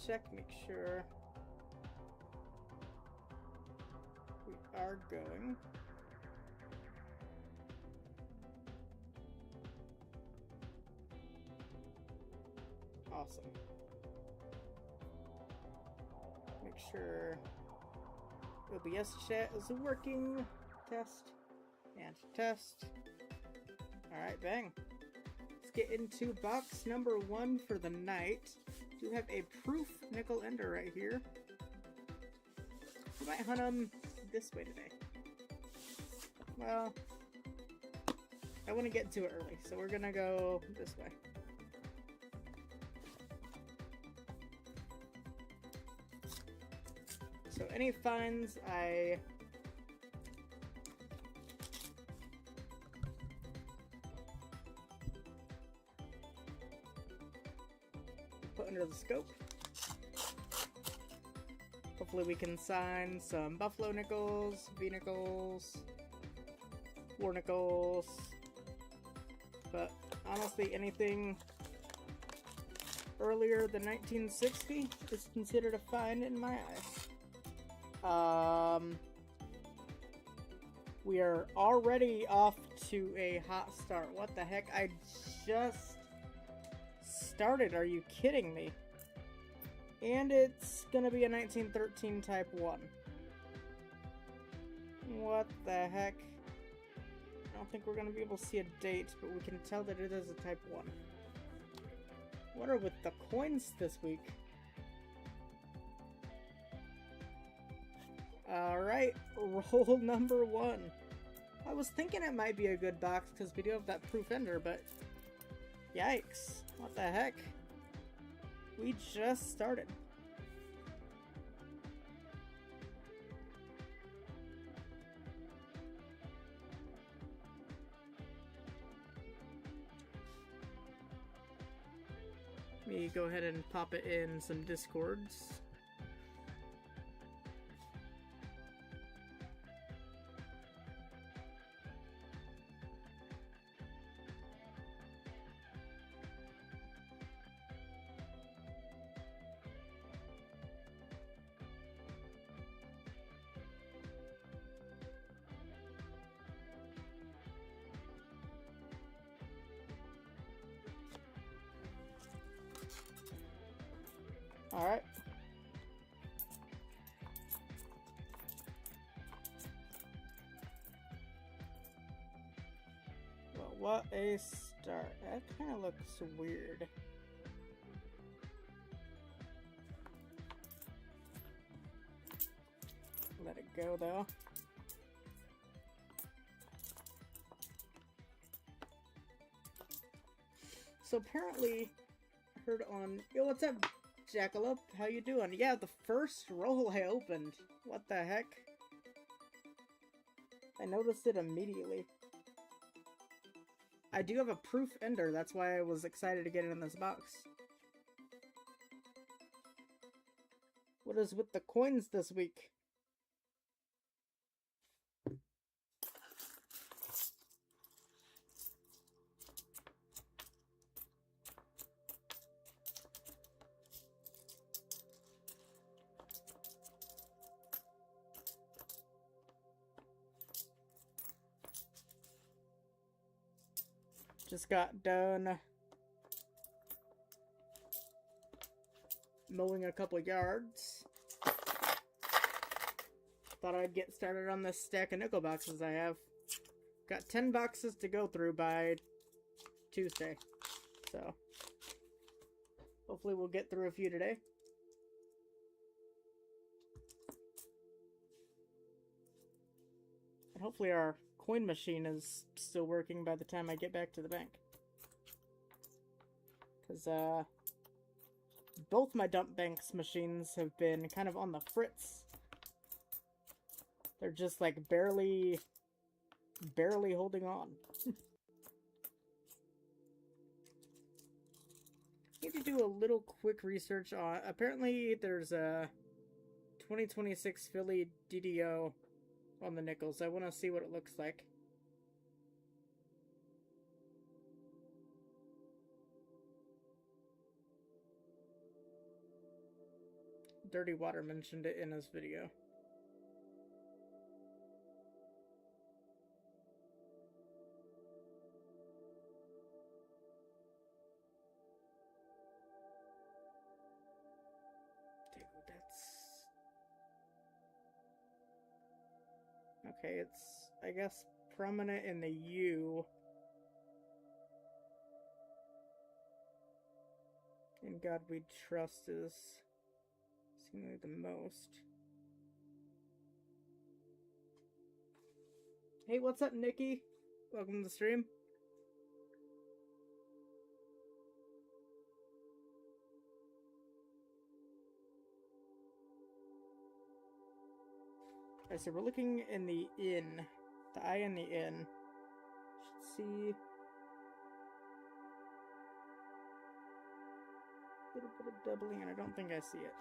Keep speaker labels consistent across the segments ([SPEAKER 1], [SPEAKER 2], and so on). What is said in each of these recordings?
[SPEAKER 1] check, make sure we are going. Awesome. Make sure OBS chat is working. Test and test. Alright, bang. Let's get into box number 1 for the night. Do have a proof nickel ender right here. We might hunt them this way today. Well, I want to get to it early, so we're gonna go this way. So any finds I put under the scope. Hopefully we can sign some Buffalo nickels, V nickels, War nickels, but honestly anything earlier than 1960 is considered a find in my eyes. We are already off to a hot start. What the heck? I just started. Are you kidding me? And it's gonna be a 1913 Type 1. What the heck? I don't think we're gonna be able to see a date, but we can tell that it is a Type 1. What are with the coins this week? Alright, roll number 1. I was thinking it might be a good box because we do have that proof ender, but yikes. What the heck? We just started. Let me go ahead and pop it in some discords. Alright. Well, what a start. That kind of looks weird. Let it go, though. So apparently, I heard on... Yo, what's up, Jackalope? How you doing? Yeah, the first roll I opened. What the heck? I noticed it immediately. I do have a proof ender, that's why I was excited to get it in this box. What is with the coins this week? Just got done mowing a couple yards. Thought I'd get started on this stack of nickel boxes I have. Got 10 boxes to go through by Tuesday. So, hopefully we'll get through a few today. And hopefully our coin machine is still working by the time I get back to the bank. Because, both my dump banks machines have been kind of on the fritz. They're just like barely holding on. Need to do a little quick research on... Apparently there's a 2026 Philly DDO on the nickels. I want to see what it looks like. Dirty Water mentioned it in his video. Dude, that's... Okay, it's, I guess, prominent in the U. In God We Trust is seemingly the most. Hey, what's up, Nikki? Welcome to the stream. Alright, so we're looking in the in. The I in the in. Should see a little bit of doubling, and I don't think I see it.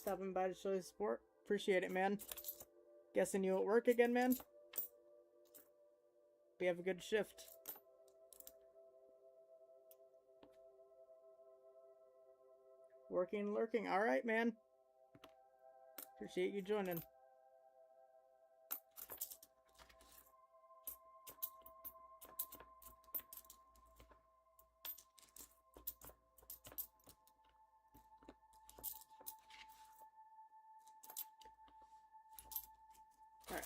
[SPEAKER 1] Stopping by to show you support. Appreciate it, man. Guessing you at work again, man? We have a good shift. Working, lurking. Alright, man. Appreciate you joining. Alright.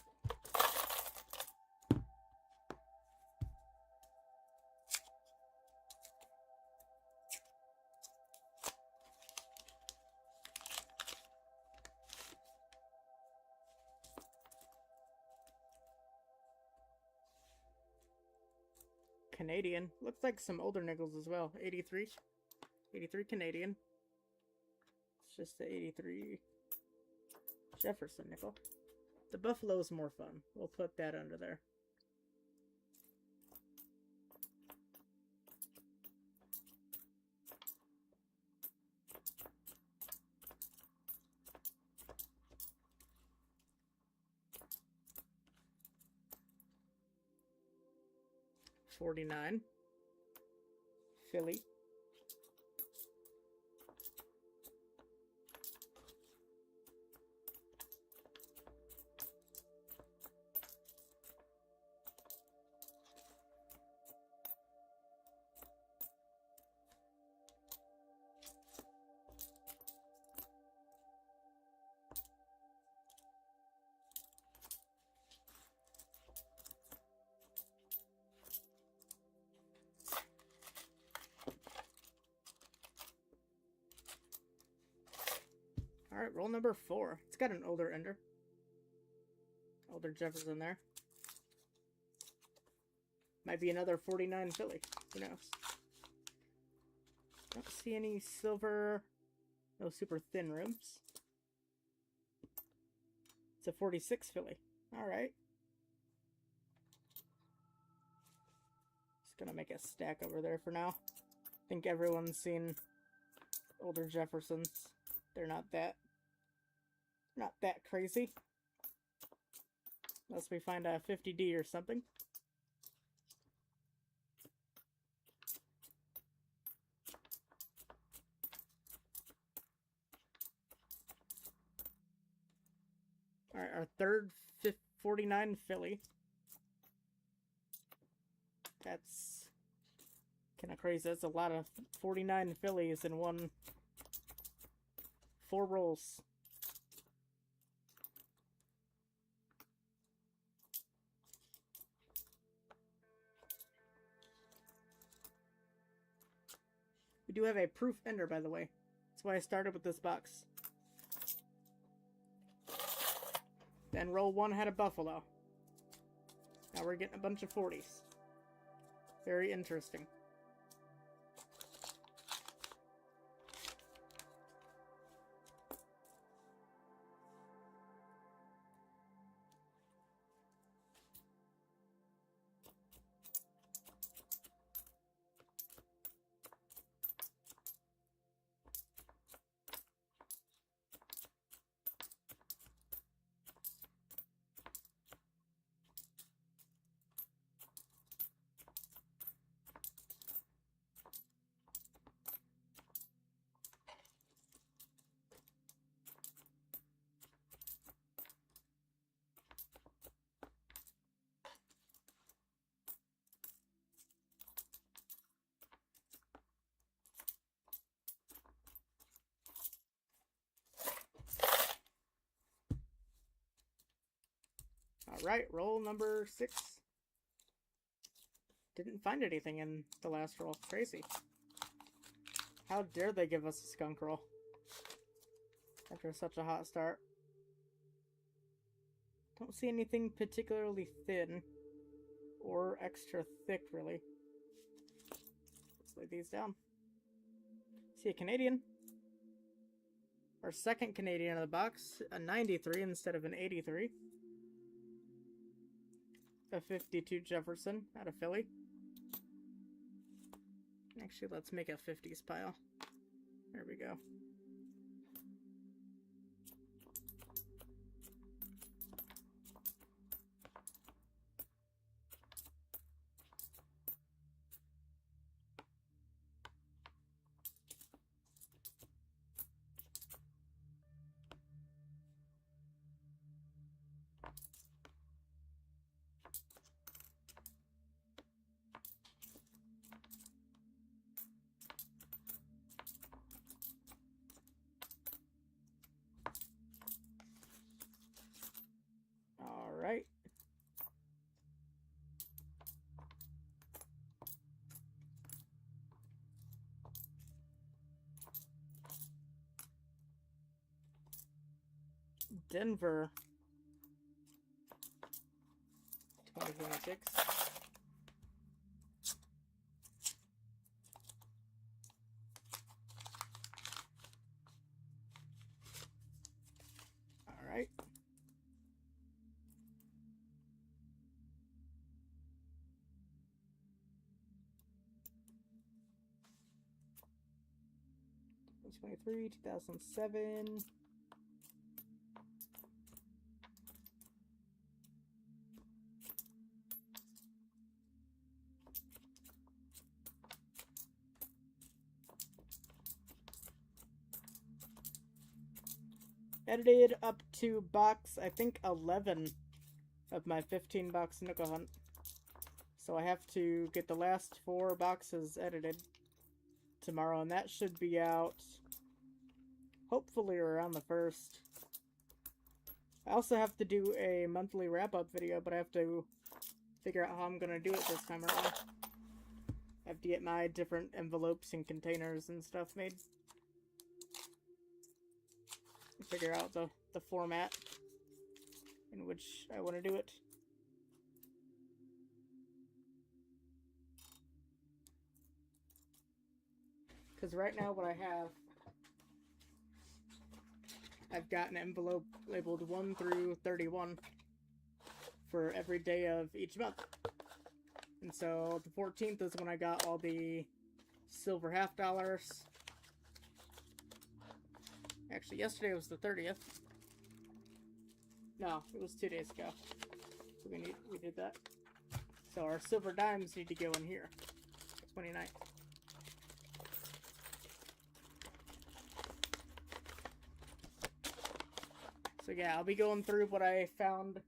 [SPEAKER 1] Canadian. Looks like some older nickels as well. 83. 83 Canadian. It's just the 83 Jefferson nickel. The Buffalo is more fun. We'll put that under there. $49. Philly. Alright, roll number 4. It's got an older ender. Older Jefferson there. Might be another 49 Philly. Who knows? Don't see any silver. No super thin rims. It's a 46 Philly. Alright. Just gonna make a stack over there for now. I think everyone's seen older Jeffersons. They're not that crazy. Unless we find a 50D or something. Alright, our third 49 Philly. That's kind of crazy. That's a lot of 49 Phillies in 4 rolls. We do have a proof ender, by the way. That's why I started with this box. Then roll 1 had a Buffalo. Now we're getting a bunch of 40s. Very interesting. Alright, roll number 6. Didn't find anything in the last roll. Crazy. How dare they give us a skunk roll after such a hot start. Don't see anything particularly thin or extra thick, really. Let's lay these down. See a Canadian. Our second Canadian in the box, a 93 instead of an 83. A 52 Jefferson out of Philly. Actually, let's make a 50s pile. There we go. Alright. Denver. 2026. Alright. '23, 2007. Edited up to box, I think, 11 of my 15 box nickel hunt. So I have to get the last 4 boxes edited tomorrow, and that should be out hopefully around the 1st. I also have to do a monthly wrap-up video, but I have to figure out how I'm going to do it this time around. I have to get my different envelopes and containers and stuff made. Figure out the format in which I want to do it. Because right now what I have, I've got an envelope labeled 1 through 31 for every day of each month. And so the 14th is when I got all the silver half dollars. Actually, yesterday was the 30th. No, it was 2 days ago. So we did that. So our silver dimes need to go in here. 29th. So yeah, I'll be going through what I found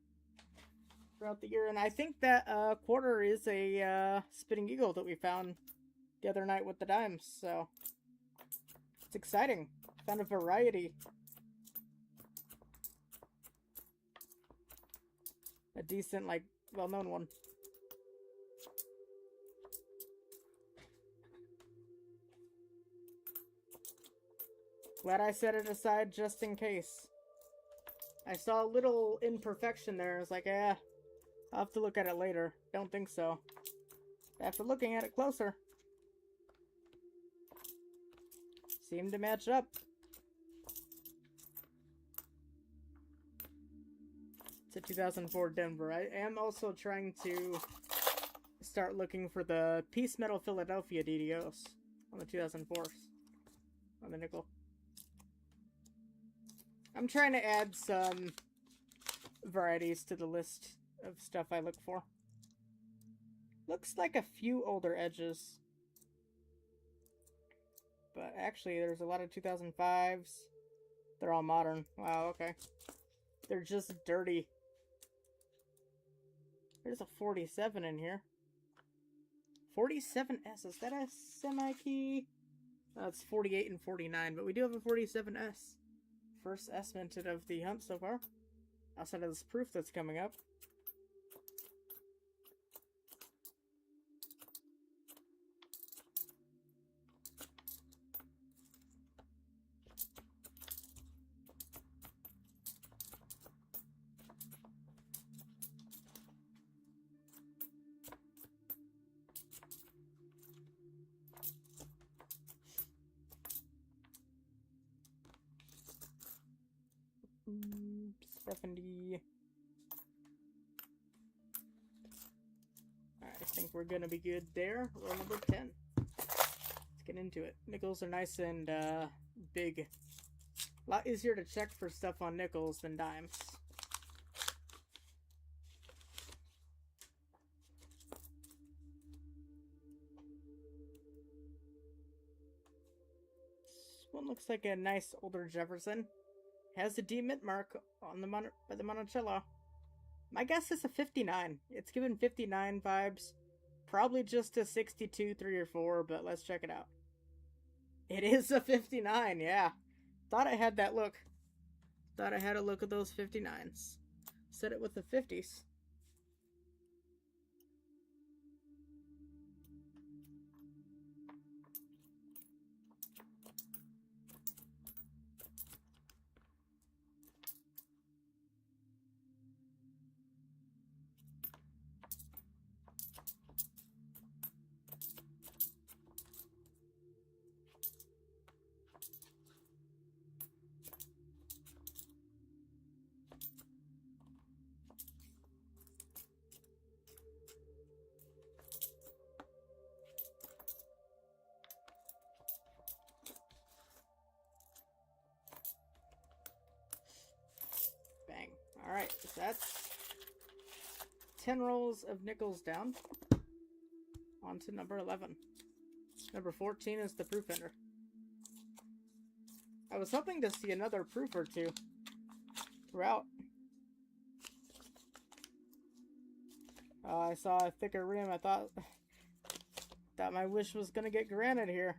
[SPEAKER 1] throughout the year. And I think that quarter is a spinning eagle that we found the other night with the dimes. So it's exciting. Found a variety. A decent, like, well-known one. Glad I set it aside just in case. I saw a little imperfection there. I was like, I'll have to look at it later. Don't think so. After looking at it closer, seemed to match up. It's a 2004 Denver. I am also trying to start looking for the Piece Metal Philadelphia DDOs on the 2004s. On the nickel. I'm trying to add some varieties to the list of stuff I look for. Looks like a few older edges. But actually, there's a lot of 2005s. They're all modern. Wow, okay. They're just dirty. There's a 47 in here. 47S. Is that a semi-key? It's 48 and 49, but we do have a 47S. First S minted of the hunt so far. Outside of this proof that's coming up. 70. Alright, I think we're gonna be good there. Roll number 10. Let's get into it. Nickels are nice and big. A lot easier to check for stuff on nickels than dimes. This one looks like a nice older Jefferson. Has a D mint mark on the by the Monticello. My guess is a 59. It's given 59 vibes. Probably just a 62, 3, or 4, but let's check it out. It is a 59, yeah. Thought I had that look. Thought I had a look at those 59s. Set it with the 50s. Bang. Alright, so that's 10 rolls of nickels down. On to number 11. Number 14 is the proof ender. I was hoping to see another proof or two throughout. I saw a thicker rim. I thought my wish was gonna get granted here.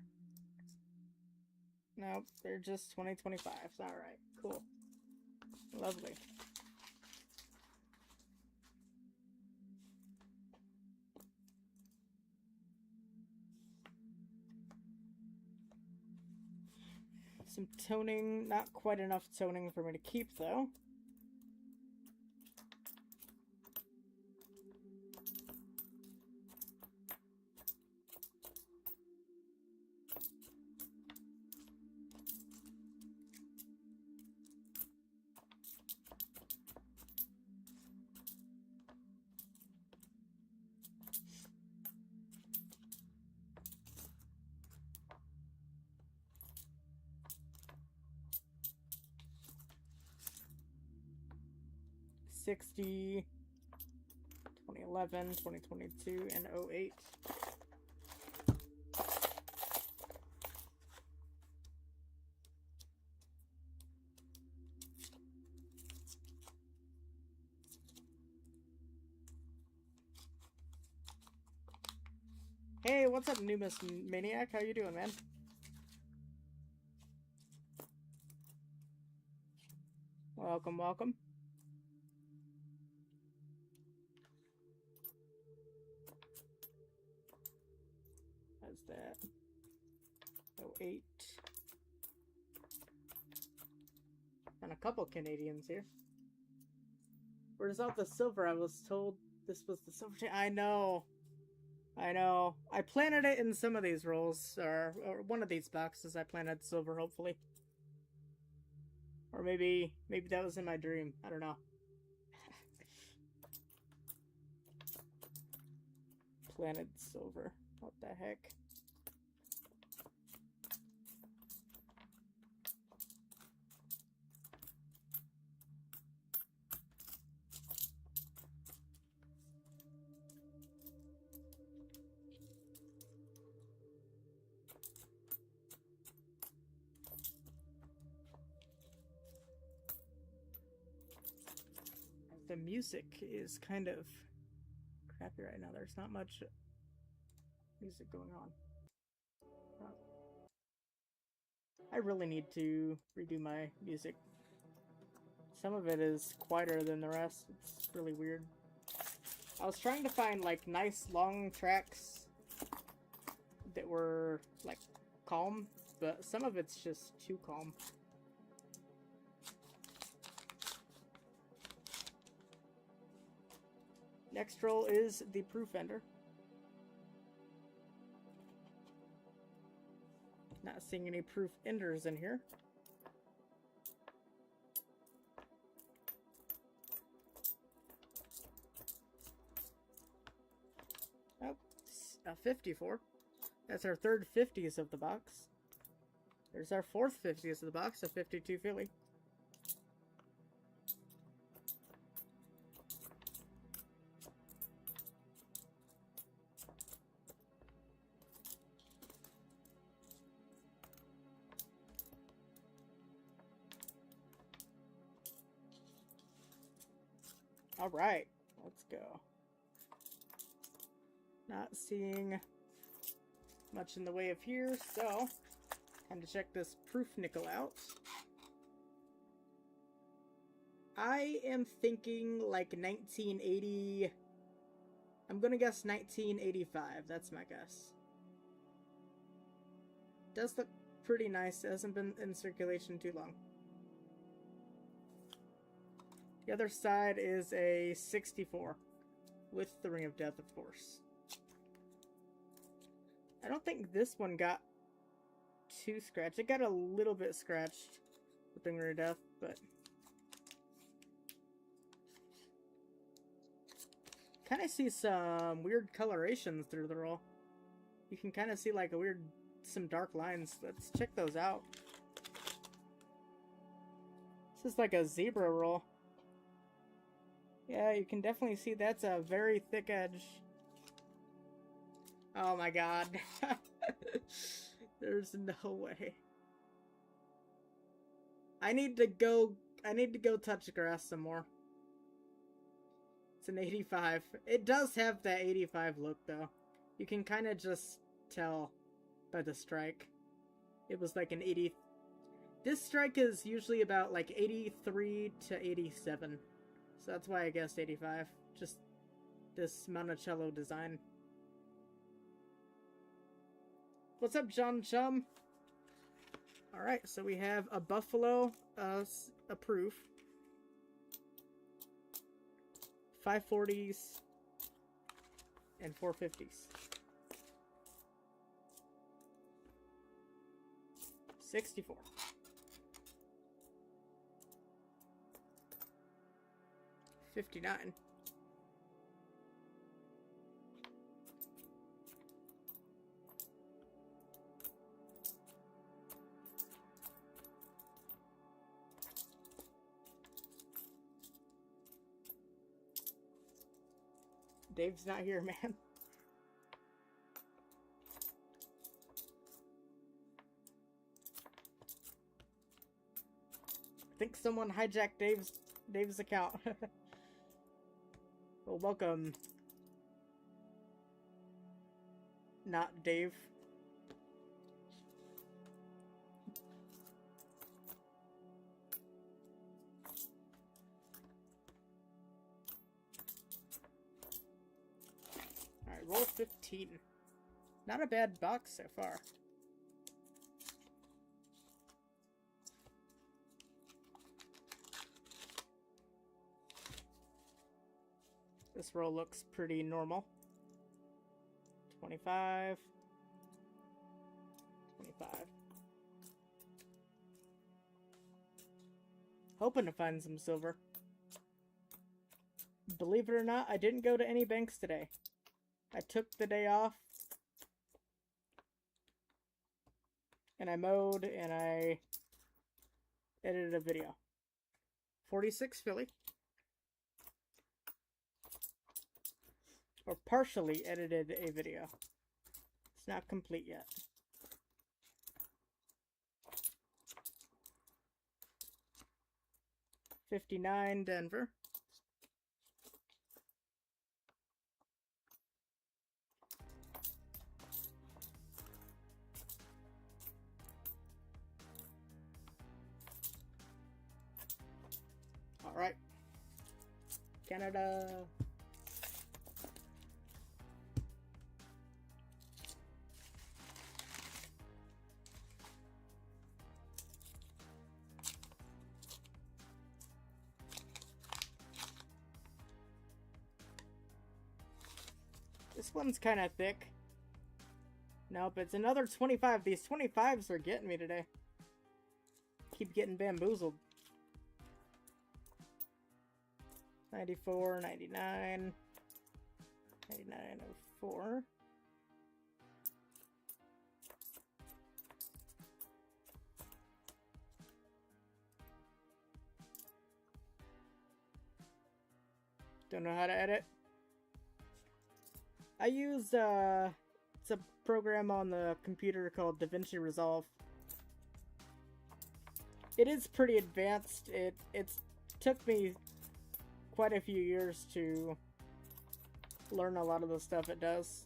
[SPEAKER 1] Nope, they're just 2025s. Alright, cool. Lovely. Some toning, not quite enough toning for me to keep though. '60, 2011, 2022, and 08. Hey, what's up, Numus Maniac? How you doing, man? Welcome, welcome. How's that? 08. And a couple Canadians here. Where's all the silver? I was told this was the silver chain. I know. I planted it in some of these rolls, or one of these boxes. I planted silver, hopefully. Or maybe that was in my dream. I don't know. Planted silver. What the heck? The music is kind of crappy right now. There's not much music going on. I really need to redo my music. Some of it is quieter than the rest. It's really weird. I was trying to find like nice long tracks that were like calm, but some of it's just too calm. Next roll is the proof ender. Not seeing any proof enders in here. a 54. That's our third 50s of the box. There's our fourth 50s of the box, a 52 Philly. All right, let's go. Not seeing much in the way of here, so time to check this proof nickel out. I am thinking like 1980. I'm gonna guess 1985. That's my guess. Does look pretty nice. It hasn't been in circulation too long. The other side is a 64 with the Ring of Death, of course. I don't think this one got too scratched. It got a little bit scratched with the Ring of Death, but kind of see some weird colorations through the roll. You can kind of see like some dark lines. Let's check those out. This is like a zebra roll. Yeah, you can definitely see that's a very thick edge. Oh my god. There's no way. I need to go touch grass some more. It's an 85. It does have that 85 look though. You can kind of just tell by the strike. It was like an 80. This strike is usually about like 83 to 87. So that's why I guessed 85. Just this Monticello design. What's up, John Chum? Alright, so we have a Buffalo, a proof. 540s and 450s. 64. $59. Dave's not here, man. I think someone hijacked Dave's account. Well, welcome. Not Dave. Alright, roll 15. Not a bad box so far. This roll looks pretty normal. 25. 25. Hoping to find some silver. Believe it or not, I didn't go to any banks today. I took the day off. And I mowed and I edited a video. 46 Philly. Or partially edited a video. It's not complete yet. $59 Denver. All right. Canada. This one's kind of thick. Nope, it's another 25. These 25s are getting me today. Keep getting bamboozled. 94, 99, 9904. Don't know how to edit. I use, it's a program on the computer called DaVinci Resolve. It is pretty advanced. It's took me quite a few years to learn a lot of the stuff it does.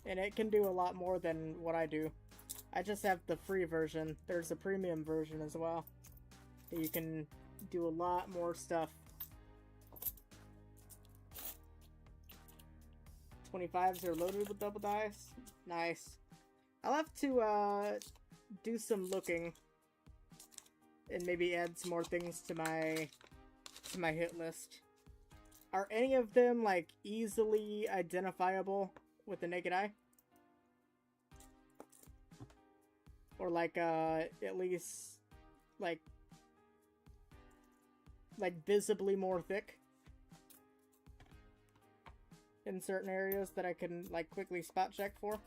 [SPEAKER 1] And it can do a lot more than what I do. I just have the free version. There's a premium version as well. You can do a lot more stuff. 25s are loaded with double dice. Nice. I'll have to do some looking and maybe add some more things to my hit list. Are any of them like easily identifiable with the naked eye? Or like at least like visibly more thick in certain areas that I can like quickly spot check for?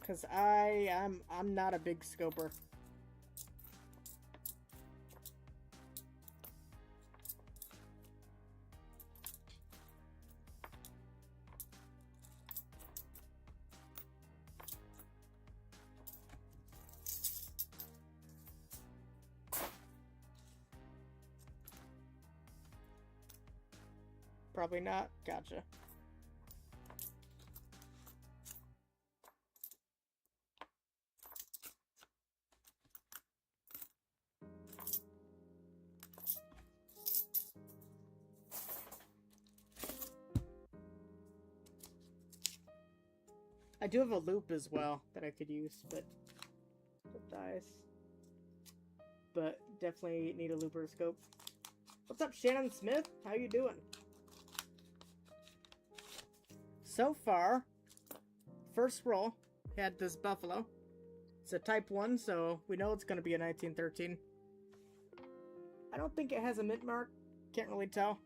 [SPEAKER 1] Cause I'm not a big scoper. Probably not. Gotcha. I do have a loop as well that I could use, but dies. But definitely need a looper scope. What's up, Shannon Smith? How you doing? So far, first roll had this buffalo. It's a type 1, so we know it's going to be a 1913. I don't think it has a mint mark. Can't really tell.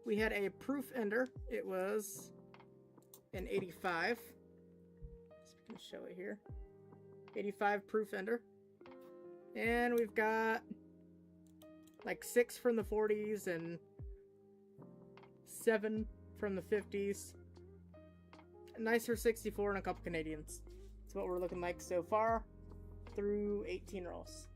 [SPEAKER 1] We had a proof ender. It was an 85. Can show it here. 85 proof ender. And we've got like 6 from the 40s and 7 from the 50s. A nicer 64 and a couple Canadians. That's what we're looking like so far through 18 rolls.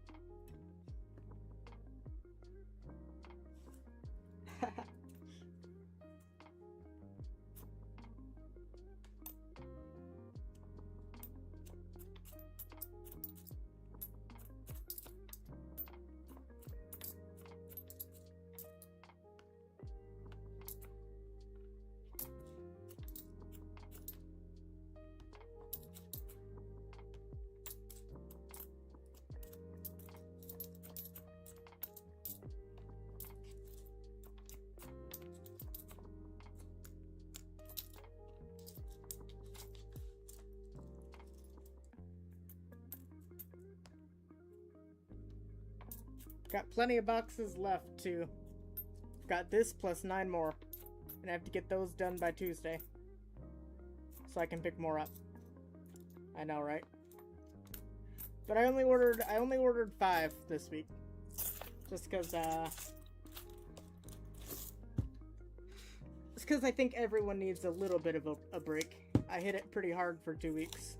[SPEAKER 1] Got plenty of boxes left, too. Got this plus 9 more. And I have to get those done by Tuesday. So I can pick more up. I know, right? But I only ordered 5 this week. Just because, It's because I think everyone needs a little bit of a break. I hit it pretty hard for 2 weeks.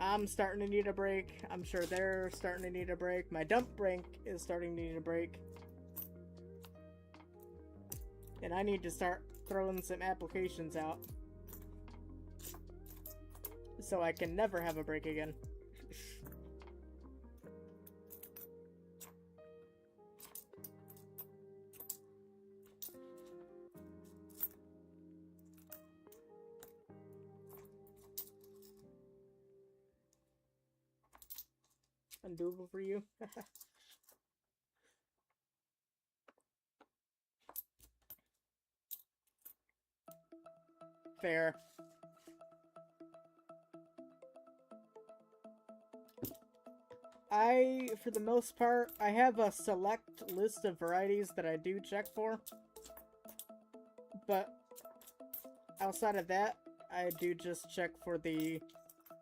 [SPEAKER 1] I'm starting to need a break. I'm sure they're starting to need a break. My dump bank is starting to need a break. And I need to start throwing some applications out. So I can never have a break again. Undoable for you. Fair. For the most part, I have a select list of varieties that I do check for. But outside of that, I do just check for the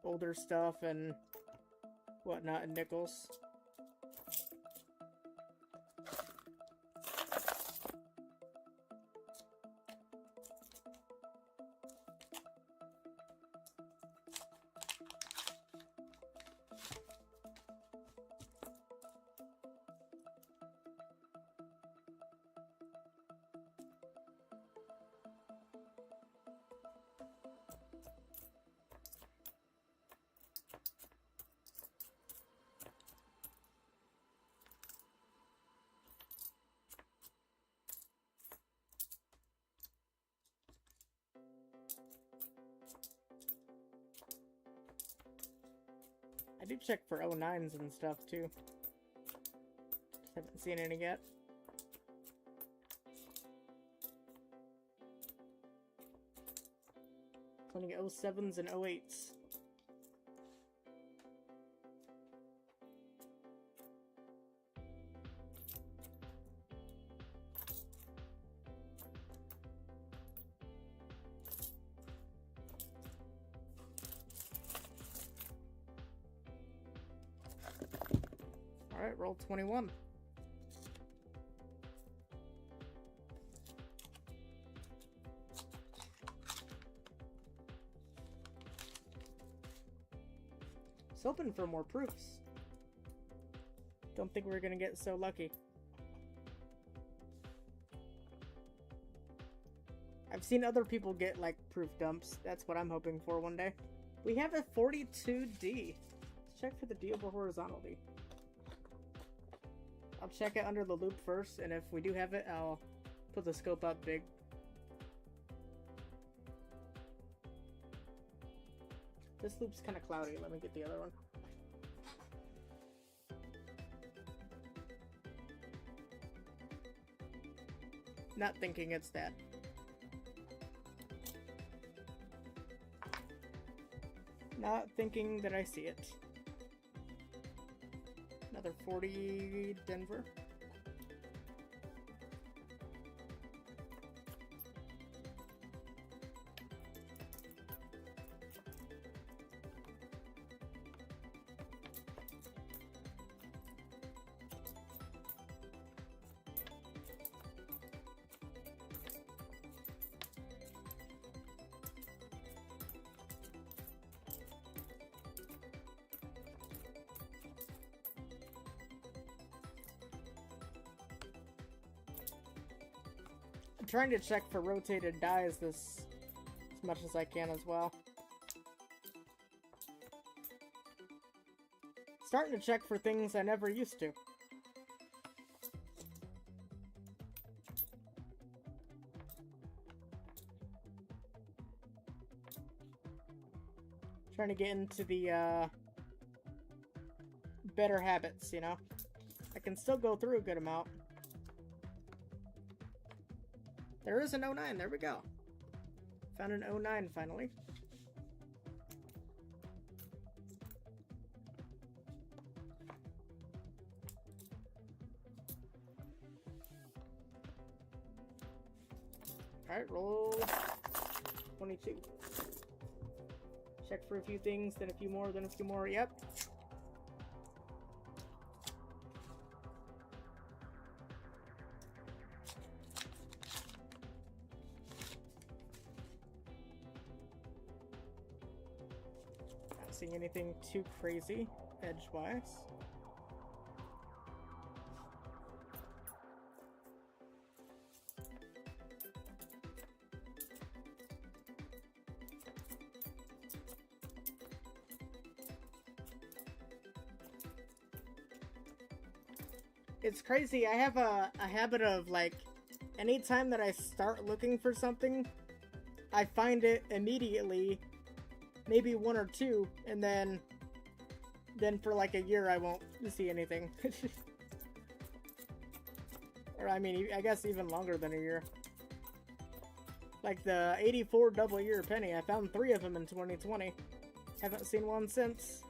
[SPEAKER 1] older stuff and whatnot in nickels. I do check for 09s and stuff too. Haven't seen any yet. Plenty of 07s and 08s. Alright, roll 21. Just hoping for more proofs. Don't think we're gonna get so lucky. I've seen other people get, like, proof dumps. That's what I'm hoping for one day. We have a 42D. Let's check for the D over horizontal D. I'll check it under the loop first, and if we do have it, I'll put the scope up big. This loop's kind of cloudy. Let me get the other one. Not thinking it's that. Not thinking that I see it. Another 40 Denver. I'm trying to check for rotated dies as much as I can as well. Starting to check for things I never used to. Trying to get into the better habits, you know? I can still go through a good amount. There is an 09, there we go. Found an 09 finally. Alright, roll 22. Check for a few things, then a few more, then a few more, yep. Not seeing anything too crazy, edge-wise. It's crazy. I have a habit of, like, anytime that I start looking for something, I find it immediately, maybe one or two, and then for like a year I won't see anything. Or I mean, I guess even longer than a year. Like the 84 double year penny, I found 3 of them in 2020. Haven't seen one since.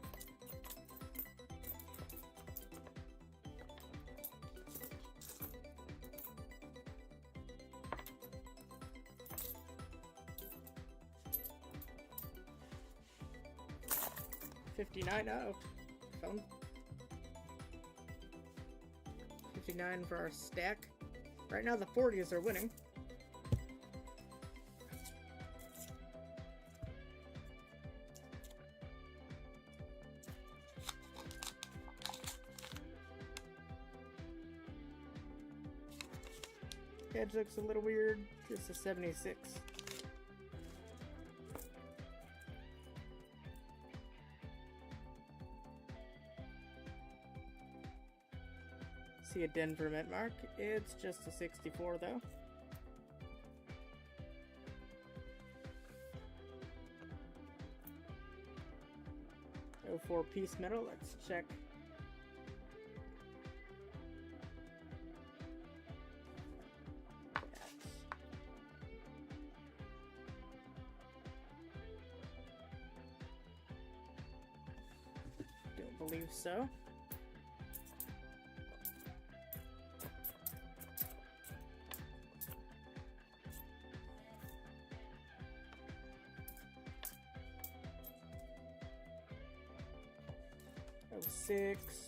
[SPEAKER 1] 59. Oh, phone. 59 for our stack. Right now the 40s are winning. Edge looks a little weird. This is 76. See a Denver mint mark. It's just a 64 though. Oh, 04 piece metal. Let's check. Don't believe so. Oh, 06.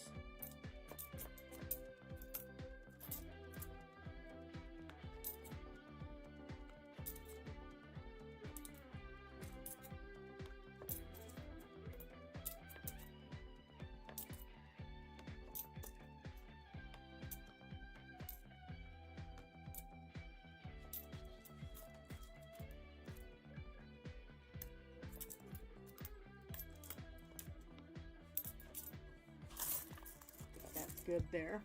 [SPEAKER 1] That's good there.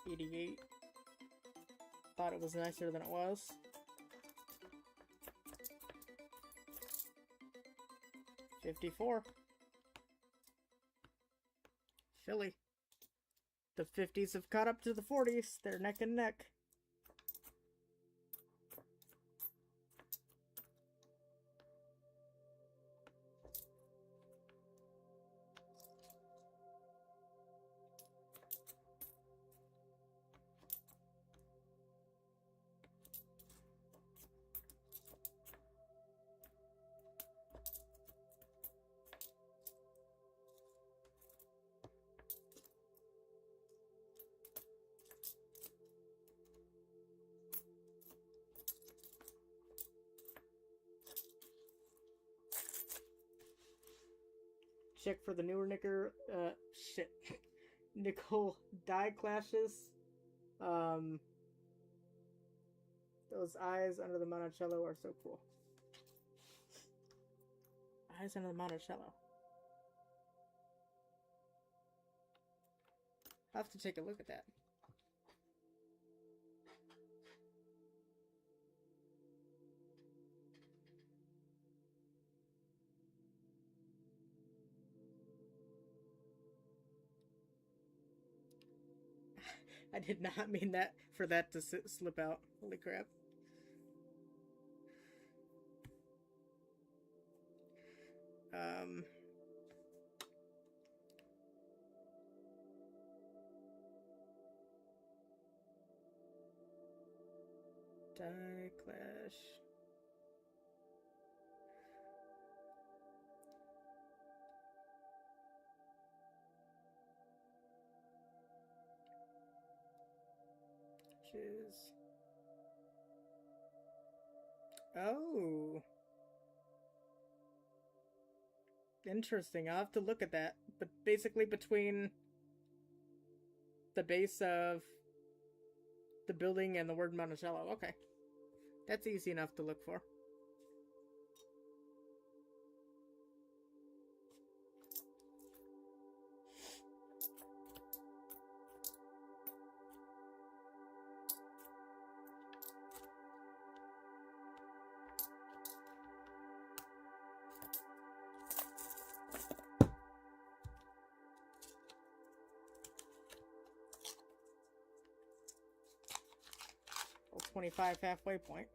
[SPEAKER 1] $88. Thought it was nicer than it was. $54. Philly. The 50s have caught up to the 40s. They're neck and neck. Check for the newer nickel die clashes. Those eyes under the Monticello are so cool. Eyes under the Monticello. I'll have to take a look at that. I did not mean that for that to slip out. Holy crap. Die clash. Oh. Interesting. I'll have to look at that. But basically between the base of the building and the word Monticello. Okay. That's easy enough to look for. Well, 25 halfway point.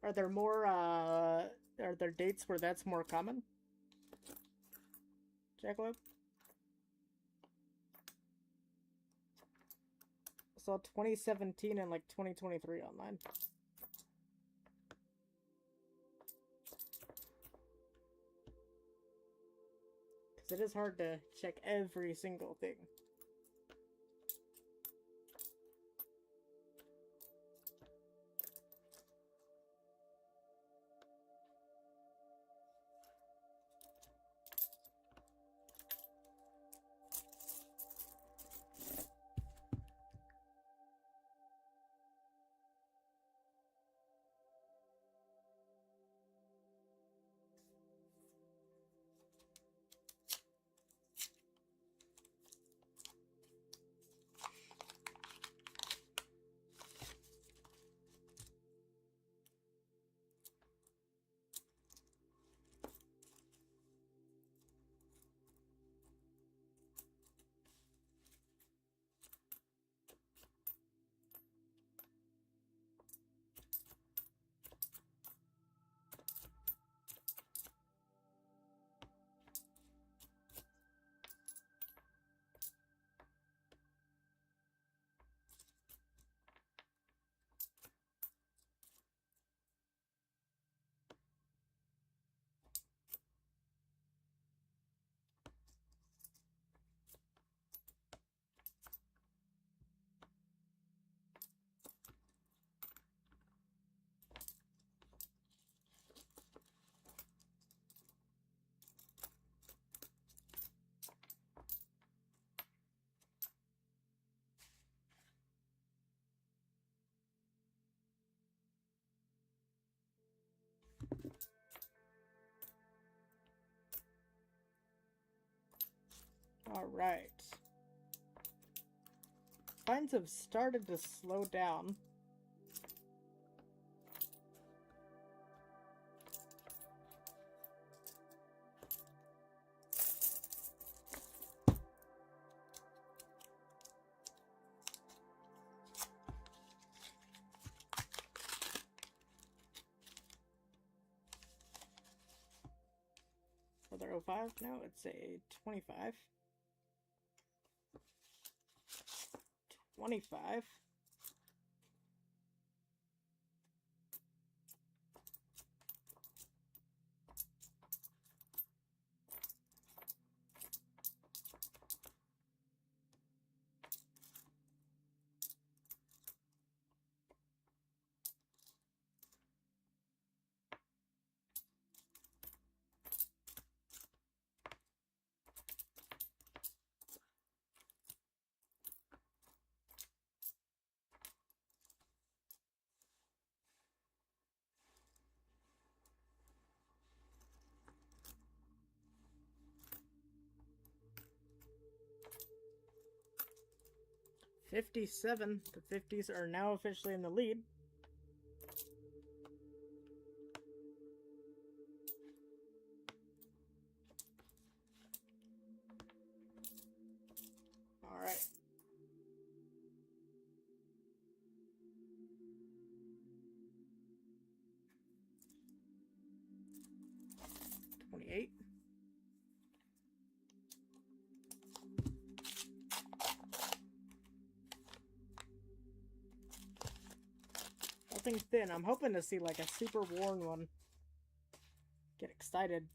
[SPEAKER 1] Are there more, are there dates where that's more common? Jackalope? I saw 2017 and like 2023 online. Because it is hard to check every single thing. Alright. Finds have started to slow down. Are there 05 now? It's a 25. 25. $57. The 50s are now officially in the lead. All right. $28. Nothing thin. I'm hoping to see like a super worn one. Get excited.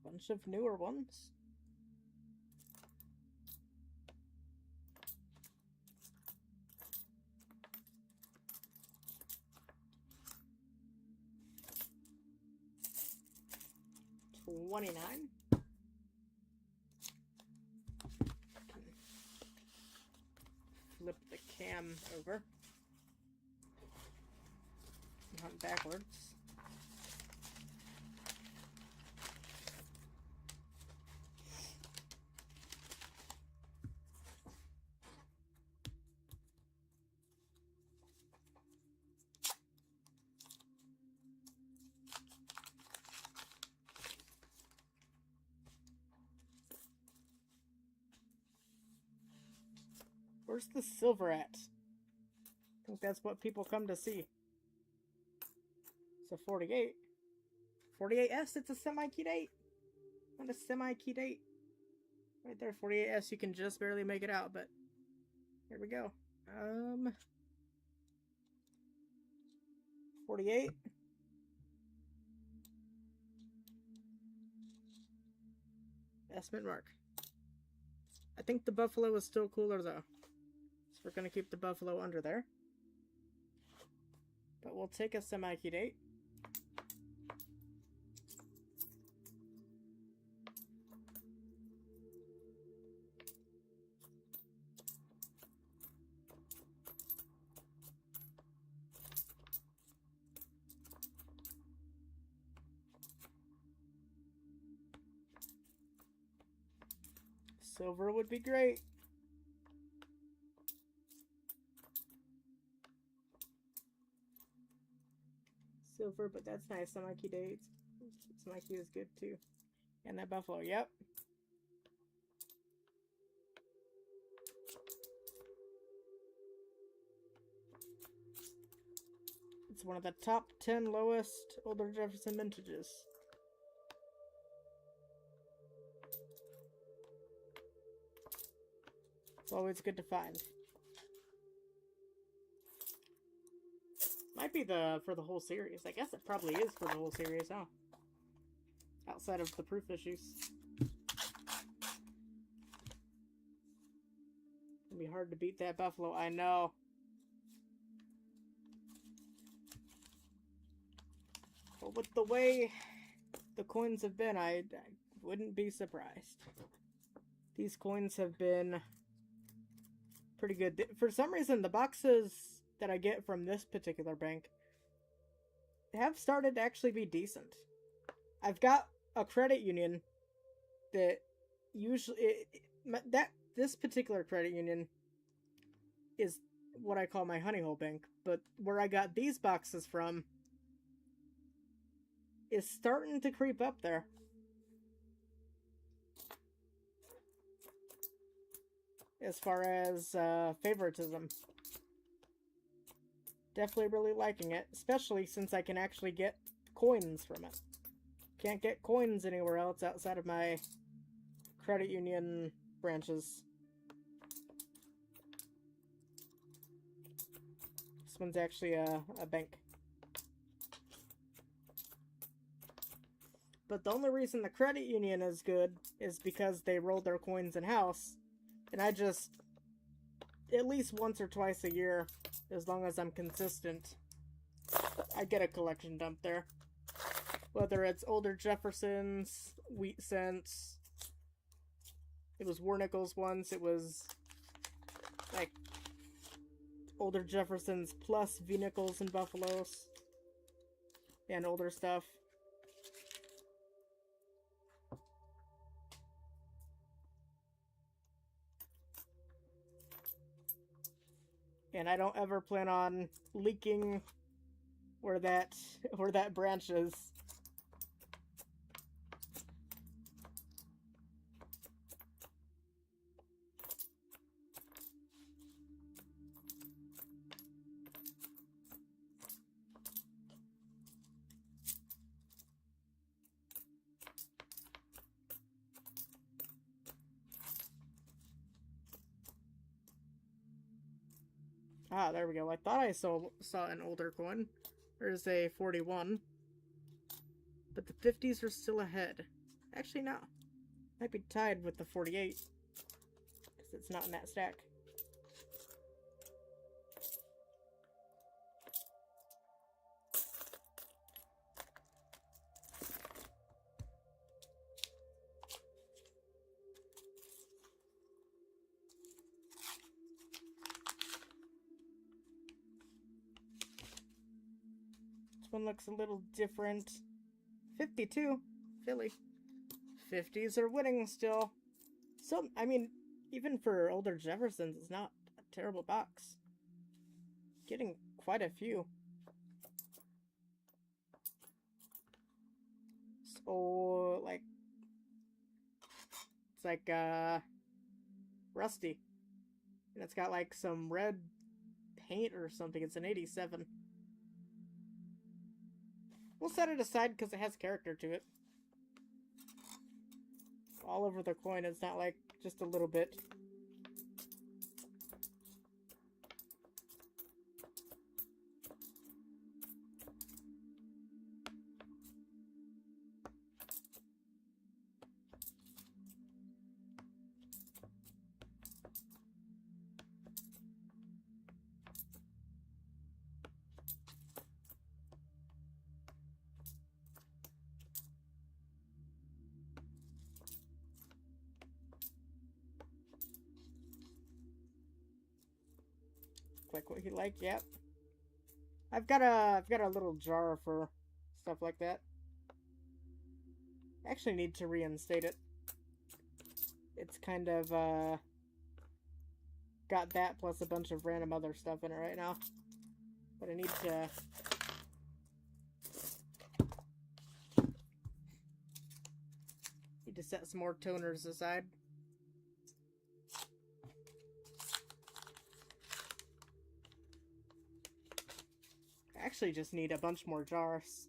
[SPEAKER 1] Bunch of newer ones. 29. Flip the cam over. Hunt backwards. Where's the silver at? I think that's what people come to see. So 48. 48S, it's a semi-keyed 8. Not a semi-keyed 8. Right there, 48S, you can just barely make it out, but here we go. 48. Estimate mark. I think the buffalo is still cooler though. So we're gonna keep the buffalo under there. But we'll take a semi-keyed 8. Silver would be great. Silver, but that's nice. Semi-keyed 8. Semi-keyed is good too. And that buffalo, yep. It's one of the top 10 lowest older Jefferson vintages. It's always good to find. Might be for the whole series. I guess it probably is for the whole series, huh? Outside of the proof issues. It'll be hard to beat that buffalo, I know. But with the way the coins have been, I wouldn't be surprised. These coins have been pretty good. For some reason, the boxes that I get from this particular bank have started to actually be decent. I've got a credit union that usually... this particular credit union is what I call my honey hole bank, but where I got these boxes from is starting to creep up there. As far as favoritism. Definitely really liking it, especially since I can actually get coins from it. Can't get coins anywhere else outside of my credit union branches. This one's actually a bank. But the only reason the credit union is good is because they roll their coins in-house. And I just, at least once or twice a year, as long as I'm consistent, I get a collection dump there. Whether it's older Jeffersons, Wheat Cents, it was Warnickel's once, it was like older Jeffersons plus V-Nickels and Buffaloes, and older stuff. And I don't ever plan on leaking where that branch is. Ah, there we go. I thought I saw an older coin. There's a 41. But the 50s are still ahead. Actually, no. Might be tied with the 48. Because it's not in that stack. one looks a little different. 52, Philly. 50s are winning still. So, I mean, even for older Jeffersons, it's not a terrible box. Getting quite a few. So, like, it's like, rusty. And it's got, like, some red paint or something. It's an 87. We'll set it aside because it has character to it. All over the coin, it's not like just a little bit. Like what he liked, yep. I've got a little jar for stuff like that. I actually need to reinstate it. It's kind of got that plus a bunch of random other stuff in it right now. But I need to set some more toners aside. I actually just need a bunch more jars.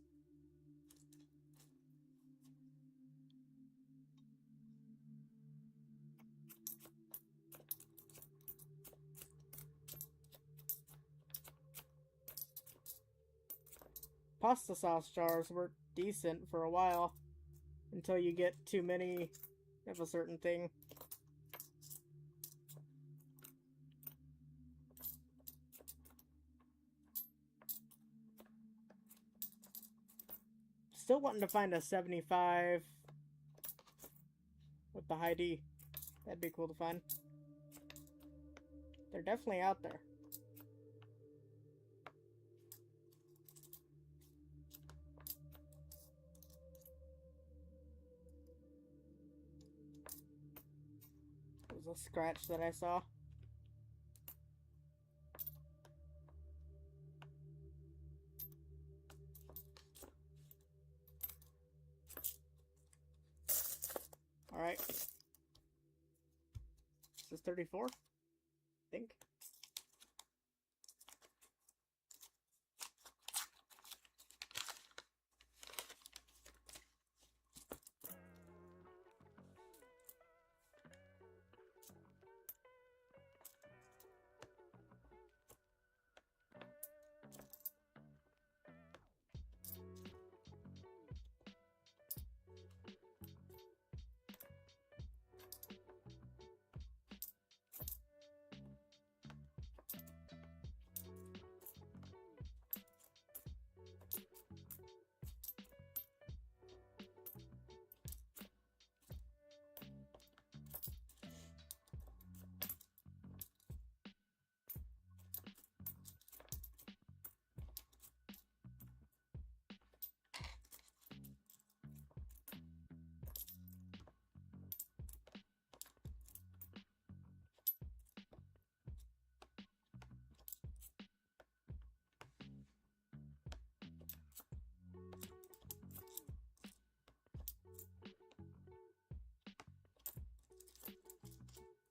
[SPEAKER 1] Pasta sauce jars were decent for a while until you get too many of a certain thing. Still wanting to find a 75 with the high D. That'd be cool to find. They're definitely out there. There's a scratch that I saw. Alright. This is 34, I think.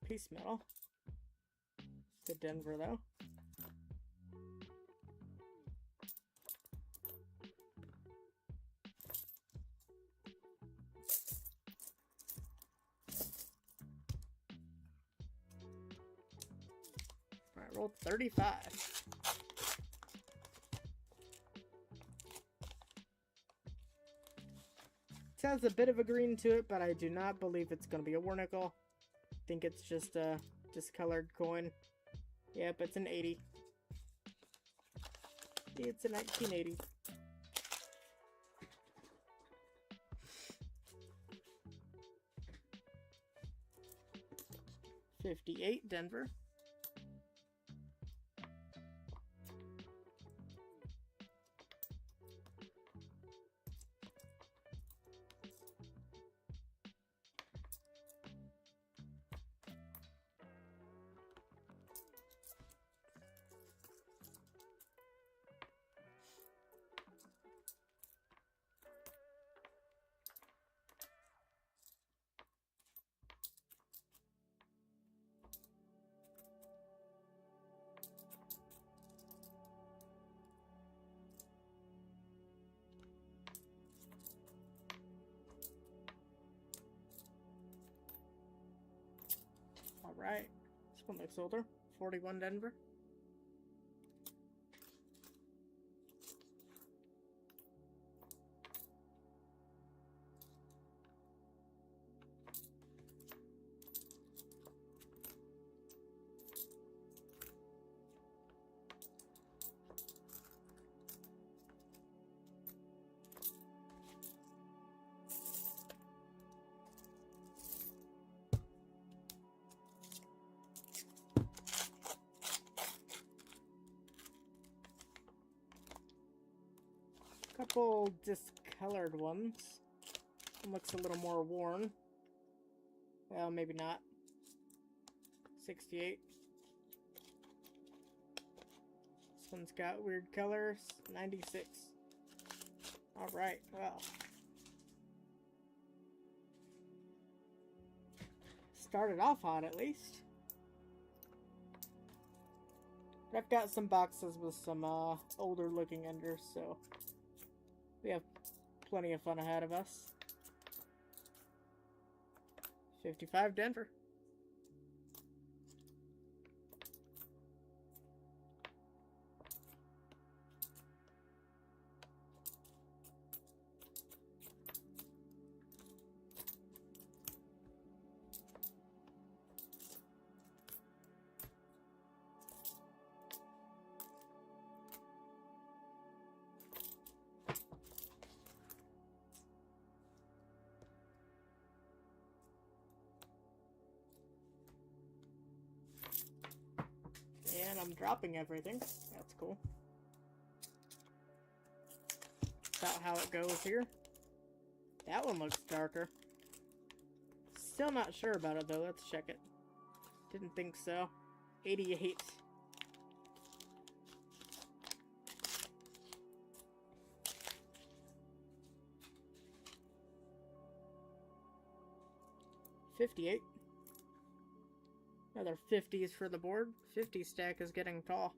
[SPEAKER 1] Piece metal. To Denver, though. Alright, roll 35. It has a bit of a green to it, but I do not believe it's going to be a war nickel. I think it's just a discolored coin. Yep, it's an 80. It's a 1980. $58, Denver. Alright. This one looks older. 41 Denver. Couple discolored ones. One looks a little more worn. Well, maybe not. 68. This one's got weird colors. 96. Alright, well. Started off hot at least. But I've got some boxes with some older looking enders, so we have plenty of fun ahead of us. 55 Denver. And I'm dropping everything. That's cool. About how it goes here. That one looks darker. Still not sure about it though. Let's check it. Didn't think so. 88. $58. Another 50s for the board. 50 stack is getting tall.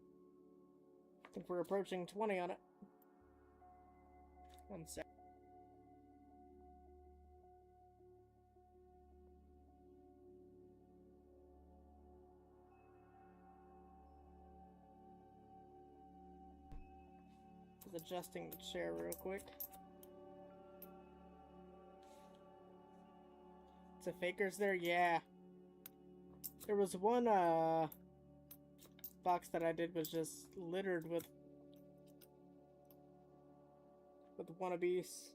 [SPEAKER 1] I think we're approaching 20 on it. One sec. Just adjusting the chair real quick. It's a fakers there? Yeah. There was one box that I did was just littered with wannabes.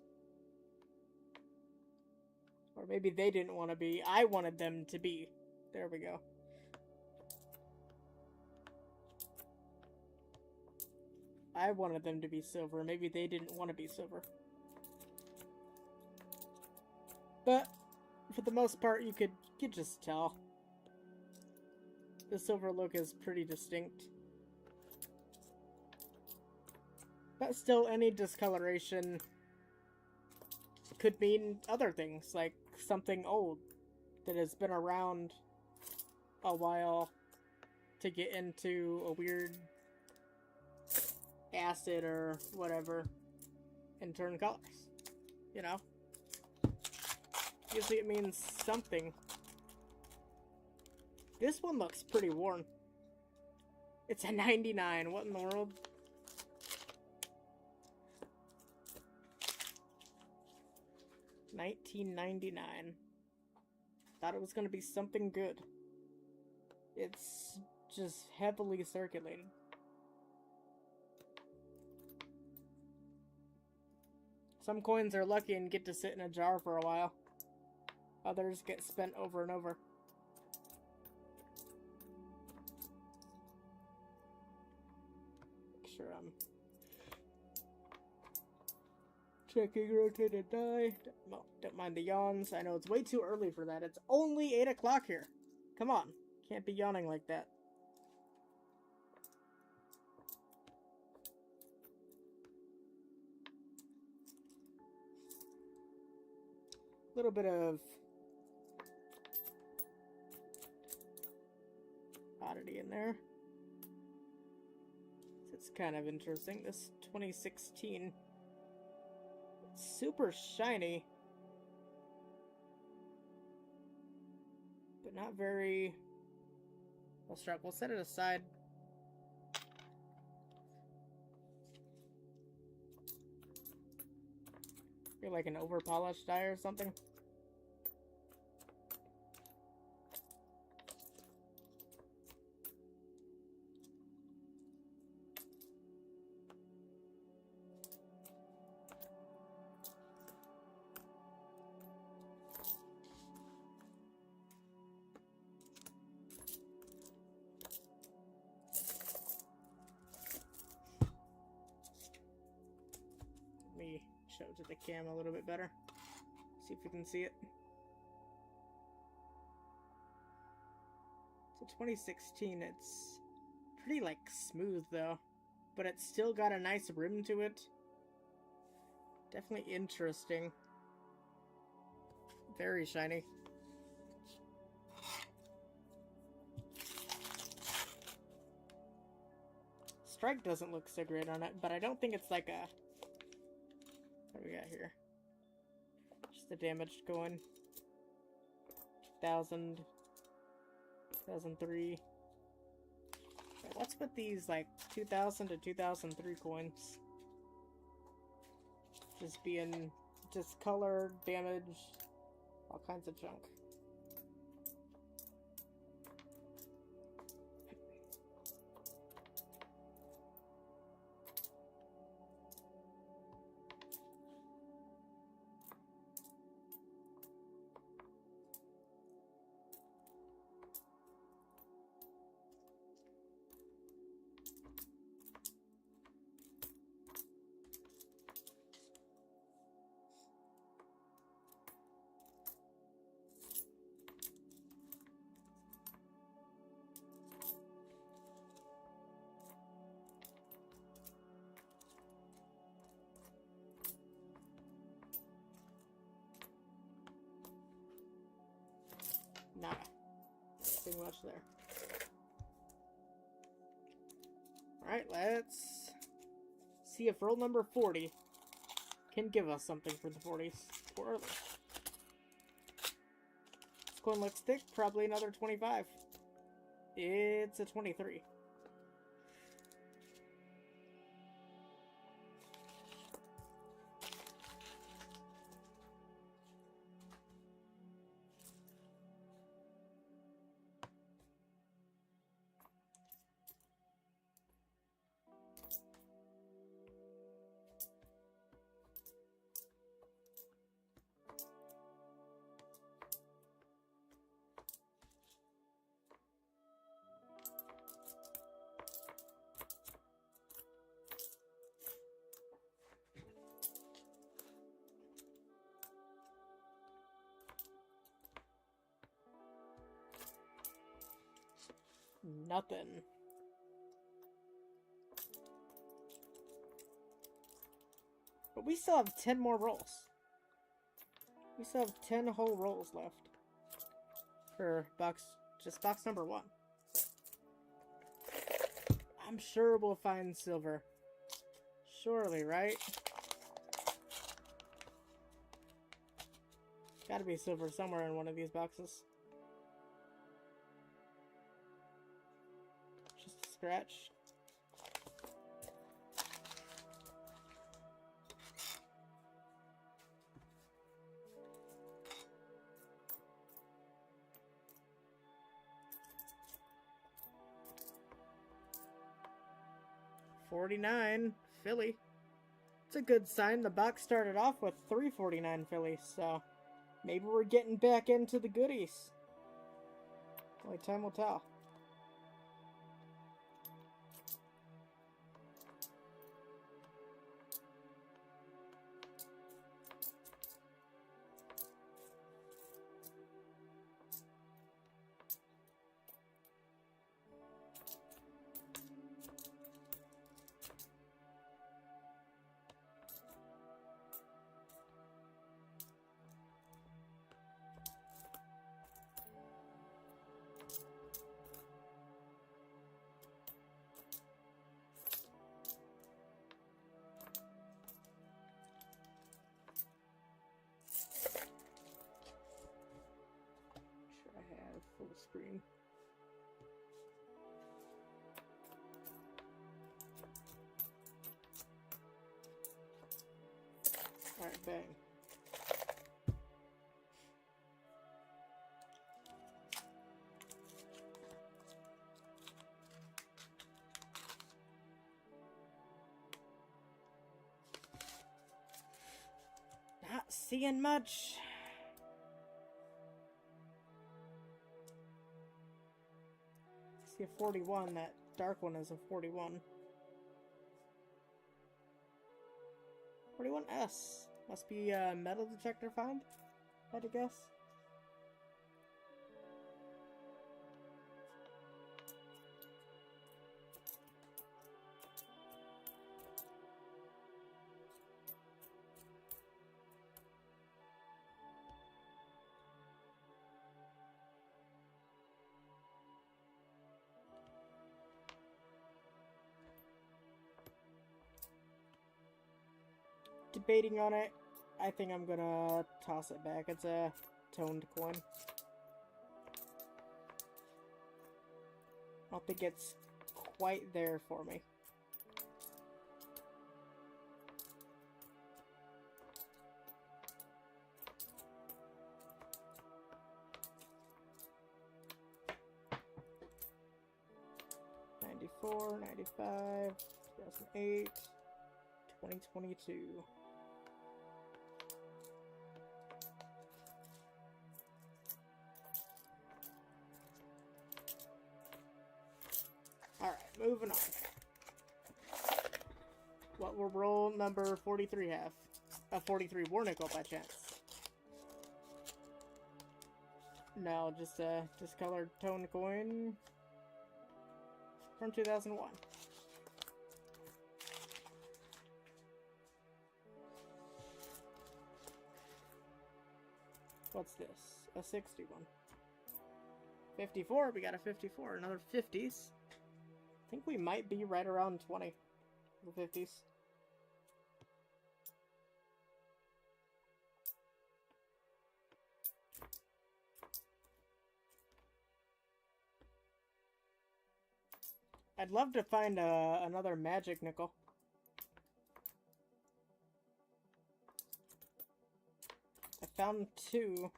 [SPEAKER 1] Or maybe they didn't want to be. I wanted them to be. There we go. I wanted them to be silver. Maybe they didn't want to be silver. But for the most part, you could just tell. The silver look is pretty distinct. But still, any discoloration could mean other things, like something old that has been around a while to get into a weird acid or whatever and turn colors. You know? Usually it means something. This one looks pretty worn. It's a 99. What in the world? $19.99. Thought it was going to be something good. It's just heavily circulated. Some coins are lucky and get to sit in a jar for a while. Others get spent over and over. Make sure I'm checking rotated die. Don't mind the yawns. I know it's way too early for that. It's only 8 o'clock here. Come on. Can't be yawning like that. A little bit of oddity in there. It's kind of interesting. This 2016. It's super shiny. But not very We'll set it aside. Feel like an over-polished die or something. Let me show it to the cam a little bit better. See if we can see it. So 2016, it's pretty like smooth though, but it's still got a nice rim to it. Definitely interesting. Very shiny. Strike doesn't look so great on it, but I don't think it's like a... What do we got here? Just the damaged coin. 2000. 2003. What's with these, like, 2000 to 2003 coins? Just being discolored, damaged, all kinds of junk. Nada. Nothing much there. Alright, let's see if roll number 40 can give us something for the 40s. Too early. This coin looks thick, probably another 25. It's a 23. Nothing. But we still have 10 more rolls. We still have 10 whole rolls left. For just box number 1. I'm sure we'll find silver. Surely, right? Gotta be silver somewhere in one of these boxes. Just a scratch. $49 Philly. It's a good sign. The box started off with $3.49 Philly, so maybe we're getting back into the goodies. Only time will tell. Alright, bang. Not seeing much. I see a 41. That dark one is a 41. 41S. Must be a metal detector find, I had to guess. Debating on it. I think I'm gonna toss it back. It's a toned coin. I don't think it's quite there for me. '94, '95, 2008, 2022. Alright, moving on. What will roll number 43 have? A 43 war nickel by chance. No, just a discolored tone coin from 2001. What's this? A 61. 54, we got a 54, another 50s. I think we might be right around 20. The 50s. I'd love to find another magic nickel. I found 2.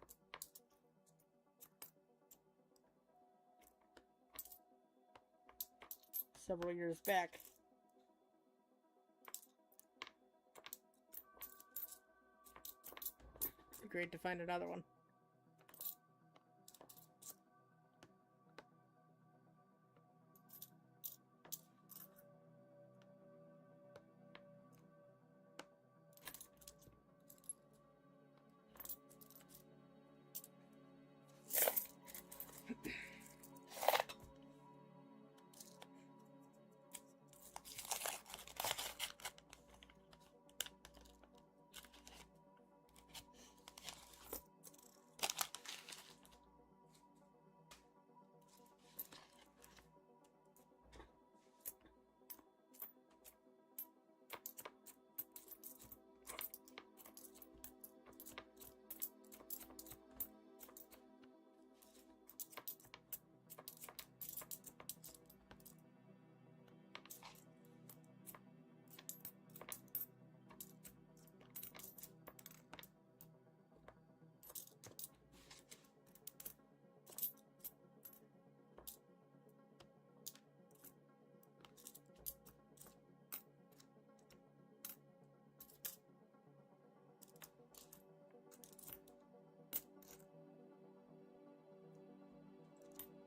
[SPEAKER 1] Several years back. Be great to find another one.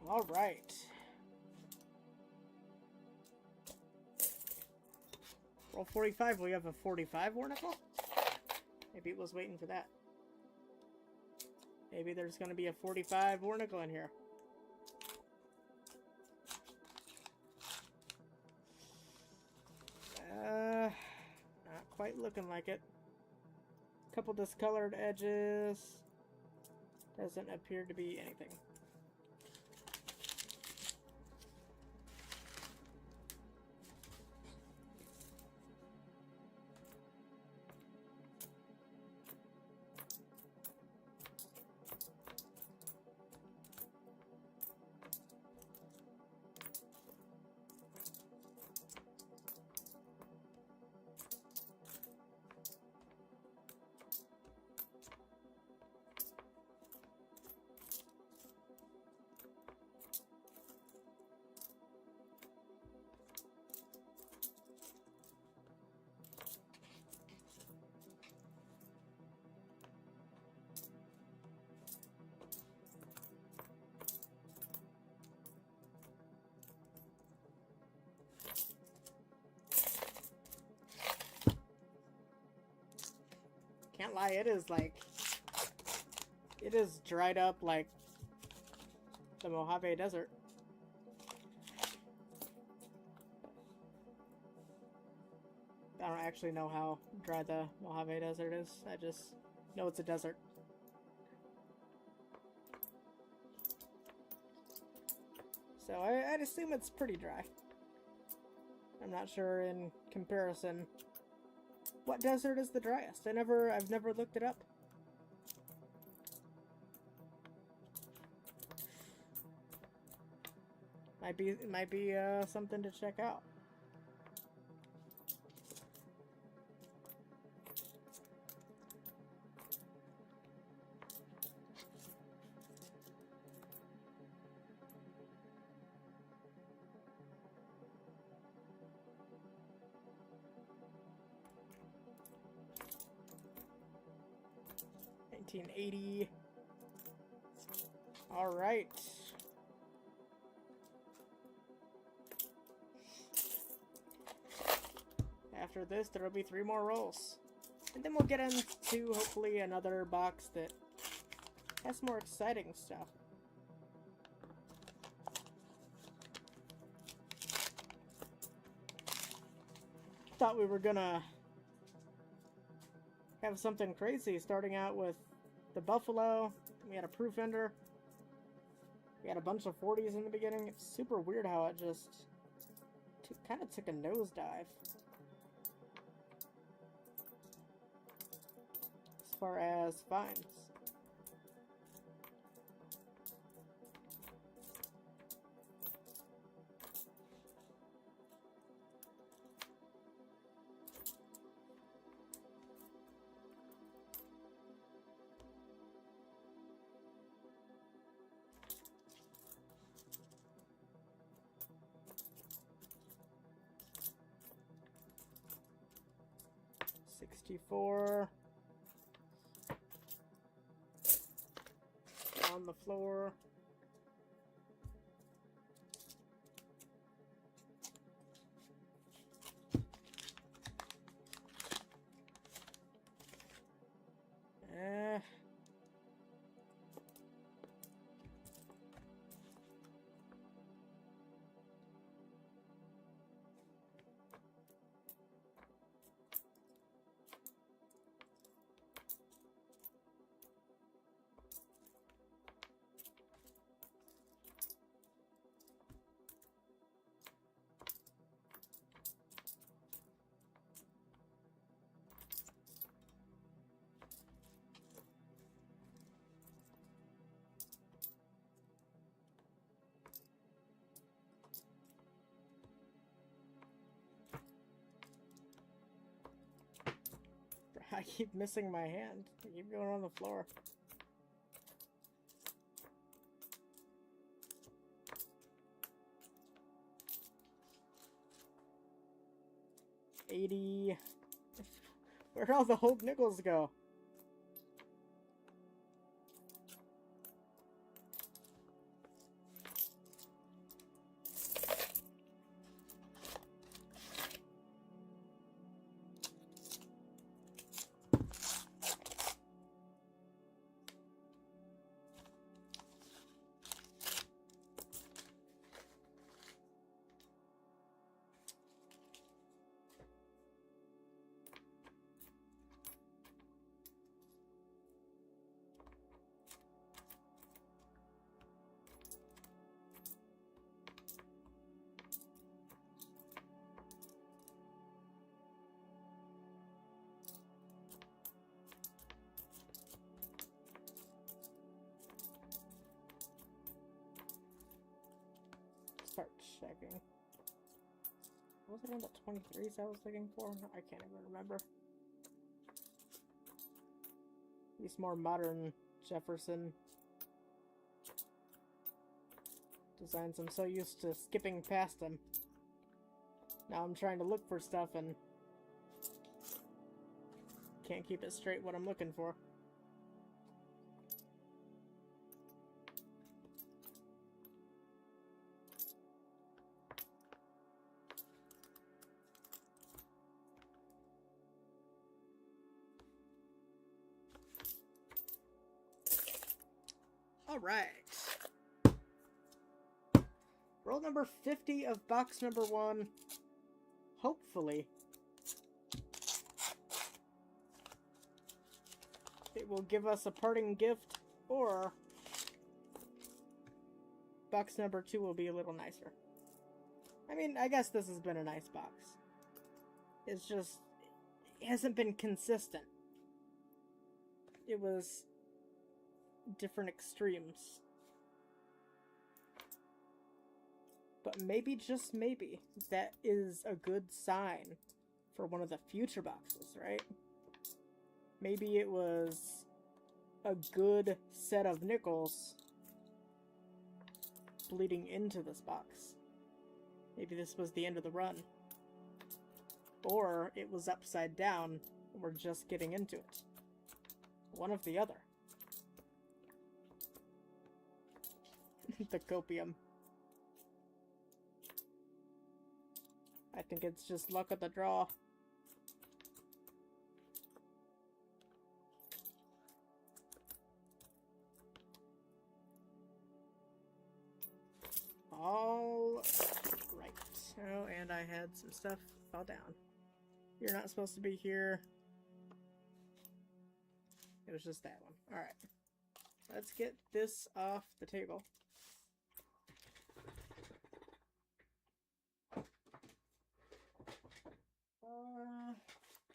[SPEAKER 1] All right. Roll 45. We have a 45 war nickel? Maybe it was waiting for that. Maybe there's going to be a 45 war nickel in here. Not quite looking like it. Couple discolored edges. Doesn't appear to be anything. can't lie, it is like... It is dried up like the Mojave Desert. I don't actually know how dry the Mojave Desert is. I just know it's a desert. So I'd assume it's pretty dry. I'm not sure in comparison. What desert is the driest? I've never looked it up. Might be something to check out. $19.80. All right. After this, there will be 3 more rolls. And then we'll get into, hopefully, another box that has more exciting stuff. Thought we were gonna have something crazy, starting out with the Buffalo. We had a proof ender. We had a bunch of 40s in the beginning. It's super weird how it just kind of took a nosedive. As far as finds. $64. On the floor. I keep missing my hand. I keep going on the floor. $80. Where'd all the Hope nickels go? Start checking. Was it on the 23s I was looking for? I can't even remember. These more modern Jefferson designs. I'm so used to skipping past them. Now I'm trying to look for stuff and can't keep it straight what I'm looking for. Alright. Roll number 50 of box number 1. Hopefully, it will give us a parting gift, or box number 2 will be a little nicer. I mean, I guess this has been a nice box. It's just, it hasn't been consistent. It was different extremes. But maybe, just maybe, that is a good sign for one of the future boxes, right? Maybe it was a good set of nickels bleeding into this box. Maybe this was the end of the run. Or it was upside down and we're just getting into it. One of the other. The copium. I think it's just luck of the draw. All right. Oh, and I had some stuff fall down. You're not supposed to be here. It was just that one. Alright. Let's get this off the table.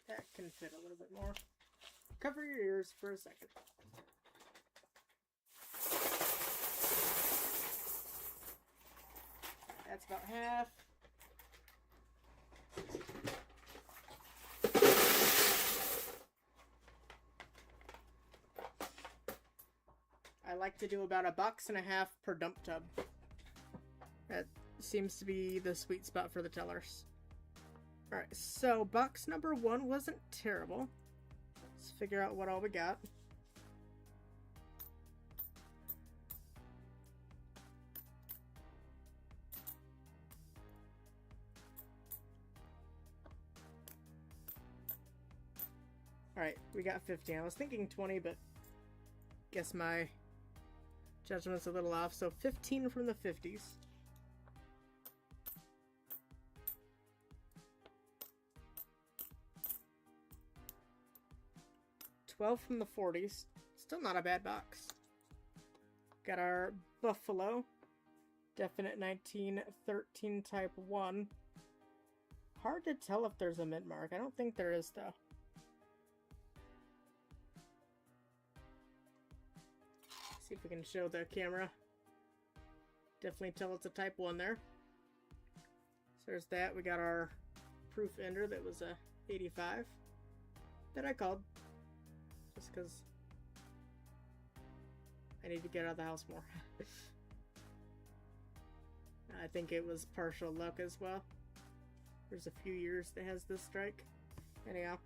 [SPEAKER 1] That can fit a little bit more. Cover your ears for a second. That's about half. I like to do about $1.50 per dump tub. That seems to be the sweet spot for the tellers. Alright, so box number 1 wasn't terrible. Let's figure out what all we got. Alright, we got 15. I was thinking 20, but guess my judgment's a little off. So 15 from the 50s. 12 from the 40s. Still not a bad box. Got our Buffalo. Definite 1913 Type 1. Hard to tell if there's a mint mark. I don't think there is, though. See if we can show the camera. Definitely tell it's a Type 1 there. So there's that. We got our proof ender that was a 85 that I called. Just because I need to get out of the house more. I think it was partial luck as well. There's a few years that has this strike. Anyhow.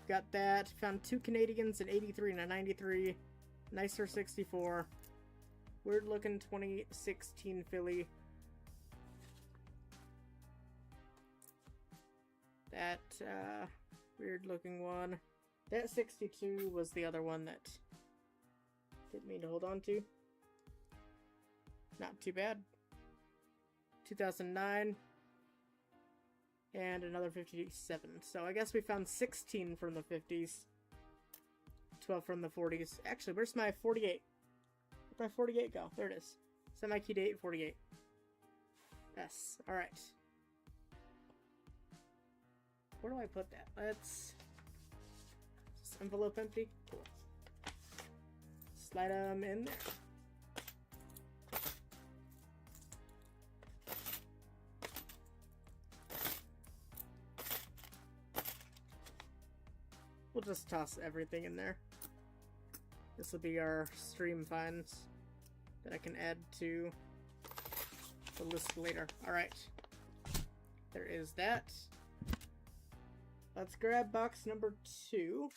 [SPEAKER 1] Got that. Found 2 Canadians, an 83 and a 93. Nicer 64. Weird looking 2016 Philly. That, weird looking one. That 62 was the other one that didn't mean to hold on to. Not too bad. 2009. And another 57. So I guess we found 16 from the 50s. 12 from the 40s. Actually, where's my 48? Where'd my 48 go? There it is. Semi-key date 48. Yes. Alright. Where do I put that? Let's... Is this envelope empty? Cool. Slide them in there. We'll just toss everything in there. This will be our stream finds that I can add to the list later. Alright. There is that. Let's grab box number 2.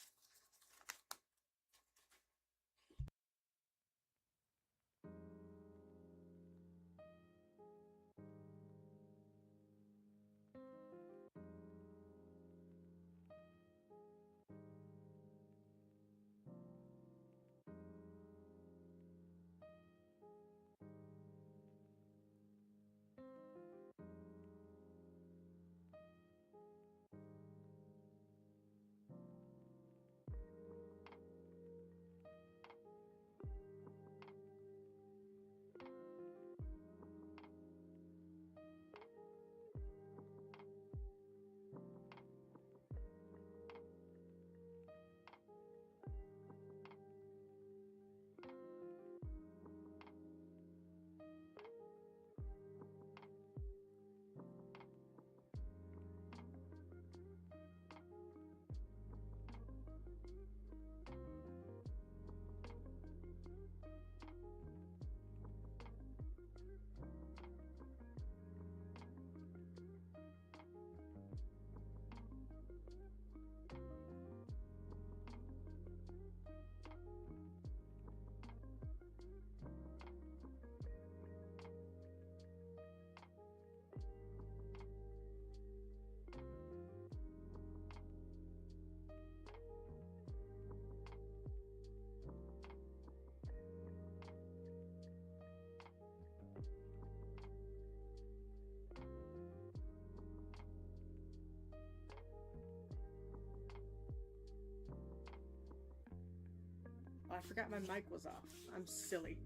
[SPEAKER 1] I forgot my mic was off. I'm silly.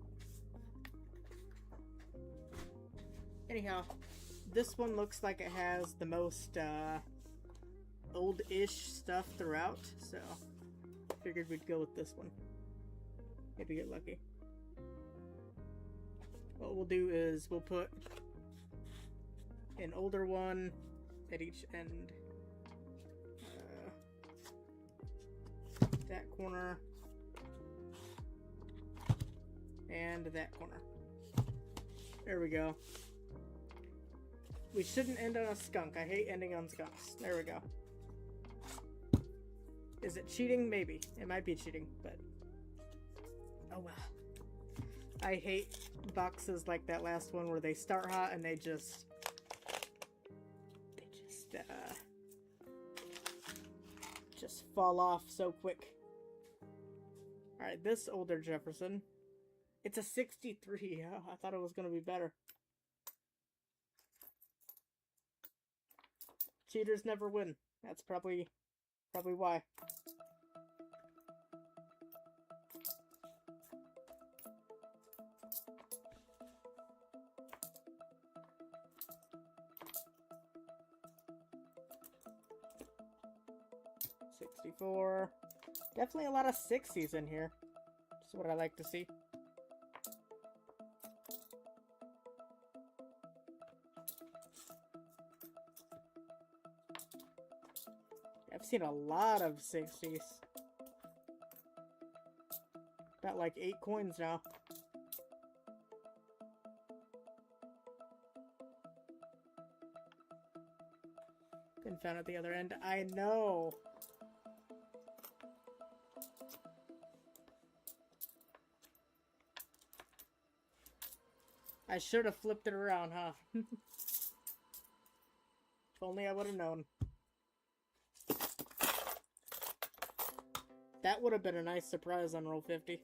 [SPEAKER 1] Anyhow, this one looks like it has the most old-ish stuff throughout, so figured we'd go with this one. Maybe get lucky. What we'll do is we'll put an older one at each end. That corner. And that corner. There we go. We shouldn't end on a skunk. I hate ending on skunks. There we go. Is it cheating? Maybe. It might be cheating, but... oh well. I hate boxes like that last one where they start hot and they just fall off so quick. Alright, this older Jefferson. It's a 63. Oh, I thought it was going to be better. Cheaters never win. That's probably why. '64. Definitely a lot of 60s in here. That's what I like to see. I've seen a lot of 60s. Got like 8 coins now. Couldn't find at the other end. I know. I should have flipped it around, huh? If only I would have known. That would have been a nice surprise on roll 50.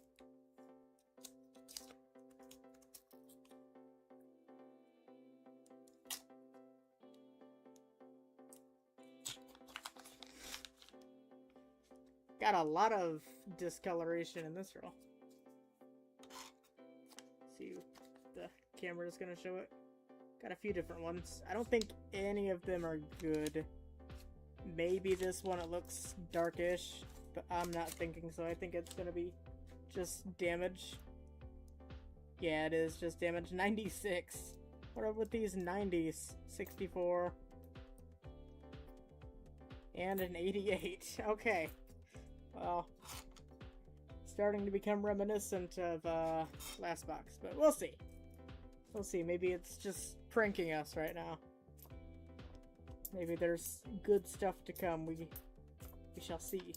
[SPEAKER 1] Got a lot of discoloration in this roll. See if the camera's gonna show it. Got a few different ones. I don't think any of them are good. Maybe this one, it looks darkish, but I'm not thinking so. I think it's gonna be just damage. Yeah, it is just damage. 96. What up with these 90s? 64. And an 88. Okay. Well, starting to become reminiscent of last box, but we'll see. We'll see. Maybe it's just pranking us right now. Maybe there's good stuff to come. We shall see.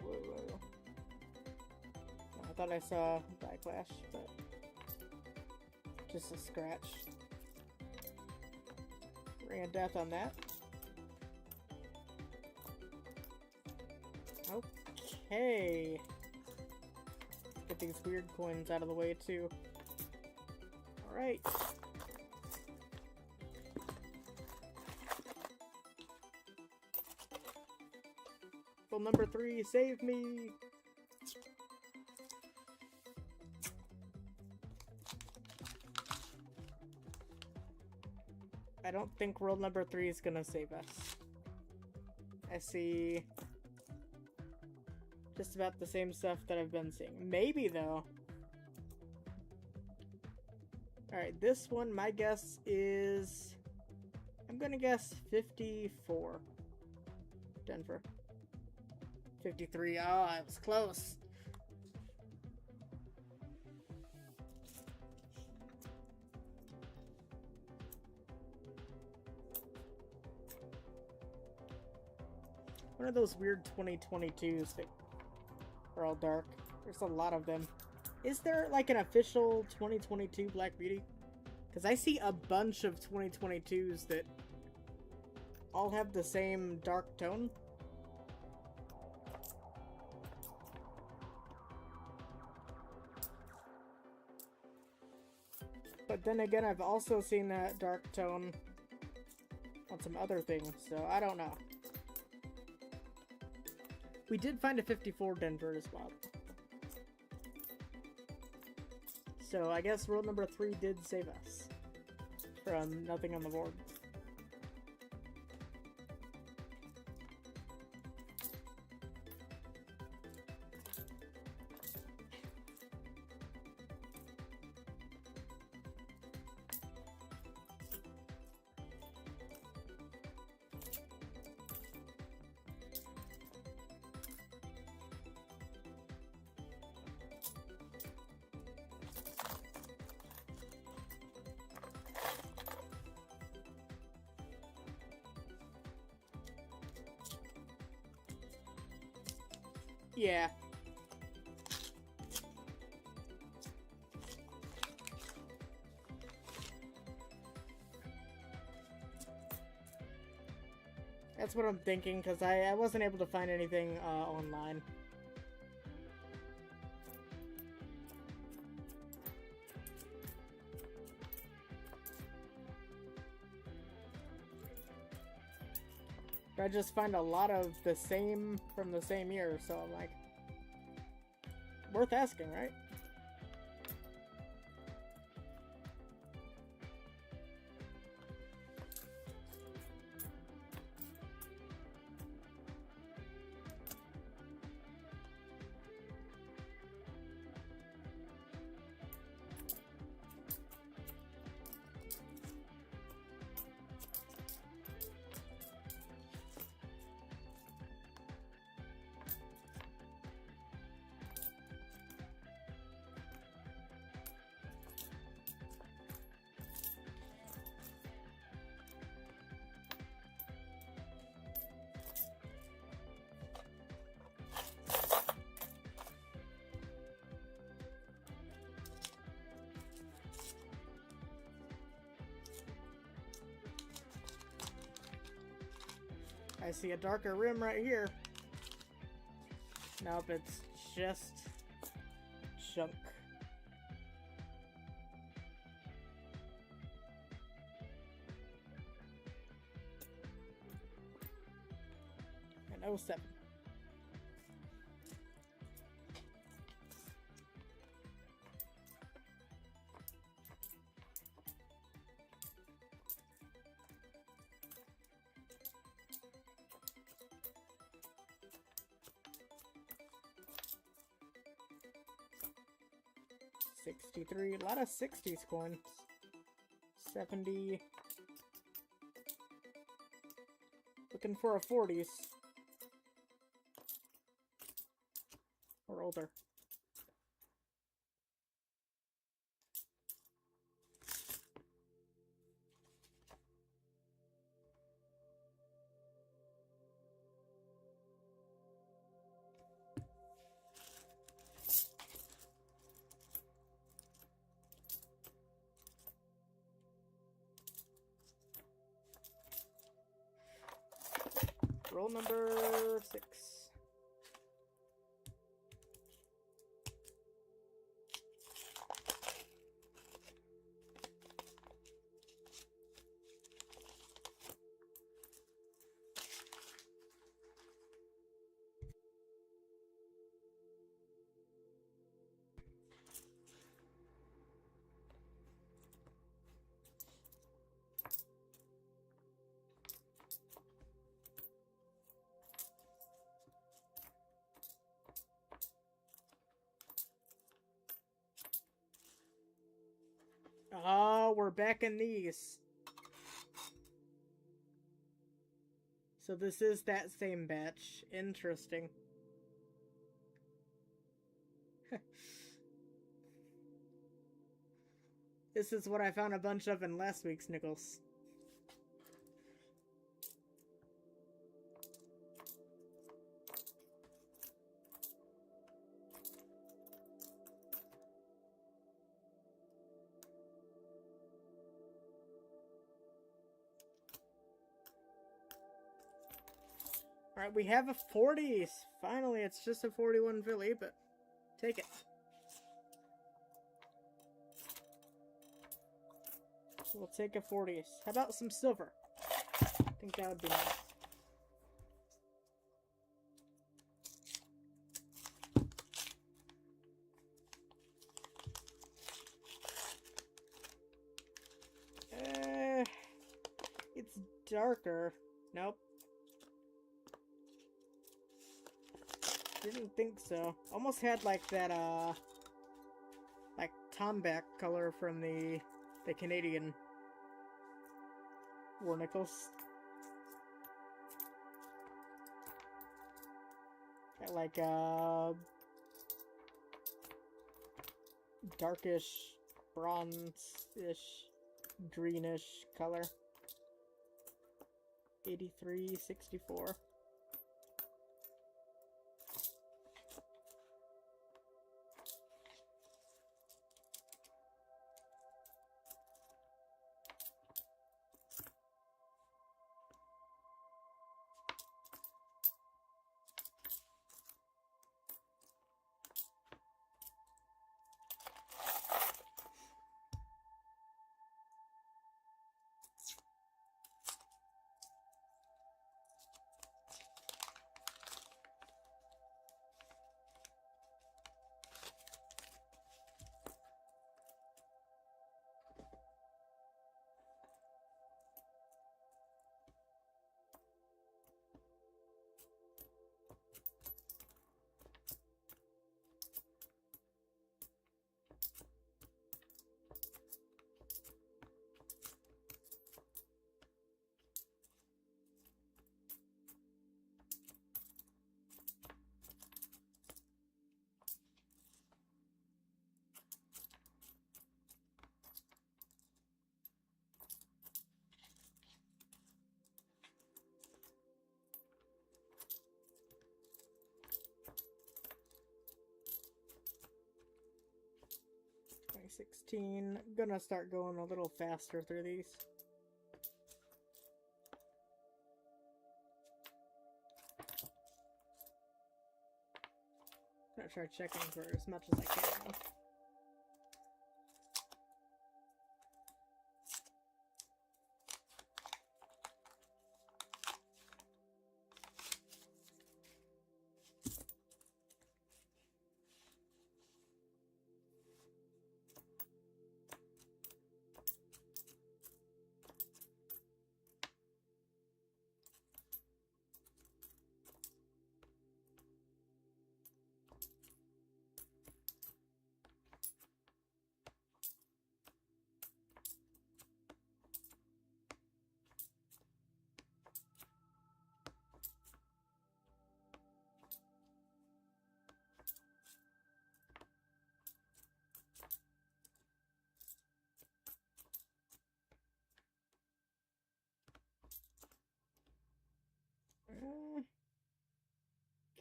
[SPEAKER 1] Whoa. I thought I saw Backlash, but just a scratch. Ring of Death on that. Okay. Get these weird coins out of the way too. Alright. Number 3, save me! I don't think roll number 3 is gonna save us. I see just about the same stuff that I've been seeing. Maybe, though. Alright, this one, my guess is I'm gonna guess 54. Denver. 53. Oh, it was close. One of those weird 2022s that are all dark. There's a lot of them. Is there like an official 2022 Black Beauty? Because I see a bunch of 2022s that all have the same dark tone. But then again, I've also seen that dark tone on some other things, so I don't know. We did find a 54 Denver as well. So I guess rule number 3 did save us from nothing on the board. Yeah. That's what I'm thinking, because I wasn't able to find anything online. But I just find a lot of the same from the same year, so I'm like, worth asking, right? I see a darker rim right here. Nope, it's just junk. And 07. $63, a lot of 60s coins. 70. Looking for a 40s. Or older. Roll number 6. Oh, we're back in these. So this is that same batch. Interesting. This is what I found a bunch of in last week's nickels. Alright, we have a 40s! Finally, it's just a 41 Philly, but take it. We'll take a 40s. How about some silver? I think that would be nice. It's darker. Nope. Didn't think so. Almost had like that, like tomback color from the Canadian war nickels. Got like darkish, bronze-ish, greenish color. 83.64. $16. Gonna start going a little faster through these. Gonna try checking for as much as I can now.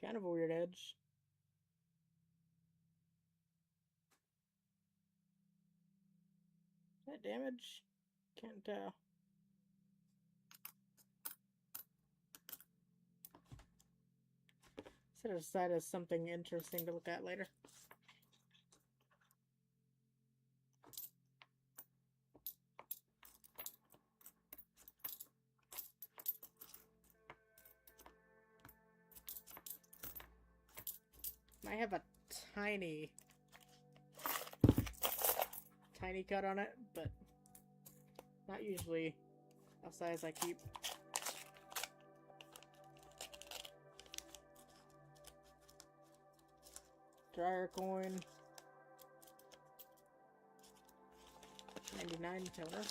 [SPEAKER 1] Kind of a weird edge. Is that damage? Can't tell. Set it aside as something interesting to look at later. I have a tiny cut on it, but not usually a size I keep. Dryer coin. 99 toner.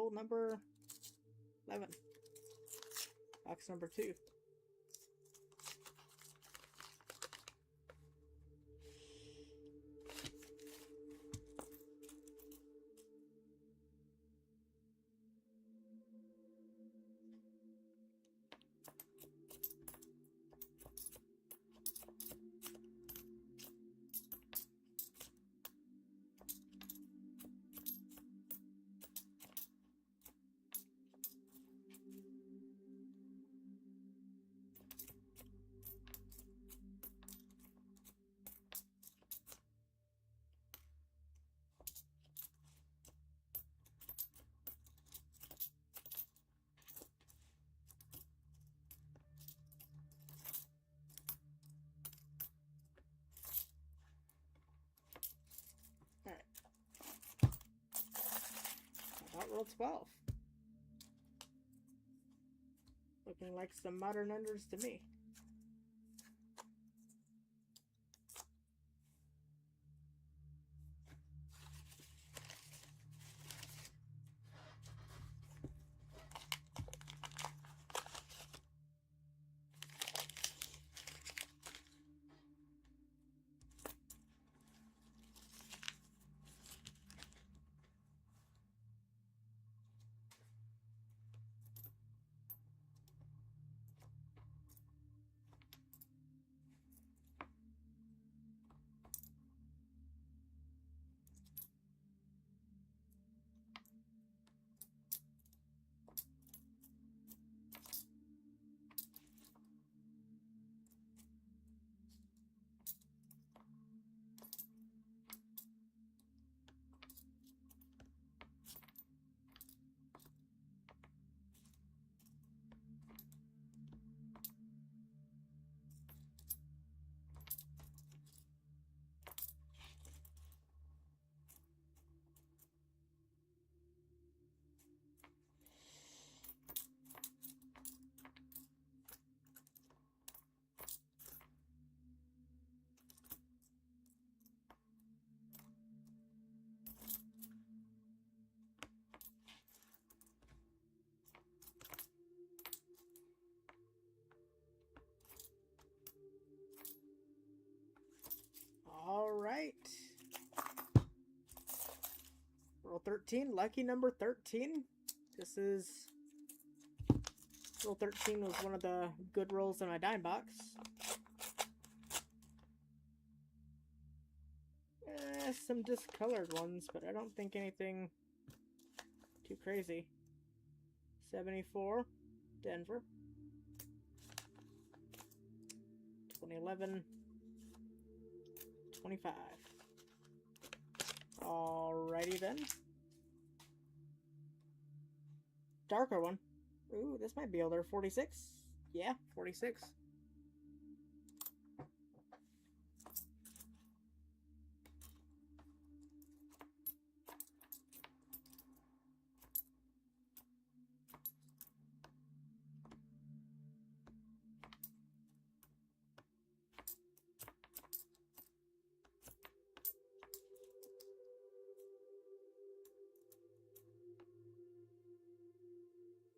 [SPEAKER 1] roll number 11. Box number 2. About roll 12. Looking like some modern unders to me. All right. Roll 13, lucky number 13. This is... Roll 13 was one of the good rolls in my dime box. Some discolored ones, but I don't think anything too crazy. 74, Denver. 2011, 25. Alrighty then. Darker one. Ooh, this might be older. 46? Yeah, 46.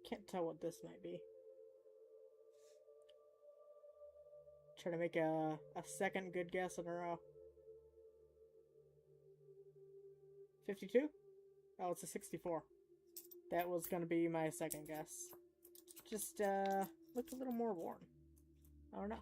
[SPEAKER 1] Can't tell what this might be. Try to make a second good guess in a row. 52? Oh, it's a 64. That was gonna be my second guess. Just looked a little more worn. I don't know.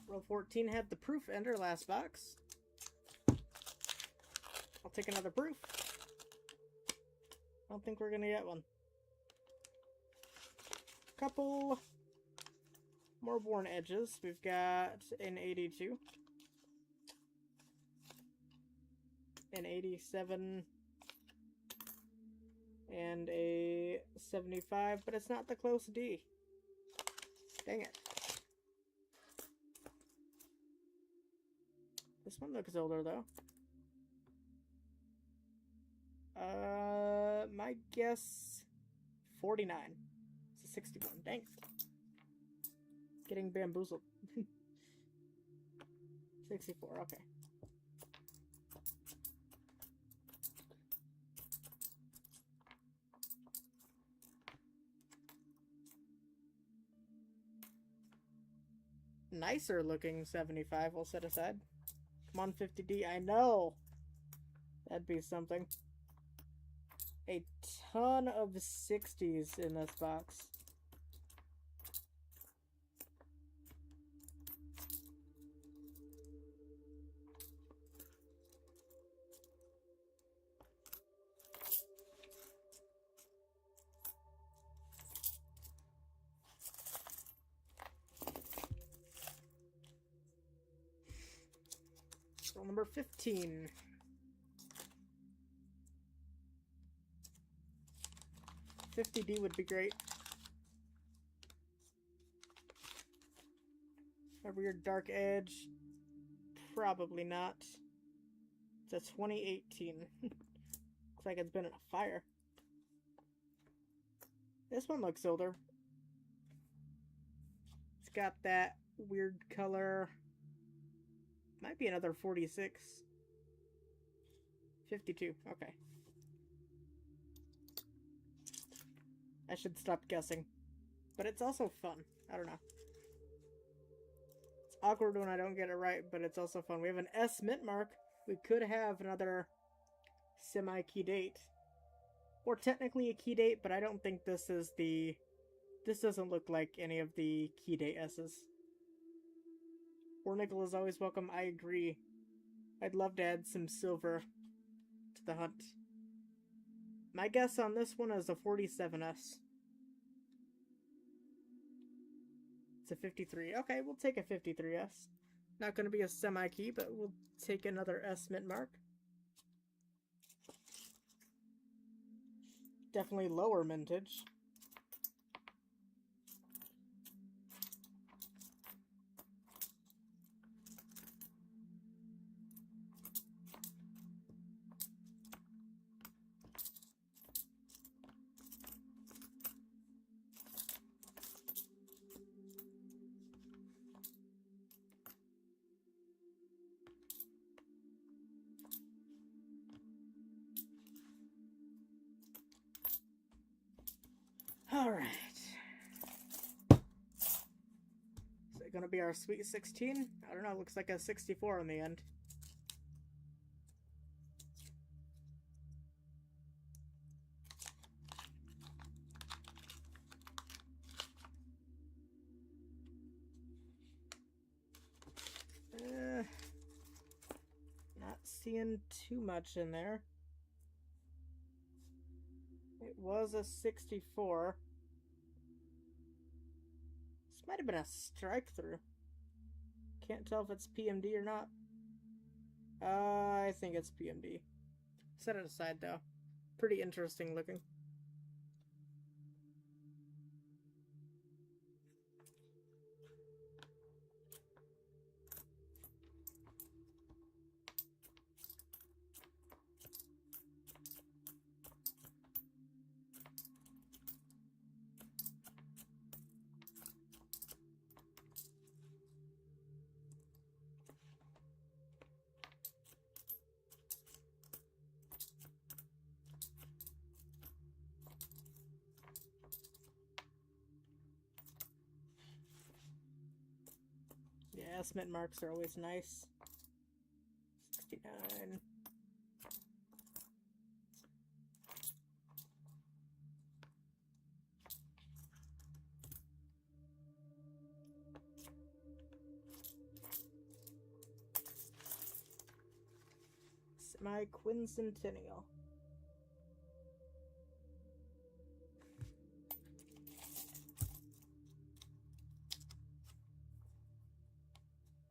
[SPEAKER 1] Roll 14 had the proof ender last box. I'll take another proof. I don't think we're gonna get one. Couple more worn edges. We've got an 82, an 87, and a 75, but it's not the close D. Dang it. This one looks older though. My guess 49. It's a 61. Dang. Getting bamboozled. 64, okay. Nicer looking 75 we'll set aside. Come on, 50D. I know! That'd be something. A ton of 60s in this box. Roll number 15. $50D would be great. A weird dark edge. Probably not. It's a 2018. Looks like it's been in a fire. This one looks older. It's got that weird color. Might be another 46. 52. Okay. I should stop guessing. But it's also fun. I don't know. It's awkward when I don't get it right, but it's also fun. We have an S mint mark. We could have another semi-key date. Or technically a key date, but I don't think this is the... This doesn't look like any of the key date S's. Or nickel is always welcome, I agree. I'd love to add some silver to the hunt. My guess on this one is a 47S. It's a 53. Okay, we'll take a 53S. Not going to be a semi-key, but we'll take another S mint mark. Definitely lower mintage. Alright. Is it gonna be our sweet 16? I don't know, looks like a 64 in the end. Not seeing too much in there. It was a 64. This might have been a strike through. Can't tell if it's PMD or not. I think it's PMD. Set it aside though. Pretty interesting looking. Yeah, estimate marks are always nice. 69. Semi-quincentennial.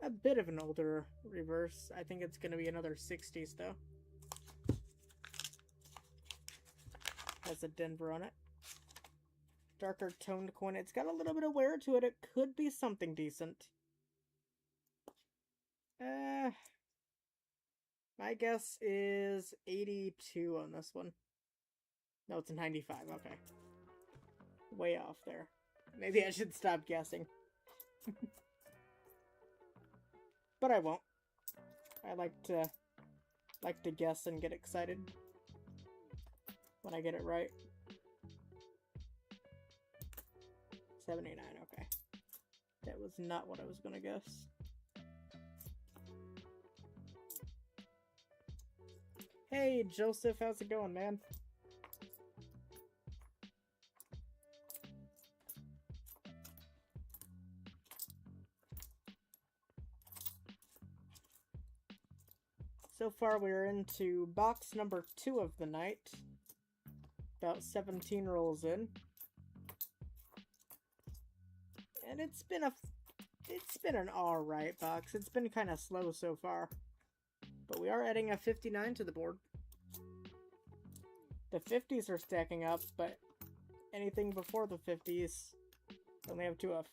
[SPEAKER 1] A bit of an older reverse. I think it's going to be another 60s though. Has a Denver on it. Darker toned coin. It's got a little bit of wear to it. It could be something decent. My guess is 82 on this one. No, it's a 95. Okay. Way off there. Maybe I should stop guessing. But I won't. I like to guess and get excited when I get it right. 79, okay. That was not what I was gonna guess. Hey, Joseph, how's it going, man? So far, we're into box number 2 of the night. About 17 rolls in. And it's been an alright box. It's been kind of slow so far. But we are adding a 59 to the board. The 50s are stacking up, but anything before the 50s, we only have 2 of.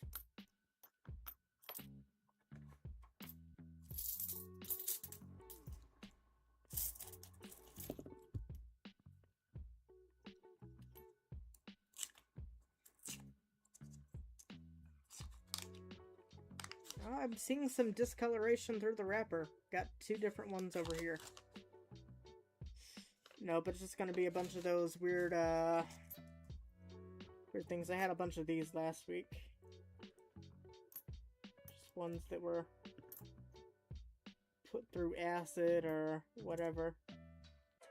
[SPEAKER 1] Oh, I'm seeing some discoloration through the wrapper. Got 2 different ones over here. No, but it's just gonna be a bunch of those weird, weird things. I had a bunch of these last week. Just ones that were put through acid or whatever.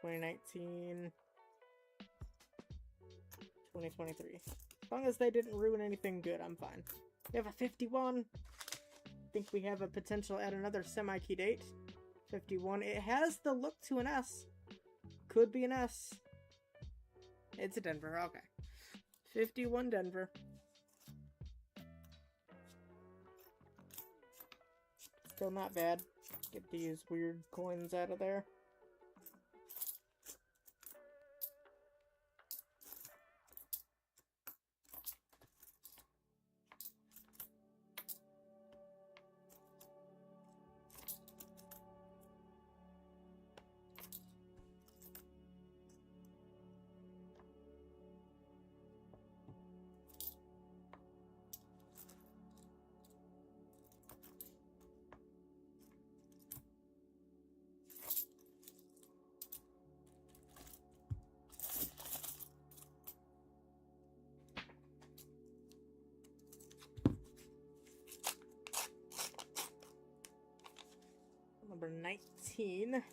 [SPEAKER 1] 2019. 2023. As long as they didn't ruin anything good, I'm fine. We have a 51. Think we have a potential at another semi-key date. 51. It has the look to an S. Could be an S. It's a Denver, okay. 51 Denver. Still not bad. Get these weird coins out of there. Number 19. Not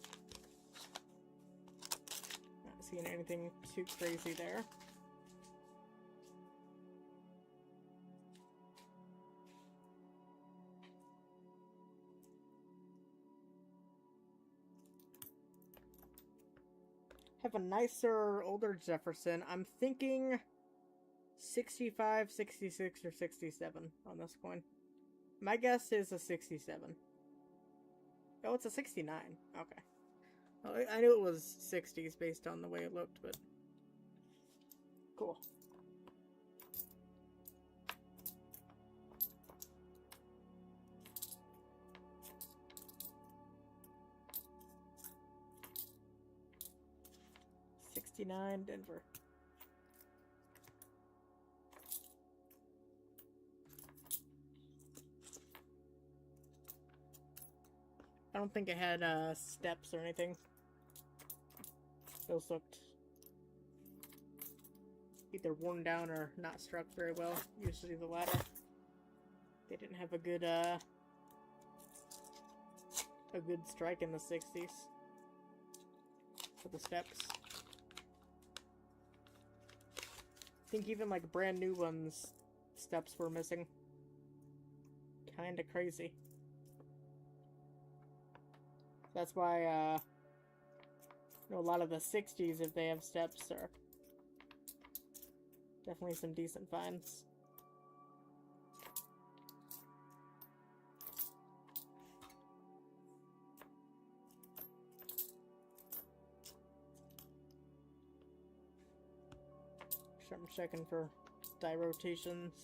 [SPEAKER 1] seeing anything too crazy there. Have a nicer, older Jefferson. I'm thinking 65, 66, or 67 on this coin. My guess is a 67. Oh, it's a 69. Okay. Well, I knew it was 60s based on the way it looked, but... Cool. $69 Denver. I don't think it had steps or anything. Those looked either worn down or not struck very well. Usually the latter. They didn't have a good strike in the 60s for the steps. I think even like brand new ones, steps were missing. Kinda crazy. That's why, you know, a lot of the 60s, if they have steps, are definitely some decent finds. I'm checking for die rotations.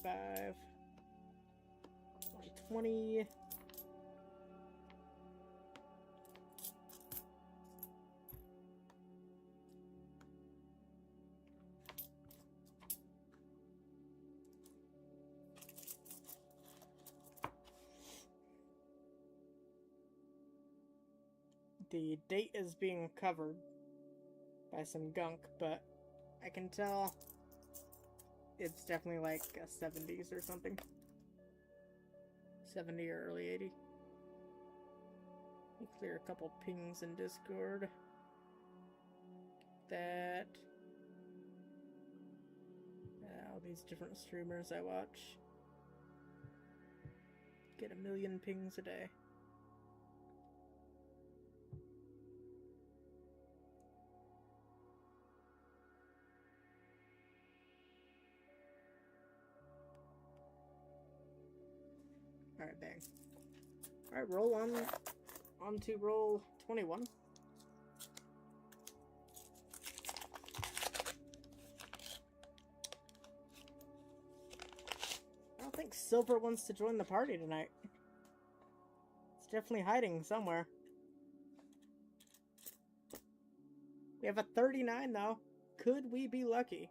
[SPEAKER 1] 25, 20. The date is being covered by some gunk, but I can tell it's definitely like a 70s or something. 70 or early 80. Let me clear a couple pings in Discord. That. All these different streamers I watch get a million pings a day. Alright, bang. Alright, roll on to roll 21. I don't think Silver wants to join the party tonight. It's definitely hiding somewhere. We have a 39 though. Could we be lucky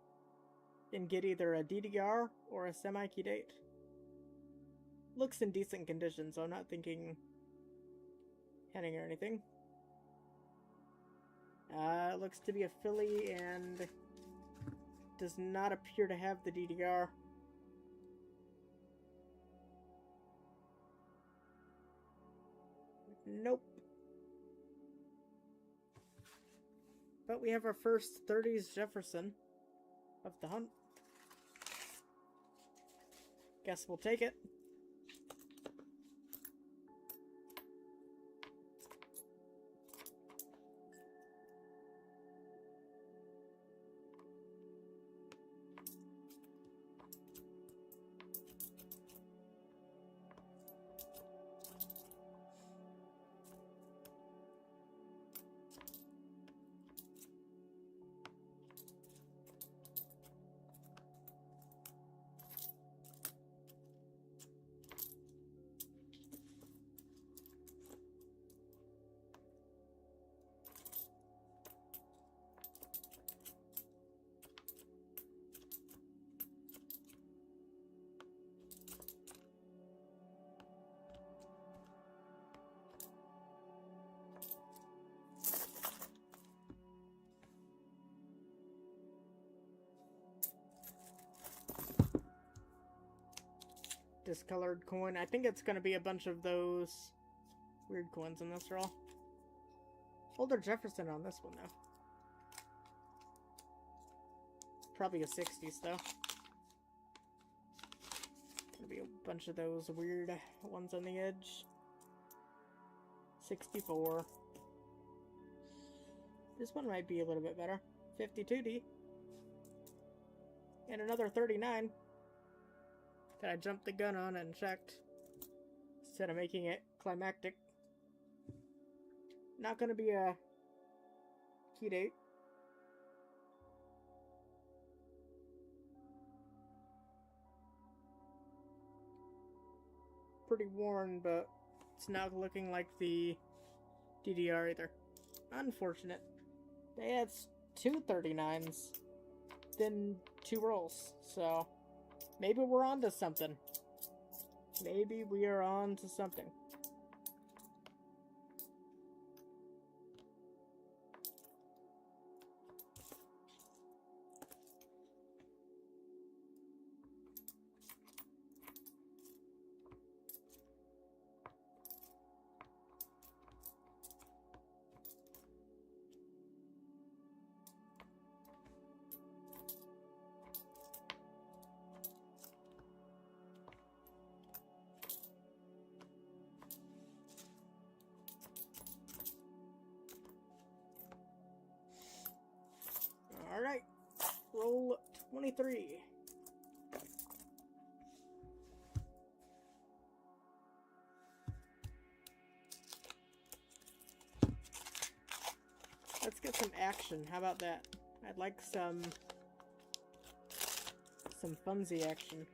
[SPEAKER 1] and get either a DDR or a semi-key date? Looks in decent condition, so I'm not thinking heading or anything. Looks to be a Philly and does not appear to have the DDR. Nope. But we have our first 30s Jefferson of the hunt. Guess we'll take it. Discolored coin. I think it's going to be a bunch of those weird coins in this roll. Older Jefferson on this one, though. Probably a 60s, though. Gonna be a bunch of those weird ones on the edge. 64. This one might be a little bit better. 52D. And another 39. That I jumped the gun on and checked instead of making it climactic. Not gonna be a key date. Pretty worn, but it's not looking like the DDR either. Unfortunate. They had 2 39s, then 2 rolls, so maybe we're on to something. Maybe we are on to something. Alright, roll 23. Let's get some action. How about that? I'd like some funsy action.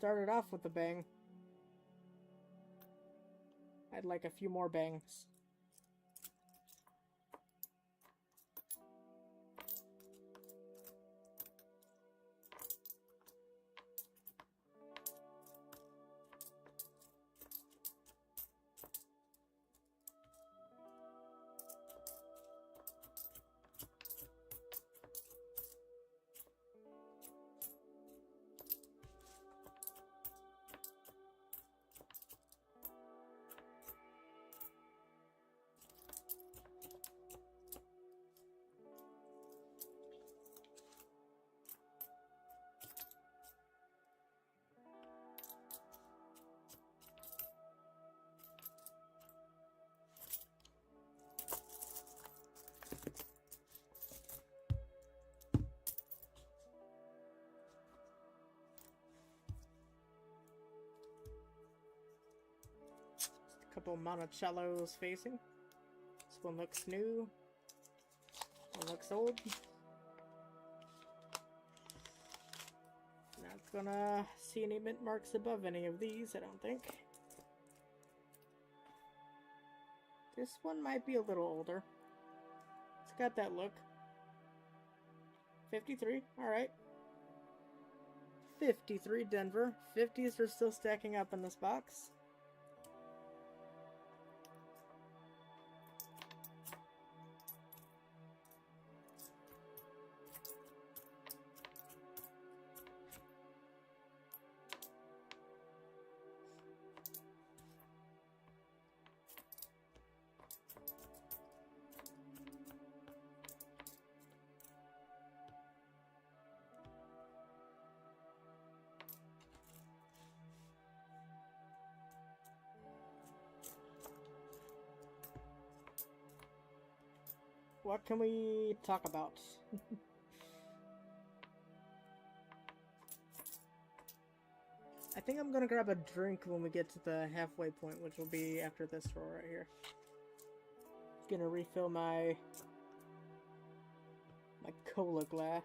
[SPEAKER 1] started off with a bang. I'd like a few more bangs. Couple Monticellos facing. This one looks new. One looks old. Not gonna see any mint marks above any of these, I don't think. This one might be a little older. It's got that look. 53, alright. 53 Denver. 50s are still stacking up in this box. What can we talk about? I think I'm gonna grab a drink when we get to the halfway point, which will be after this roll right here. Gonna refill my cola glass.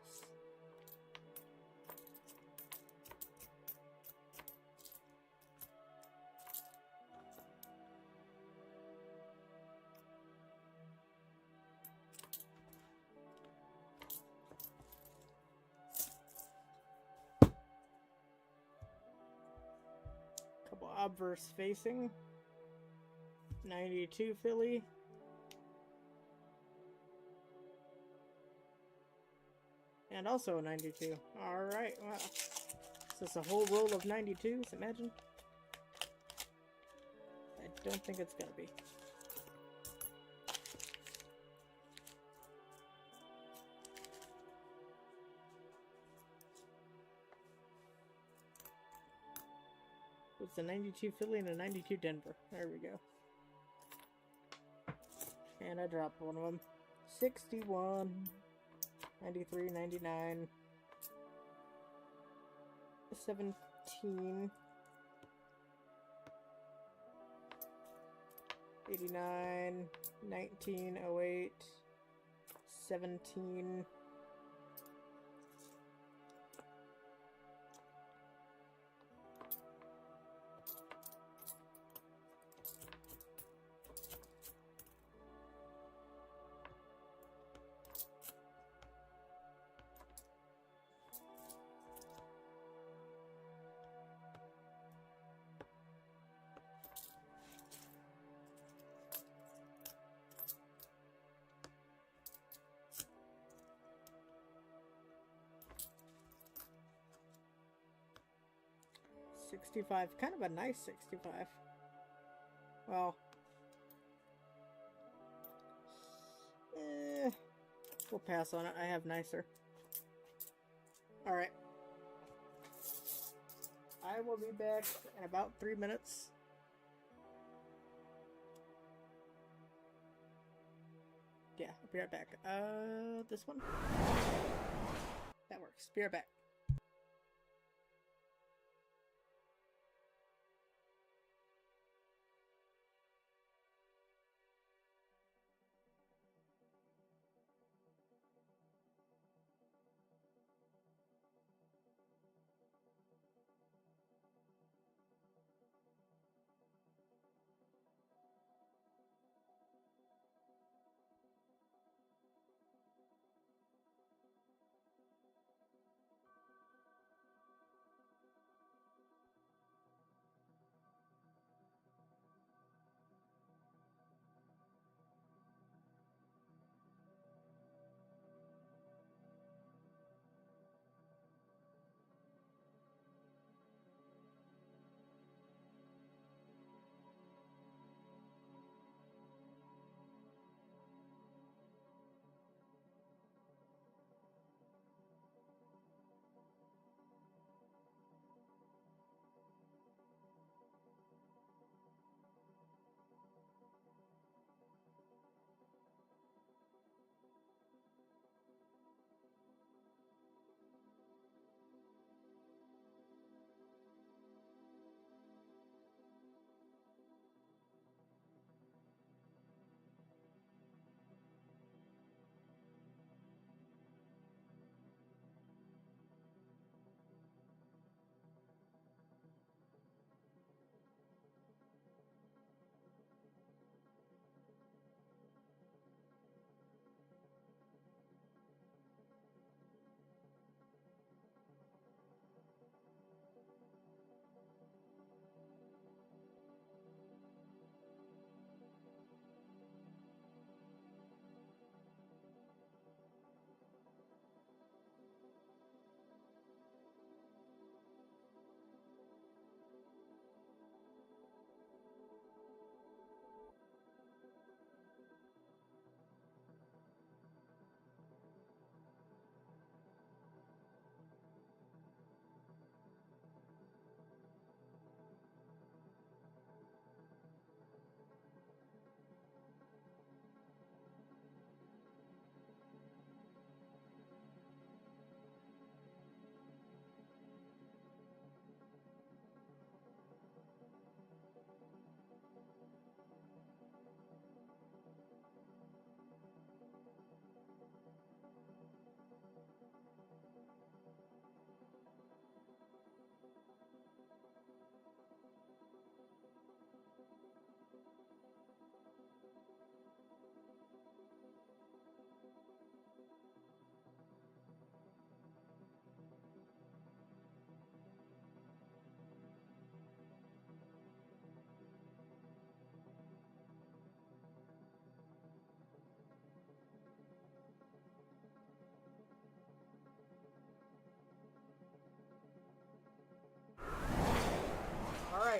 [SPEAKER 1] Obverse facing. 92 Philly. And also 92. Alright, wow. Is this a whole roll of 92s? Imagine. I don't think it's gonna be. It's a 92 Philly and a 92 Denver. There we go. And I dropped one of them. 61, 93, 99, 17, 89, 19, 08, 17, 65, kind of a nice 65. Well, we'll pass on it. I have nicer. Alright. I will be back in about 3 minutes. Yeah, I'll be right back. This one? That works. Be right back.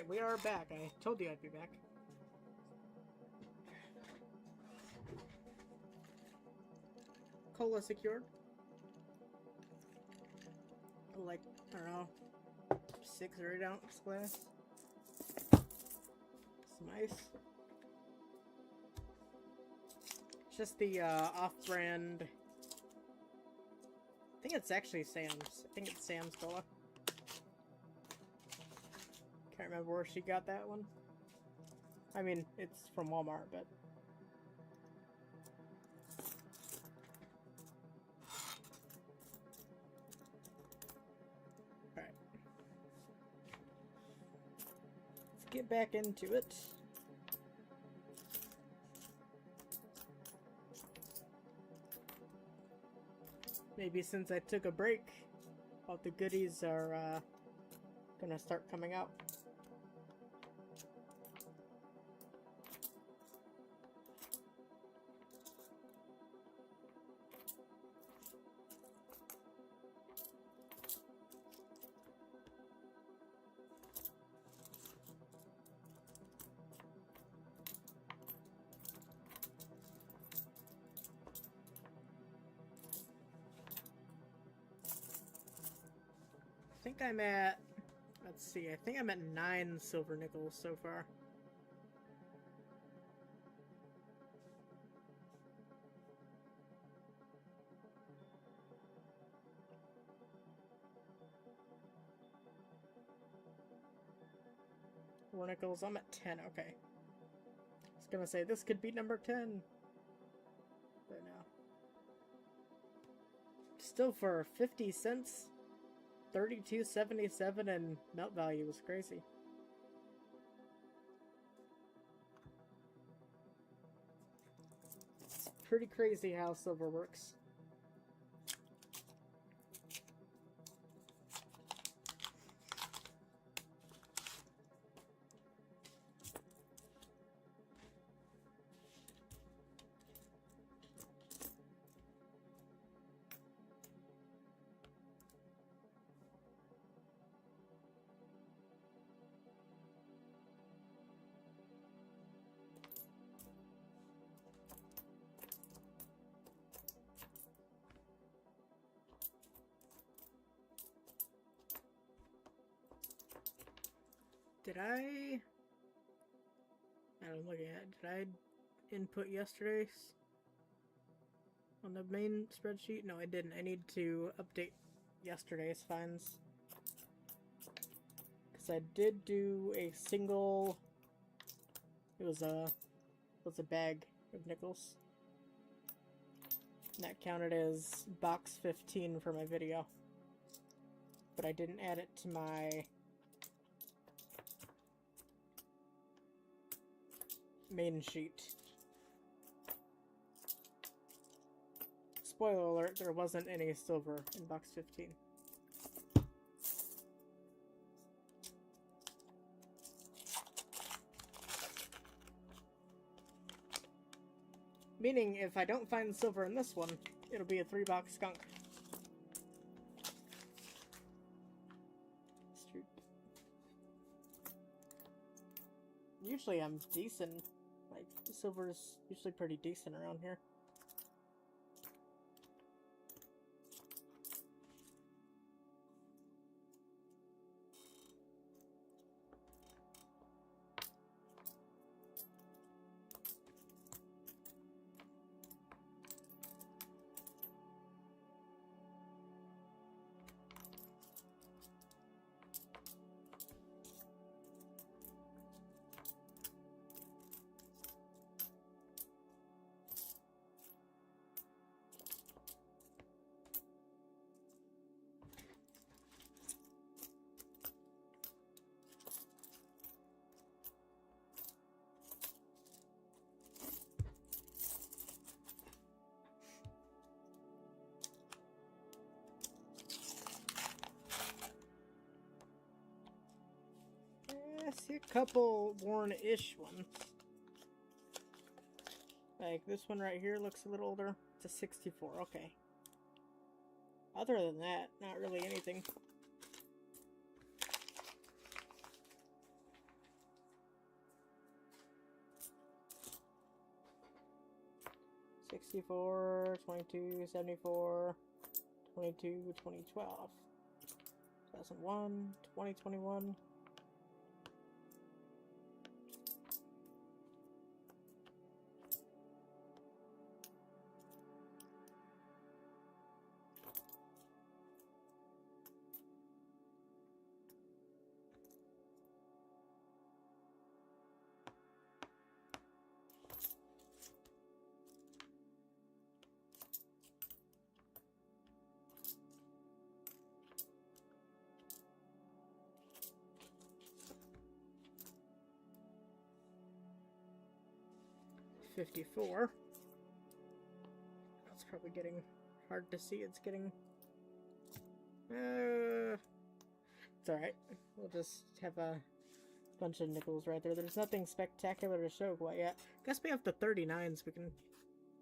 [SPEAKER 1] Alright, we are back. I told you I'd be back. Cola secured. Like, I don't know, 6 or 8 ounce glass. Some ice. It's just the off-brand. I think it's actually Sam's. I think it's Sam's Cola. Can't remember where she got that one. I mean, it's from Walmart, but. Alright. Let's get back into it. Maybe since I took a break, all the goodies are gonna start coming out. I think I'm at, let's see, I think I'm at 9 silver nickels so far. Four nickels, I'm at 10, okay. I was gonna say, this could be number 10. But no. Still for 50 cents. 32.77 and melt value was crazy. It's pretty crazy how silver works. Did I don't look at, did I input yesterday's on the main spreadsheet? No, I didn't. I need to update yesterday's finds. Because I did do a single, it was a bag of nickels. And that counted as box 15 for my video. But I didn't add it to my main sheet. Spoiler alert, there wasn't any silver in box 15. Meaning, if I don't find silver in this one, it'll be a 3-box skunk. Usually I'm decent. Like, silver's usually pretty decent around here. I see a couple worn-ish ones. Like, this one right here looks a little older. It's a 64, okay. Other than that, not really anything. 64, 22, 74, 22, 2012, 2001, 2021. $54. That's probably getting hard to see. It's getting... it's alright. We'll just have a bunch of nickels right there. There's nothing spectacular to show quite yet. Guess we have the 39s we can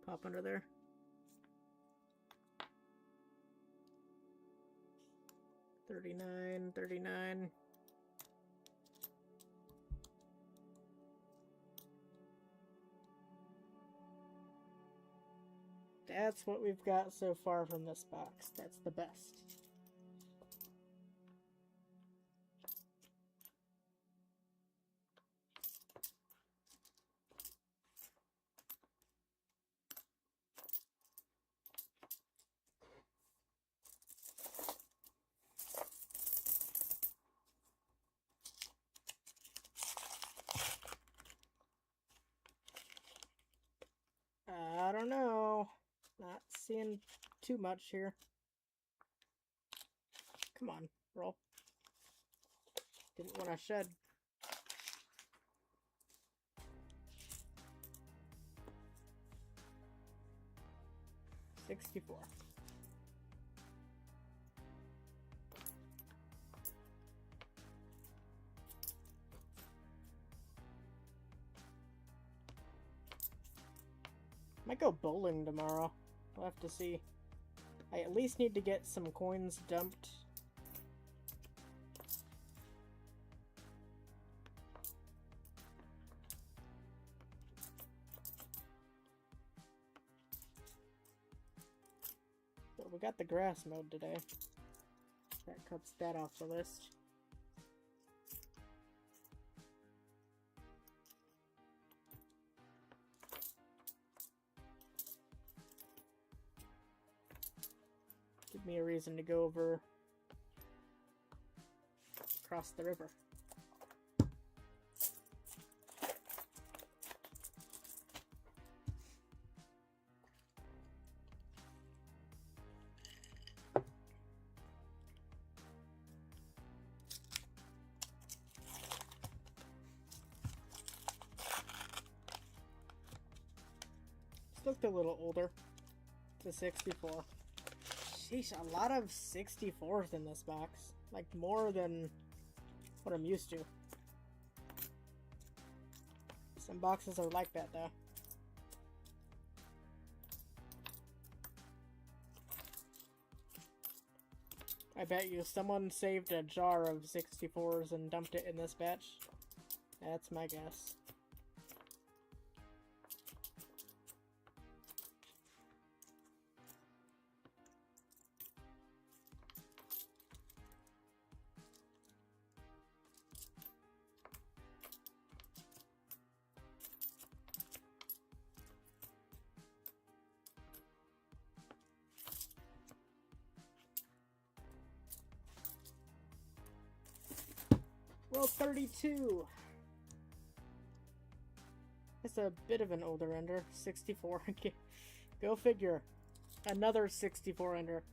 [SPEAKER 1] pop under there. $39. That's what we've got so far from this box. That's the best. I don't know. Not seeing too much here. Come on, roll. Didn't want to shed. $64. Might go bowling tomorrow. We'll have to see. I at least need to get some coins dumped. But we got the grass mode today. That cuts that off the list. Give me a reason to go over across the river. This looked a little older. It's a 64. Sheesh, a lot of 64s in this box. Like, more than what I'm used to. Some boxes are like that, though. I bet you someone saved a jar of 64s and dumped it in this batch. That's my guess. Well, 32. It's a bit of an older ender. 64. Go figure. Another 64 ender.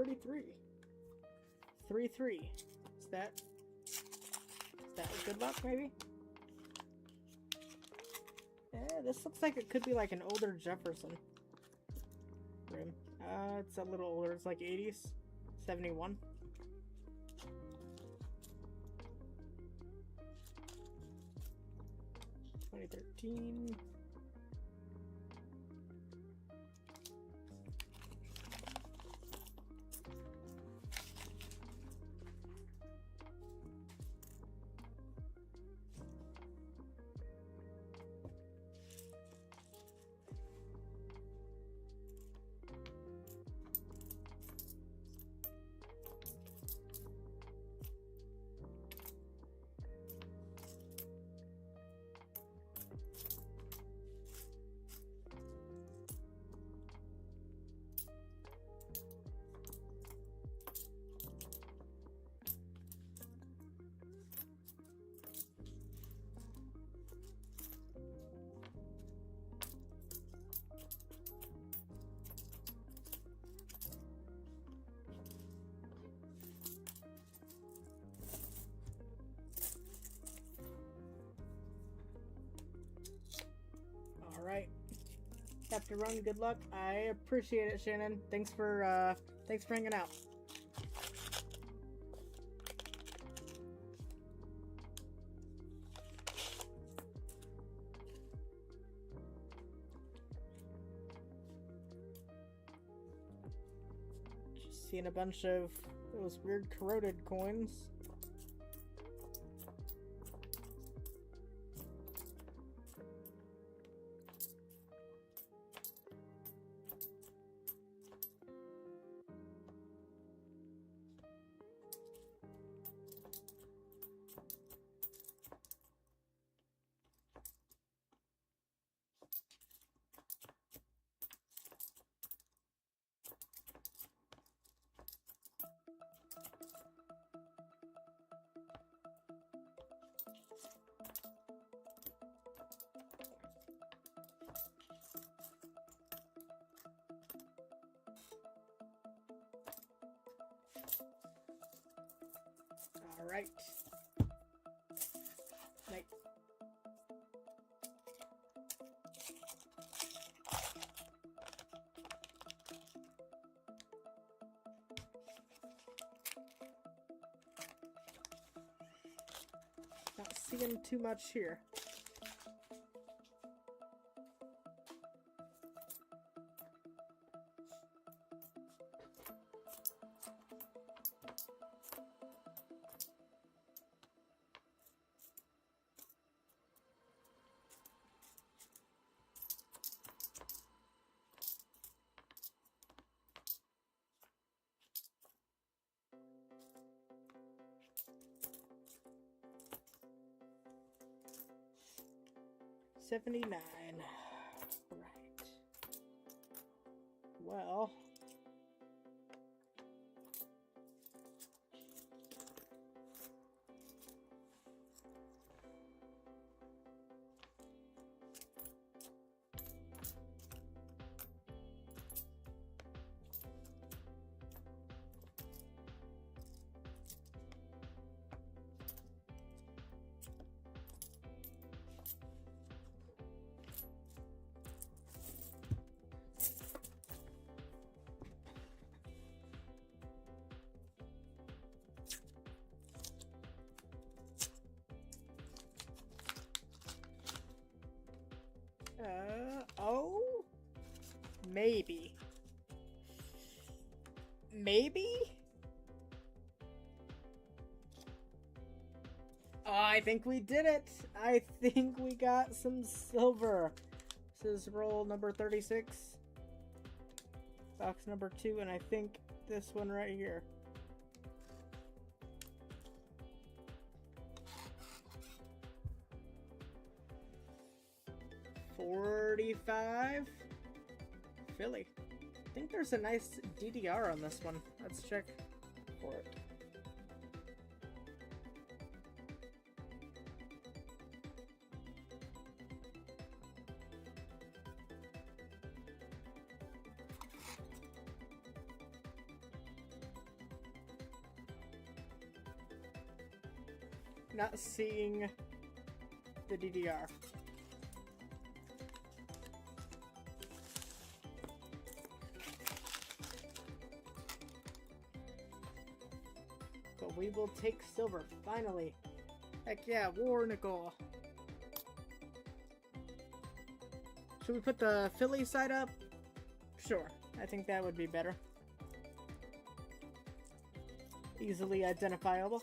[SPEAKER 1] 43. 3-3. Is that good luck, maybe? Yeah, this looks like it could be like an older Jefferson rim. It's a little older. It's like 80s. 71. 2013. Alright. Have to run. Good luck. I appreciate it, Shannon. Thanks for hanging out. Just seeing a bunch of those weird corroded coins. All right. Nice. Not seeing too much here. $79. Right. Well. Oh, maybe. Maybe? Oh, I think we did it. I think we got some silver. This is roll number 36. Box number 2, and I think this one right here. $45. Philly. I think there's a nice DDR on this one. Let's check for it. not seeing the DDR. But we will take silver, finally. Heck yeah, war nickel. Should we put the Philly side up? Sure, I think that would be better. Easily identifiable.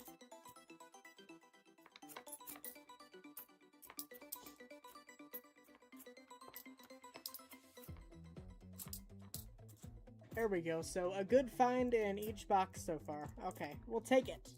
[SPEAKER 1] There we go, so a good find in each box so far. Okay, we'll take it.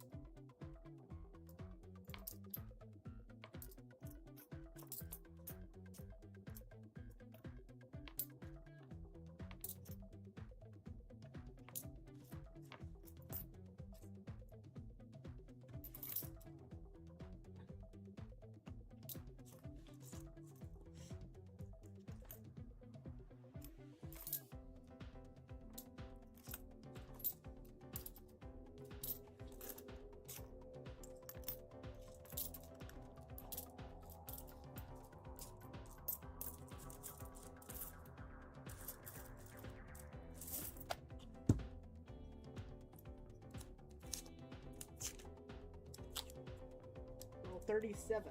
[SPEAKER 1] Roll 37.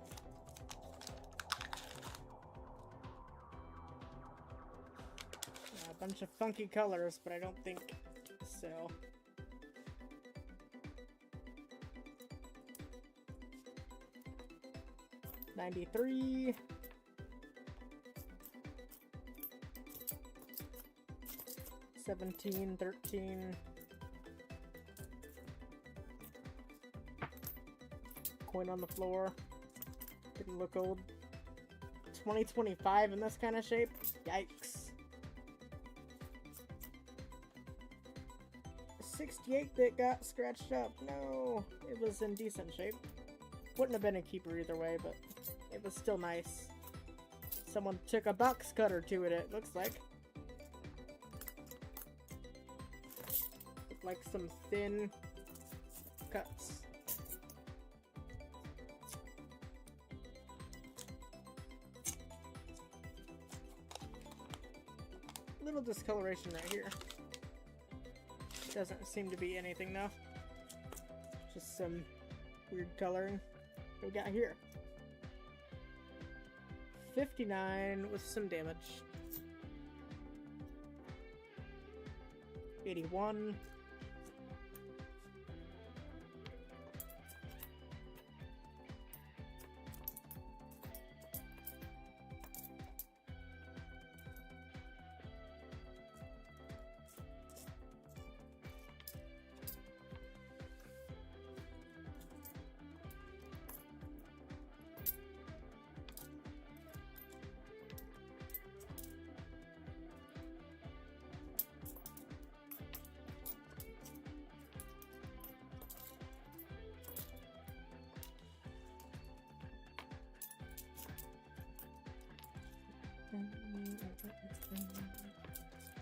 [SPEAKER 1] A bunch of funky colors, but I don't think so. $93. $17, $13. Coin on the floor. Didn't look old. 2025 in this kind of shape? Yikes. 68 that got scratched up. No, it was in decent shape. Wouldn't have been a keeper either way, but it was still nice. Someone took a box cutter to it, it looks like. With like some thin cuts. Little discoloration right here. Doesn't seem to be anything though. Just some weird coloring. What we got here? 59 with some damage. 81.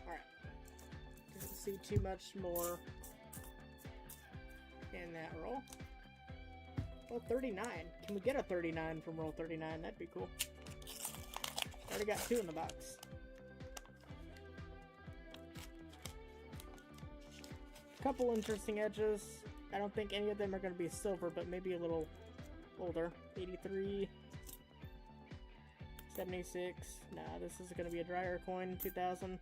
[SPEAKER 1] Alright. Didn't see too much more in that roll. Oh, 39. Can we get a 39 from roll 39? That'd be cool. Already got 2 in the box. Couple interesting edges. I don't think any of them are going to be silver, but maybe a little older. 83. 76. Nah, this is going to be a drier coin. 2000.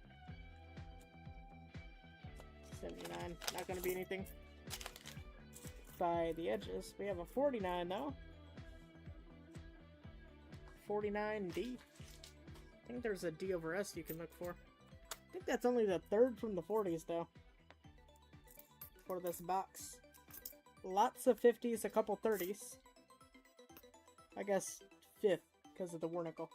[SPEAKER 1] 79. Not going to be anything by the edges. We have a 49 though. 49D. I think there's a D over S you can look for. I think that's only the third from the 40s though. For this box. Lots of 50s, a couple 30s. I guess 5th because of the Warnickel.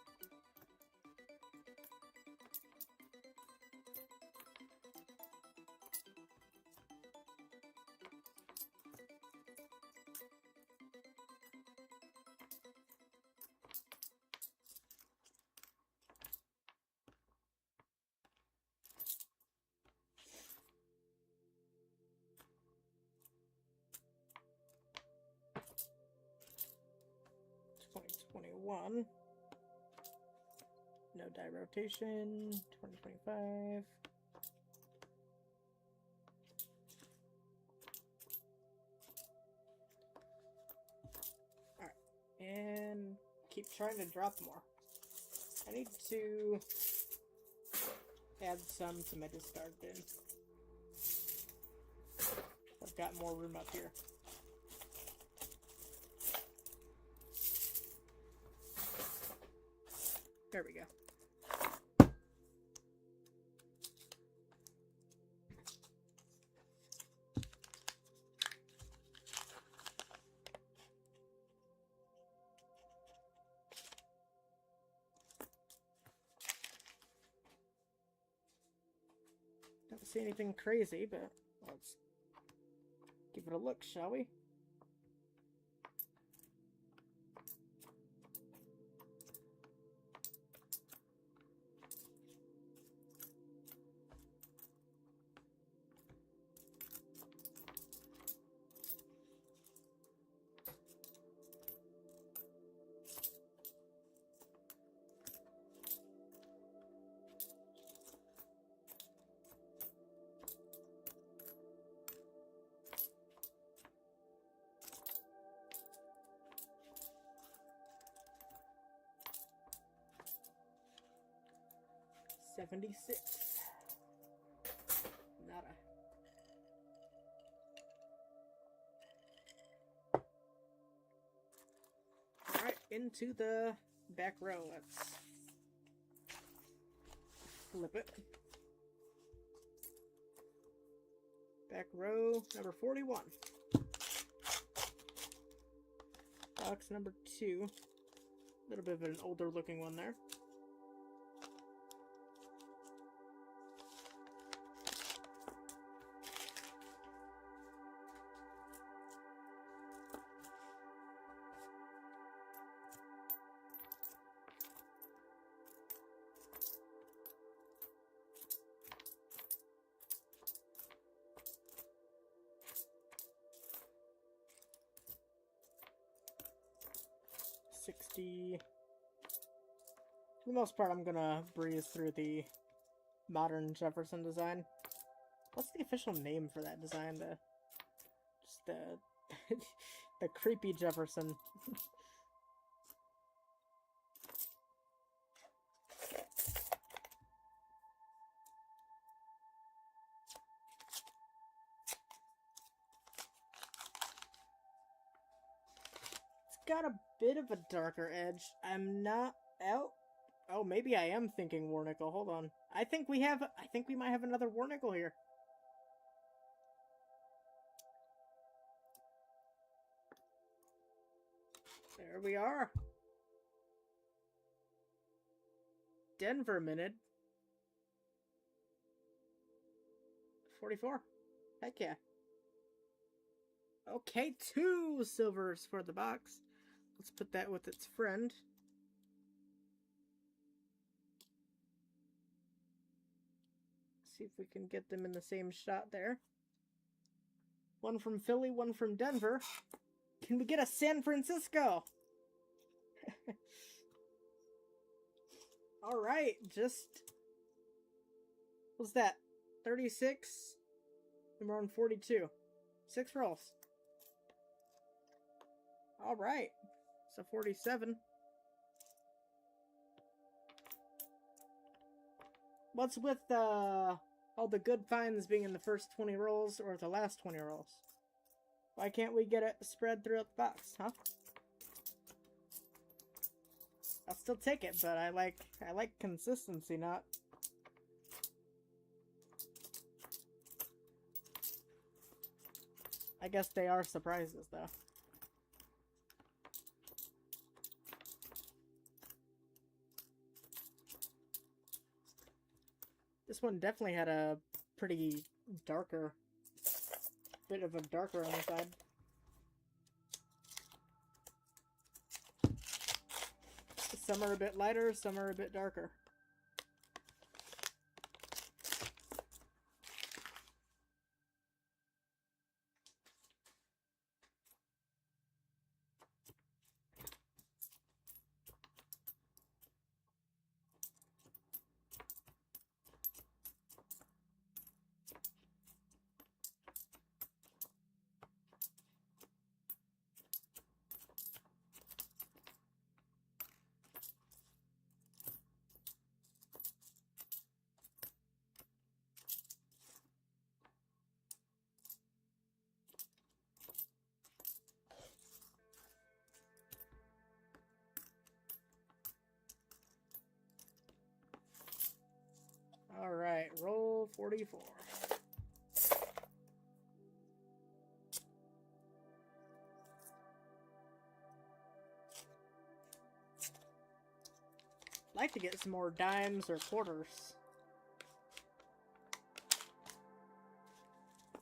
[SPEAKER 1] 1. No die rotation. 2025. Alright. And keep trying to drop more. I need to add some to my discard bin. I've got more room up here. There we go. Don't see anything crazy, but let's give it a look, shall we? $76. Nada. Alright, into the back row. Let's flip it. Back row number 41. Box number 2. A little bit of an older looking one there. $60. For the most part, I'm gonna breeze through the modern Jefferson design. What's the official name for that design? Just the the creepy Jefferson. Got a bit of a darker edge. I'm not out. Oh, maybe I am thinking Warnickel. Hold on. I think we might have another Warnickel here. There we are. Denver minute. 44. Heck yeah. Okay, 2 silvers for the box. Let's put that with its friend. See if we can get them in the same shot there. One from Philly, one from Denver. Can we get a San Francisco? Alright, just... What's that? 36? And we're on 42. 6 rolls. Alright. So 47. What's with all the good finds being in the first 20 rolls or the last 20 rolls? Why can't we get it spread throughout the box, huh? I'll still take it, but I like consistency, not... I guess they are surprises, though. This one definitely had a pretty darker, bit of a darker on the side. Some are a bit lighter, some are a bit darker. 44. I'd like to get some more dimes or quarters.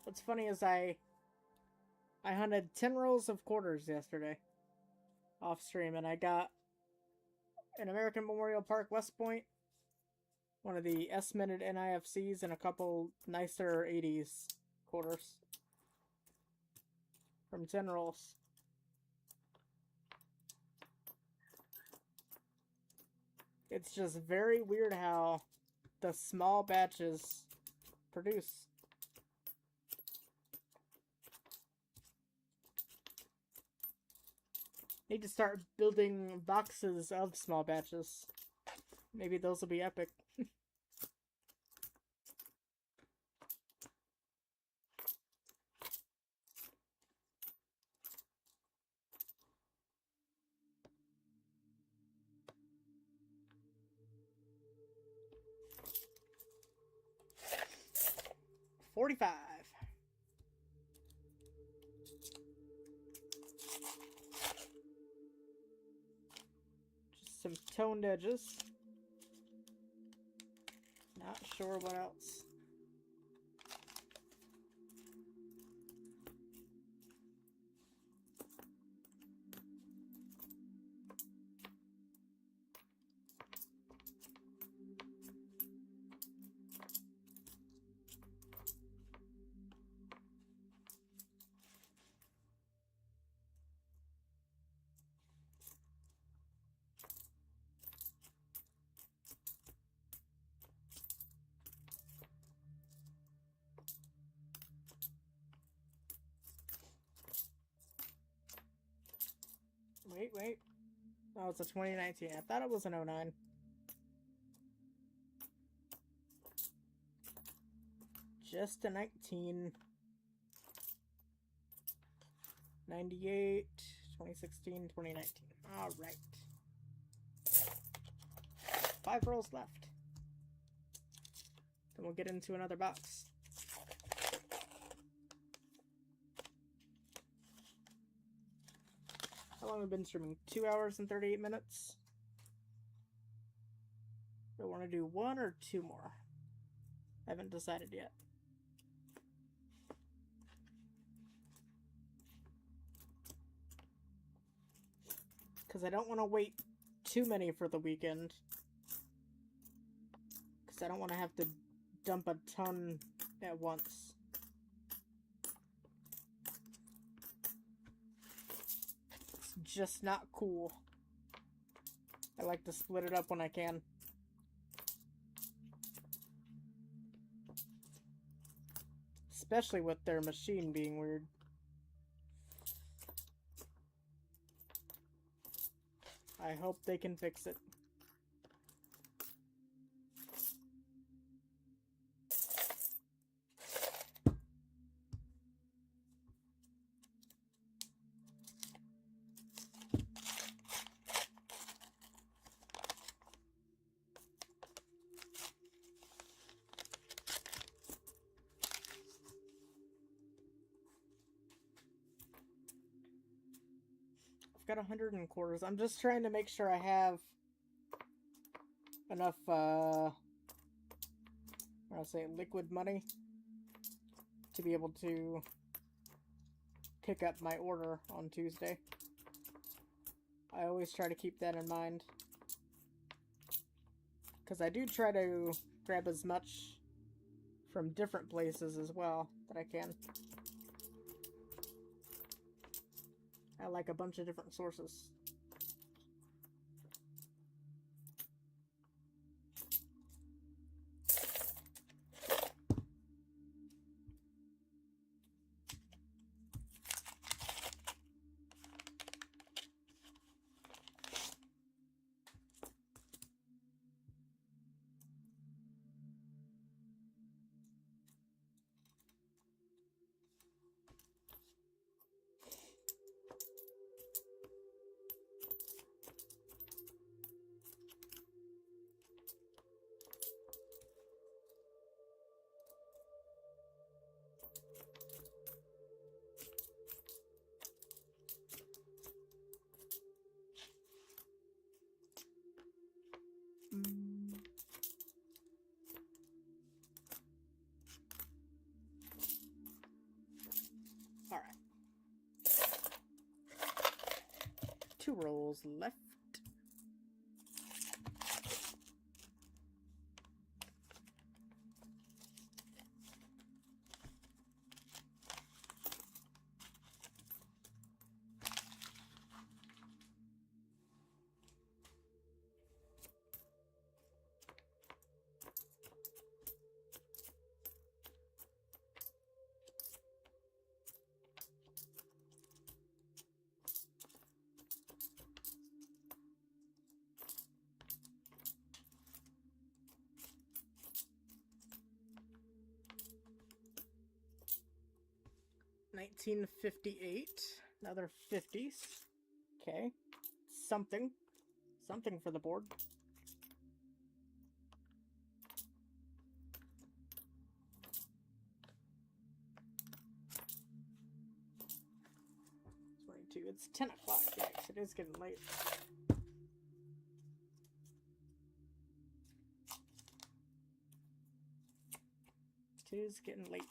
[SPEAKER 1] What's funny is I hunted 10 rolls of quarters yesterday off stream, and I got an American Memorial Park West Point, one of the S-minted NIFCs, and a couple nicer 80s quarters from 10 rolls. It's just very weird how the small batches produce. Need to start building boxes of small batches. Maybe those will be epic. $45. Just some toned edges. Not sure what else. Wait. Oh, it's a 2019. I thought it was an 09. Just a 19. 98, 2016, 2019. Alright. 5 rolls left. Then we'll get into another box. How long have we been streaming? 2 hours and 38 minutes? Do I want to do 1 or 2 more? I haven't decided yet. Because I don't want to wait too many for the weekend. Because I don't want to have to dump a ton at once. It's just not cool. I like to split it up when I can. Especially with their machine being weird. I hope they can fix it. Got 100 in quarters. I'm just trying to make sure I have enough, I'll say liquid money to be able to pick up my order on Tuesday. I always try to keep that in mind. Because I do try to grab as much from different places as well that I can. I like a bunch of different sources. 2 rolls left. $19.58. Another 50s. Okay. Something for the board. It's 10 o'clock, yikes, it is getting late. It is getting late.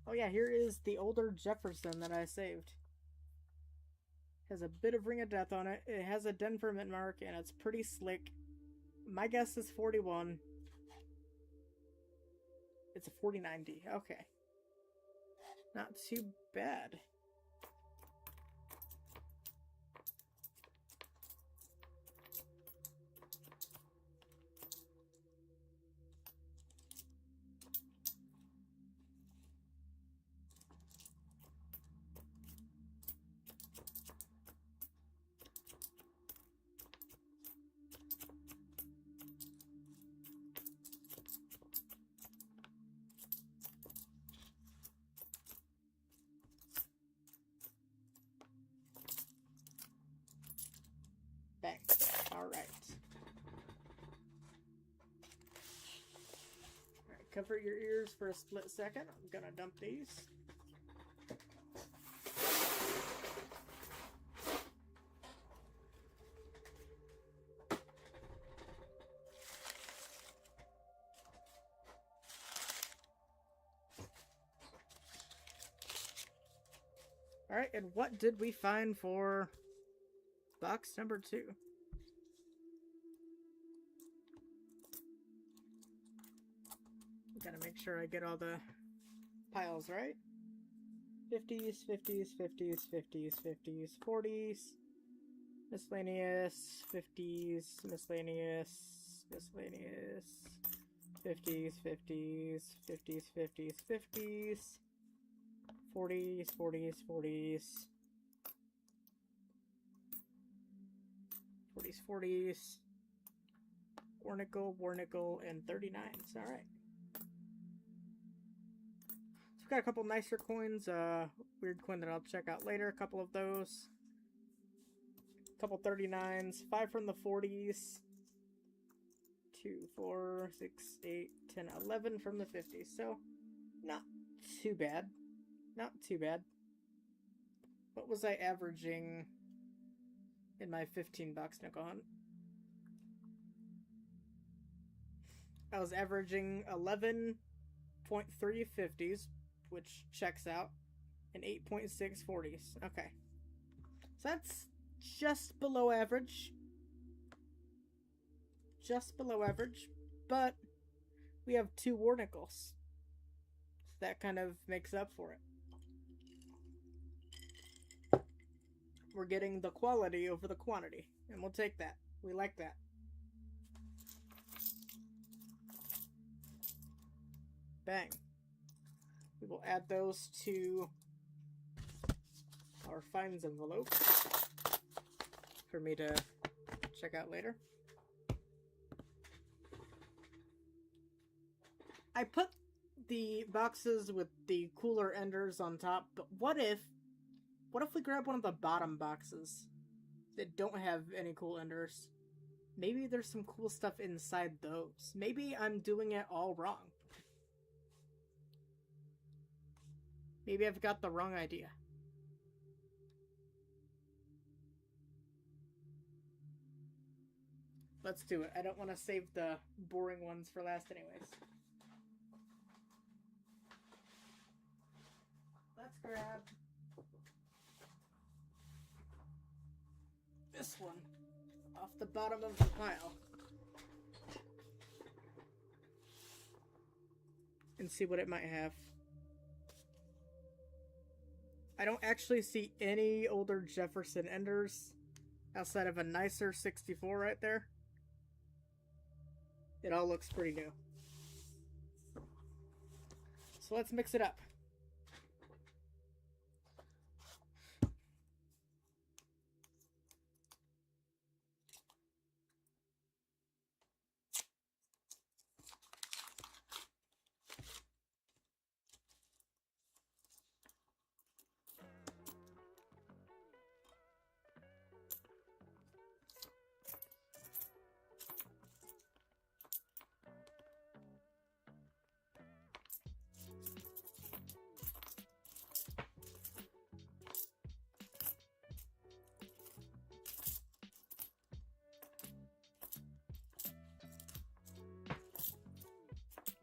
[SPEAKER 1] Oh yeah, here is the older Jefferson that I saved. Has a bit of Ring of Death on it. It has a Denver mint mark, and it's pretty slick. My guess is 41. It's a 4090. Okay. Not too bad. Bang. Alright. Alright, cover your ears for a split second. I'm gonna dump these. Alright, and what did we find for box number 2? Gotta make sure I get all the piles right. 50s, 50s, 50s, 50s, 50s, 40s, miscellaneous, 50s, miscellaneous, miscellaneous, 50s, 50s, 50s, 50s, 50s, 40s, 40s, 40s, 40s, 40s, war nickel, and 39s. Alright. So we've got a couple nicer coins, weird coin that I'll check out later, a couple of those. A couple 39s, 5 from the 40s, 2, 4, 6, 8, 10, 11 from the 50s. So, not too bad. Not too bad. What was I averaging in my 15-box nickel hunt? I was averaging 11.3 50s, which checks out, and 8.6 40s. Okay. So that's just below average. Just below average. But we have 2 war nickels. So that kind of makes up for it. We're getting the quality over the quantity, and we'll take that. We like that. Bang. We will add those to our finds envelope for me to check out later. I put the boxes with the cooler enders on top, but what if we grab one of the bottom boxes that don't have any cool enders? Maybe there's some cool stuff inside those. Maybe I'm doing it all wrong. Maybe I've got the wrong idea. Let's do it. I don't want to save the boring ones for last anyways. Let's grab this one off the bottom of the pile and see what it might have. I don't actually see any older Jefferson Enders outside of a nicer 64 right there. It all looks pretty new. So let's mix it up.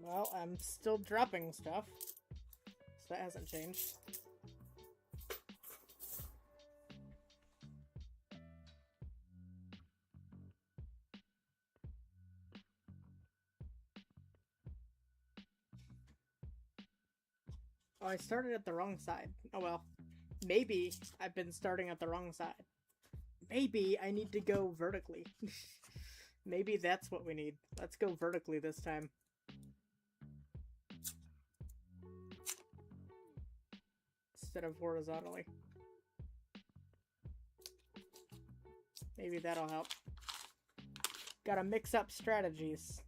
[SPEAKER 1] Well, I'm still dropping stuff, so that hasn't changed. Oh, I started at the wrong side. Oh well. Maybe I've been starting at the wrong side. Maybe I need to go vertically. Maybe that's what we need. Let's go vertically this time. Instead of horizontally. Maybe that'll help. Gotta mix up strategies.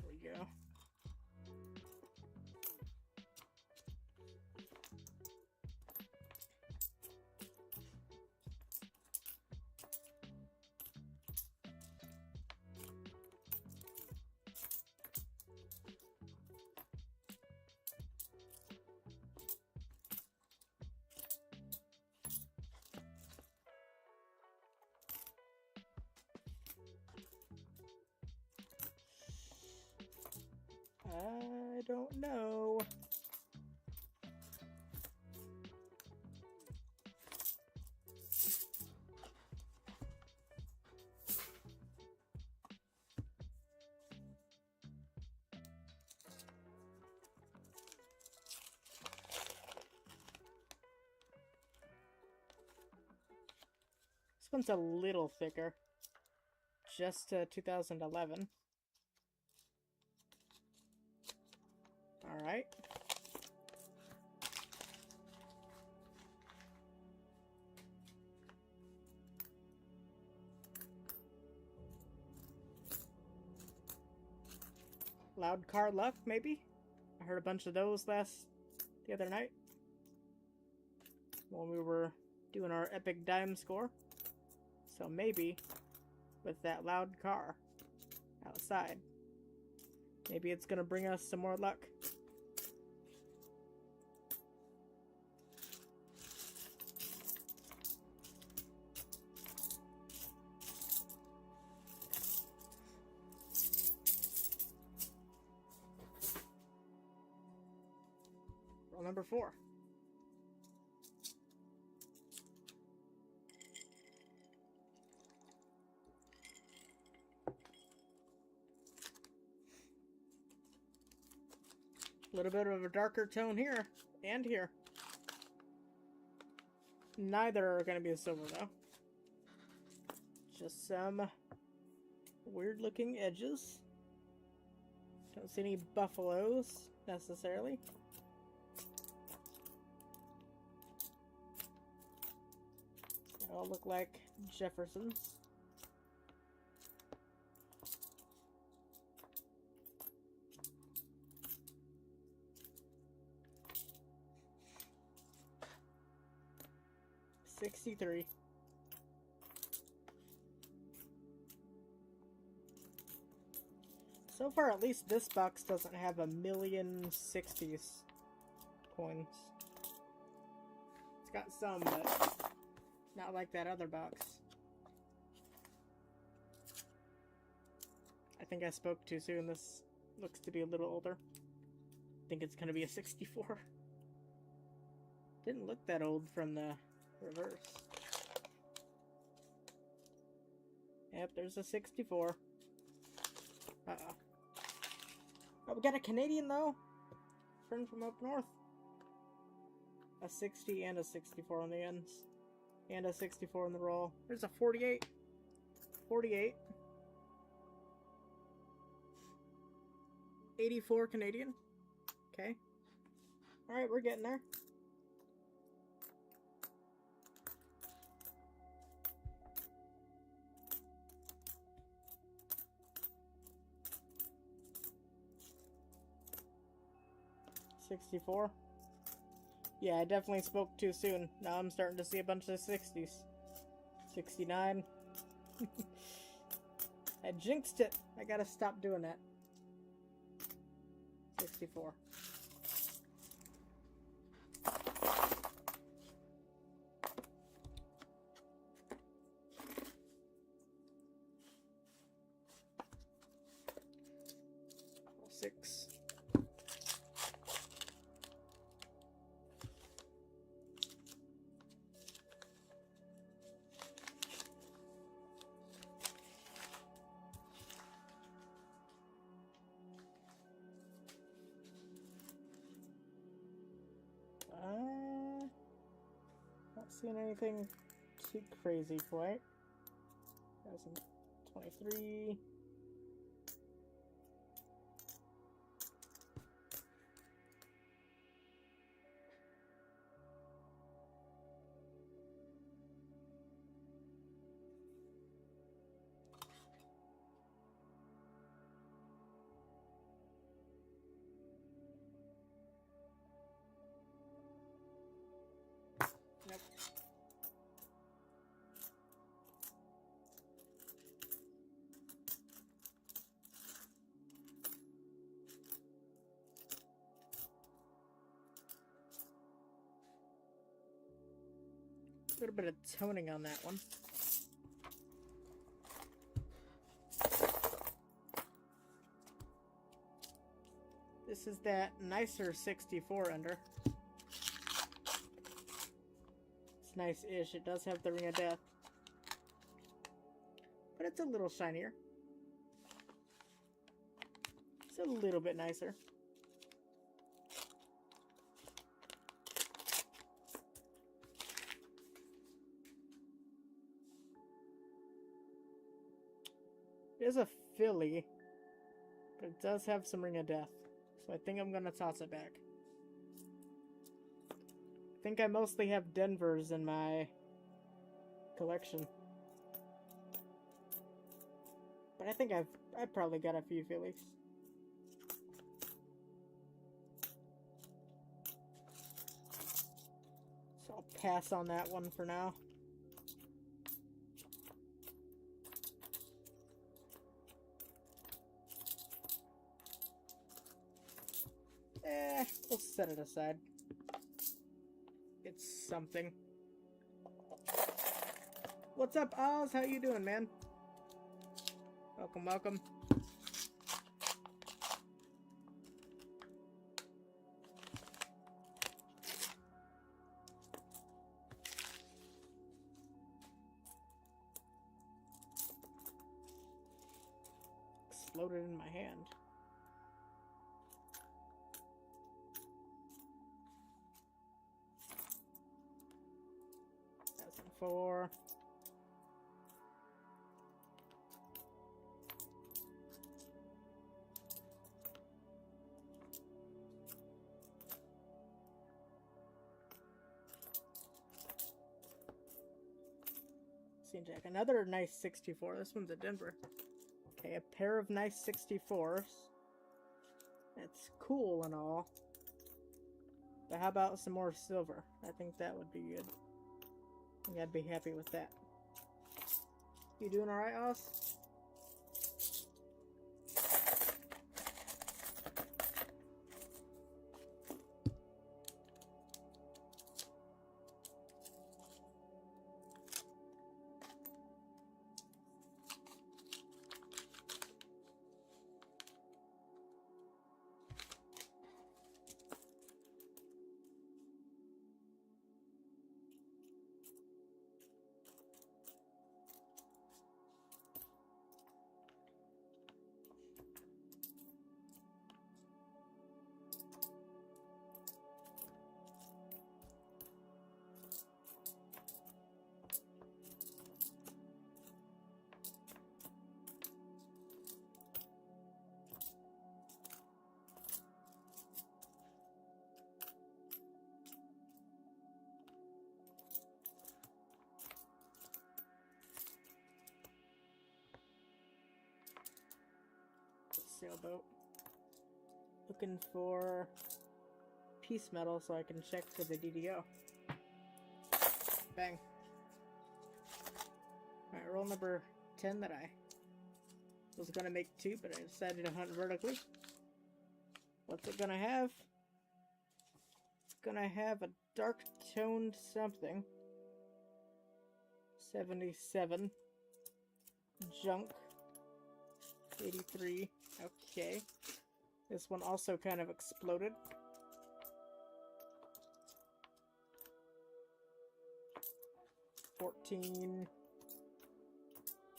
[SPEAKER 1] There we go. I don't know. This one's a little thicker. Just 2011. Alright. Loud car luck, maybe? I heard a bunch of those the other night. When we were doing our epic dime score. So maybe with that loud car outside, maybe it's gonna bring us some more luck. Roll number 4. A little bit of a darker tone here and here. Neither are going to be a silver though. Just some weird looking edges. Don't see any buffaloes necessarily. They all look like Jeffersons. $63. So far, at least this box doesn't have a million 60s. coins. It's got some, but not like that other box. I think I spoke too soon. This looks to be a little older. I think it's gonna be a 64. Didn't look that old from the reverse. Yep, there's a 64. Uh-oh. Oh, we got a Canadian, though. Friend from up north. A 60 and a 64 on the ends. And a 64 in the roll. There's a 48. 48. 84 Canadian. Okay. Alright, we're getting there. $64. Yeah, I definitely spoke too soon. Now I'm starting to see a bunch of 60s. 69. I jinxed it. I gotta stop doing that. 64. Six. Not seeing anything too crazy quite. 2023. Nope. A little bit of toning on that one. This is that nicer 64 under. It's nice-ish. It does have the Ring of Death. But it's a little shinier. It's a little bit nicer. It is a Philly, but it does have some Ring of Death. So I think I'm gonna toss it back. I think I mostly have Denvers in my collection. But I think I've probably got a few Phillies. So I'll pass on that one for now. We'll set it aside. It's something. What's up, Oz? How you doing, man? Welcome, welcome. Exploded in my hand. Four. Scene Jack. Another nice 64. This one's a Denver. Okay, a pair of nice 64s. That's cool and all. But how about some more silver? I think that would be good. I think I'd be happy with that. You doing alright, Oz? sailboat. Looking for piece metal so I can check for the DDO. Bang. Alright, roll number 10 that I was gonna make 2, but I decided to hunt vertically. What's it gonna have? It's gonna have a dark toned something. 77. Junk. 83. Okay. This one also kind of exploded. $14.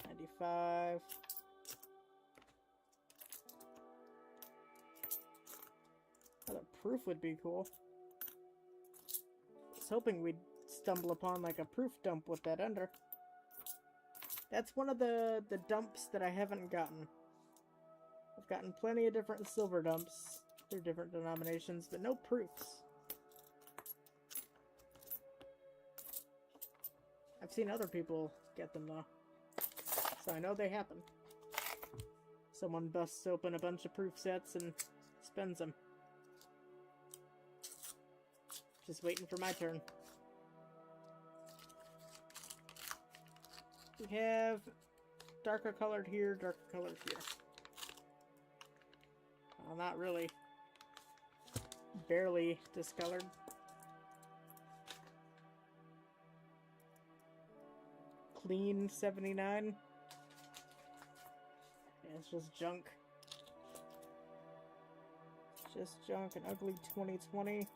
[SPEAKER 1] 95. Oh, the proof would be cool. I was hoping we'd stumble upon like a proof dump with that under. That's one of the dumps that I haven't gotten. I've gotten plenty of different silver dumps through different denominations, but no proofs. I've seen other people get them though, so I know they happen. Someone busts open a bunch of proof sets and spends them. Just waiting for my turn. We have darker colored here, darker colored here. Well, not really. Barely discolored. Clean 79. Yeah, it's just junk. Just junk. An ugly 2020.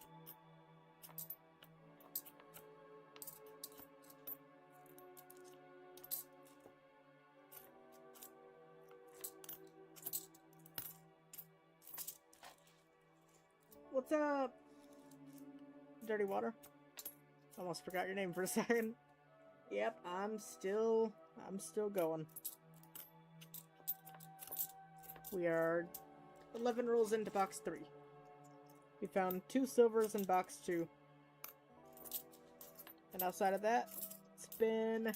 [SPEAKER 1] What's up? Dirty Water? Almost forgot your name for a second. Yep, I'm still going. We are 11 rolls into box 3. We found 2 silvers in box 2. And outside of that, it's been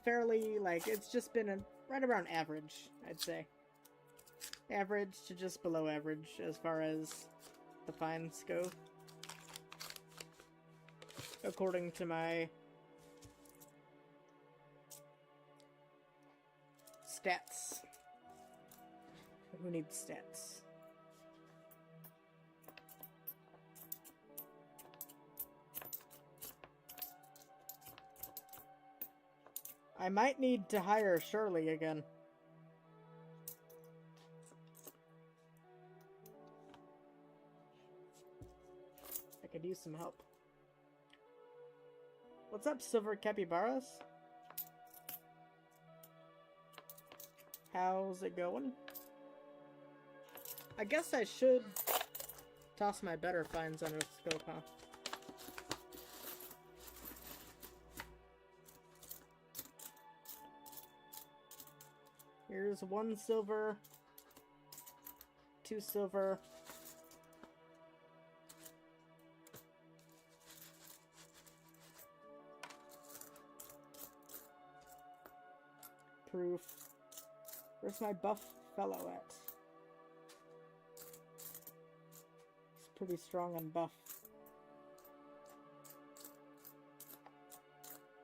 [SPEAKER 1] fairly, like, it's just been right around average, I'd say. Average to just below average as far as the finds go. According to my stats. Who needs stats? I might need to hire Shirley again. I could use some help. What's up, Silver Capybaras? How's it going? I guess I should toss my better finds under the scope, huh? Here's 1 silver, 2 silver, proof. Where's my buff fellow at? He's pretty strong on buff.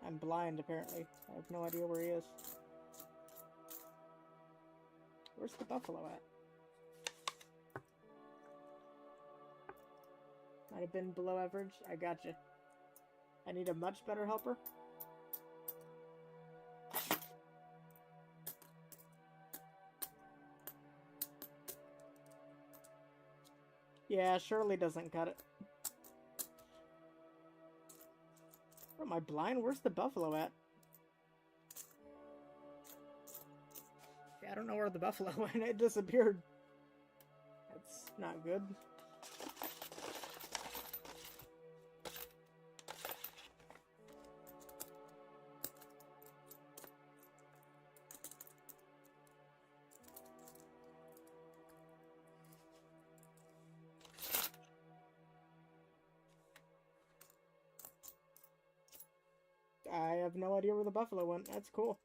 [SPEAKER 1] I'm blind, apparently. I have no idea where he is. Where's the buffalo at? Might have been below average. I gotcha. I need a much better helper. Yeah, Shirley doesn't cut it. Am I blind? Where's the buffalo at? Yeah, I don't know where the buffalo went. It disappeared. That's not good. I have no idea where the buffalo went. That's cool.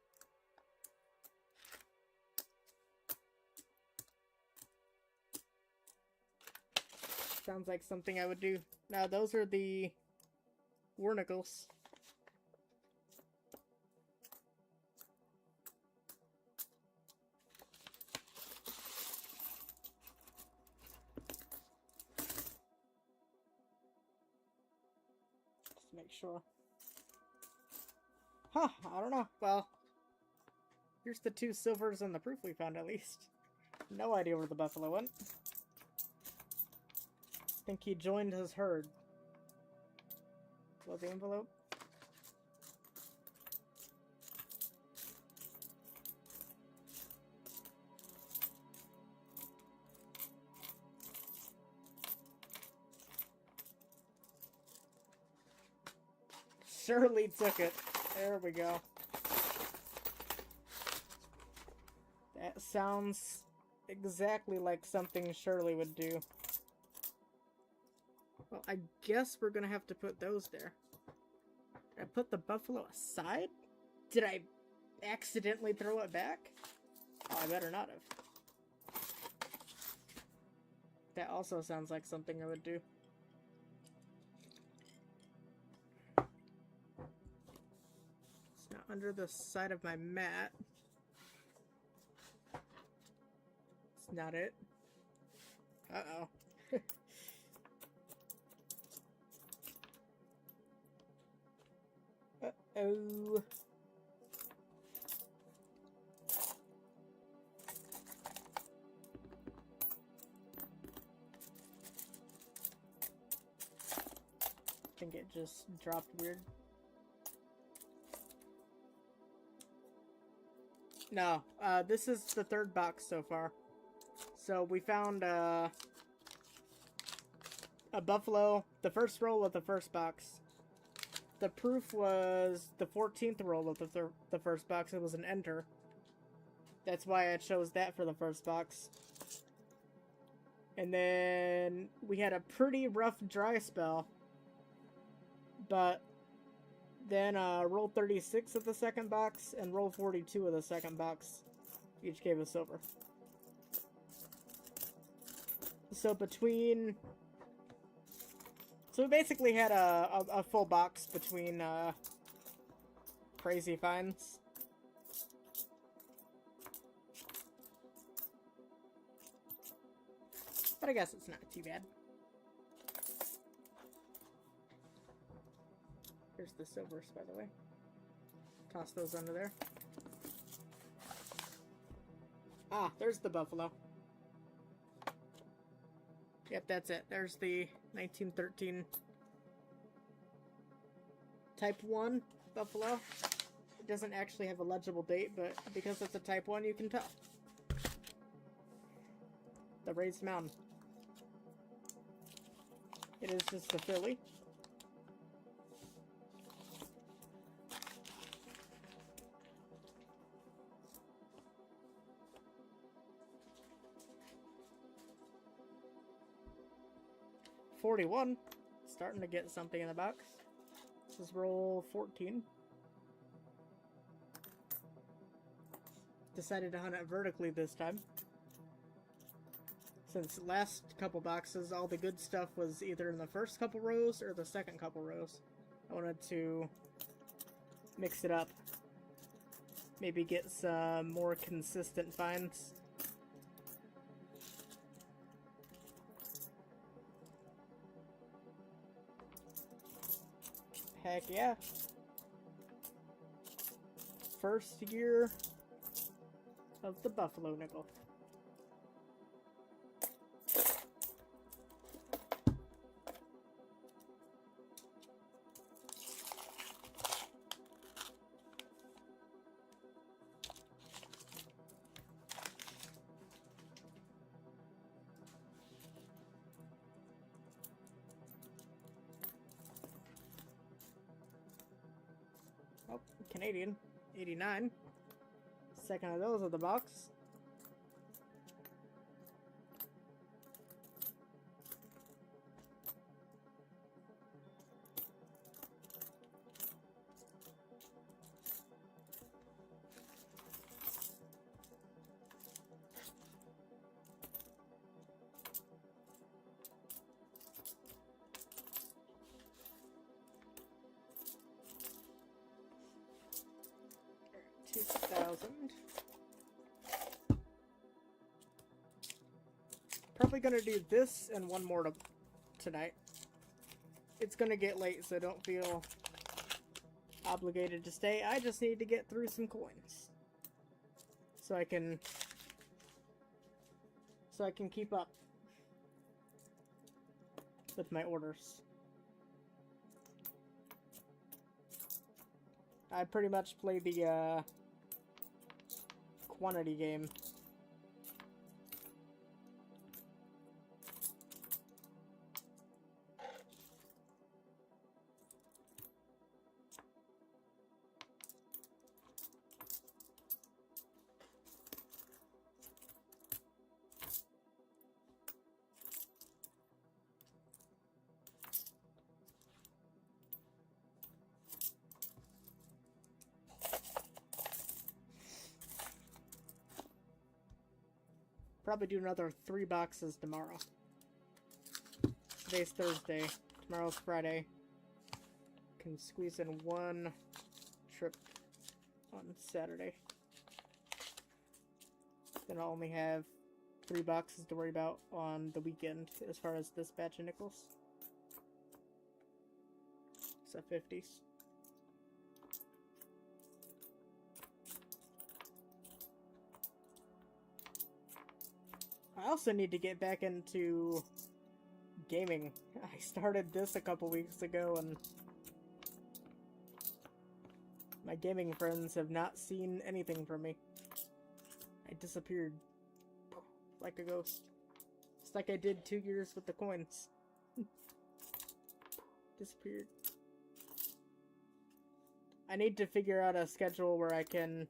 [SPEAKER 1] Sounds like something I would do. Now, those are the Warnicles. Just make sure. Huh, I don't know. Well, here's the 2 silvers and the proof we found, at least. No idea where the buffalo went. I think he joined his herd. Close the envelope. Shirley took it. There we go. That sounds exactly like something Shirley would do. Well, I guess we're gonna have to put those there. Did I put the buffalo aside? Did I accidentally throw it back? Oh, I better not have. That also sounds like something I would do. It's not under the side of my mat. It's not it. Uh-oh. Uh-oh. I think it just dropped weird. No, this is the 3rd box so far. So we found a buffalo, the first roll of the first box. The proof was the 14th roll of the first box. It was an enter. That's why I chose that for the first box. And then we had a pretty rough dry spell. But then roll 36 of the second box and roll 42 of the second box each gave us silver. So between... So we basically had a full box between crazy finds. But I guess it's not too bad. Here's the silvers, by the way. Toss those under there. Ah, there's the buffalo. Yep, that's it. There's the 1913 Type 1 buffalo. It doesn't actually have a legible date, but because it's a Type 1, you can tell. The raised mountain. It is just a filly. $41. Starting to get something in the box. This is roll 14. Decided to hunt it vertically this time. Since last couple boxes, all the good stuff was either in the first couple rows or the second couple rows. I wanted to mix it up. Maybe get some more consistent finds. Heck yeah. First year of the buffalo nickel. Oh, Canadian. 89. Second of those of the box. 6,000. Probably gonna do this and one more tonight. It's gonna get late, so don't feel obligated to stay. I just need to get through some coins. So I can keep up with my orders. I pretty much play the quantity game. Probably do another 3 boxes tomorrow. Today's Thursday. Tomorrow's Friday. Can squeeze in one trip on Saturday. Then I'll only have 3 boxes to worry about on the weekend as far as this batch of nickels. So 50s. I also need to get back into gaming. I started this a couple weeks ago and my gaming friends have not seen anything from me. I disappeared like a ghost. It's like I did 2 years with the coins. Disappeared. I need to figure out a schedule where I can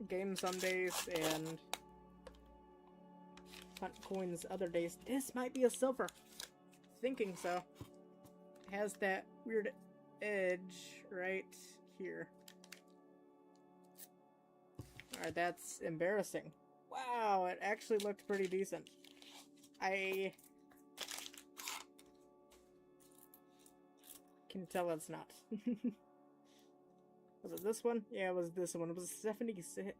[SPEAKER 1] game some days and hunt coins other days. This might be a silver. Thinking so. It has that weird edge right here. Alright, that's embarrassing. Wow, it actually looked pretty decent. I can tell it's not. Was it this one? Yeah, it was this one. It was 76.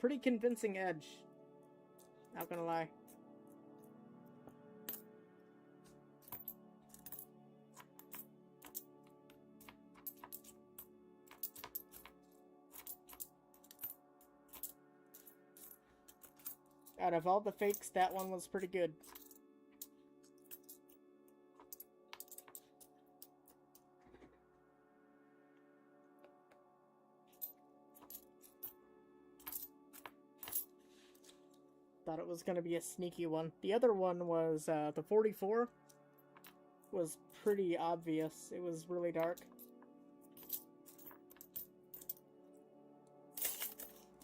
[SPEAKER 1] Pretty convincing edge. Not gonna lie. Out of all the fakes, that one was pretty good. Thought it was going to be a sneaky one. The other one was, the 44 was pretty obvious. It was really dark.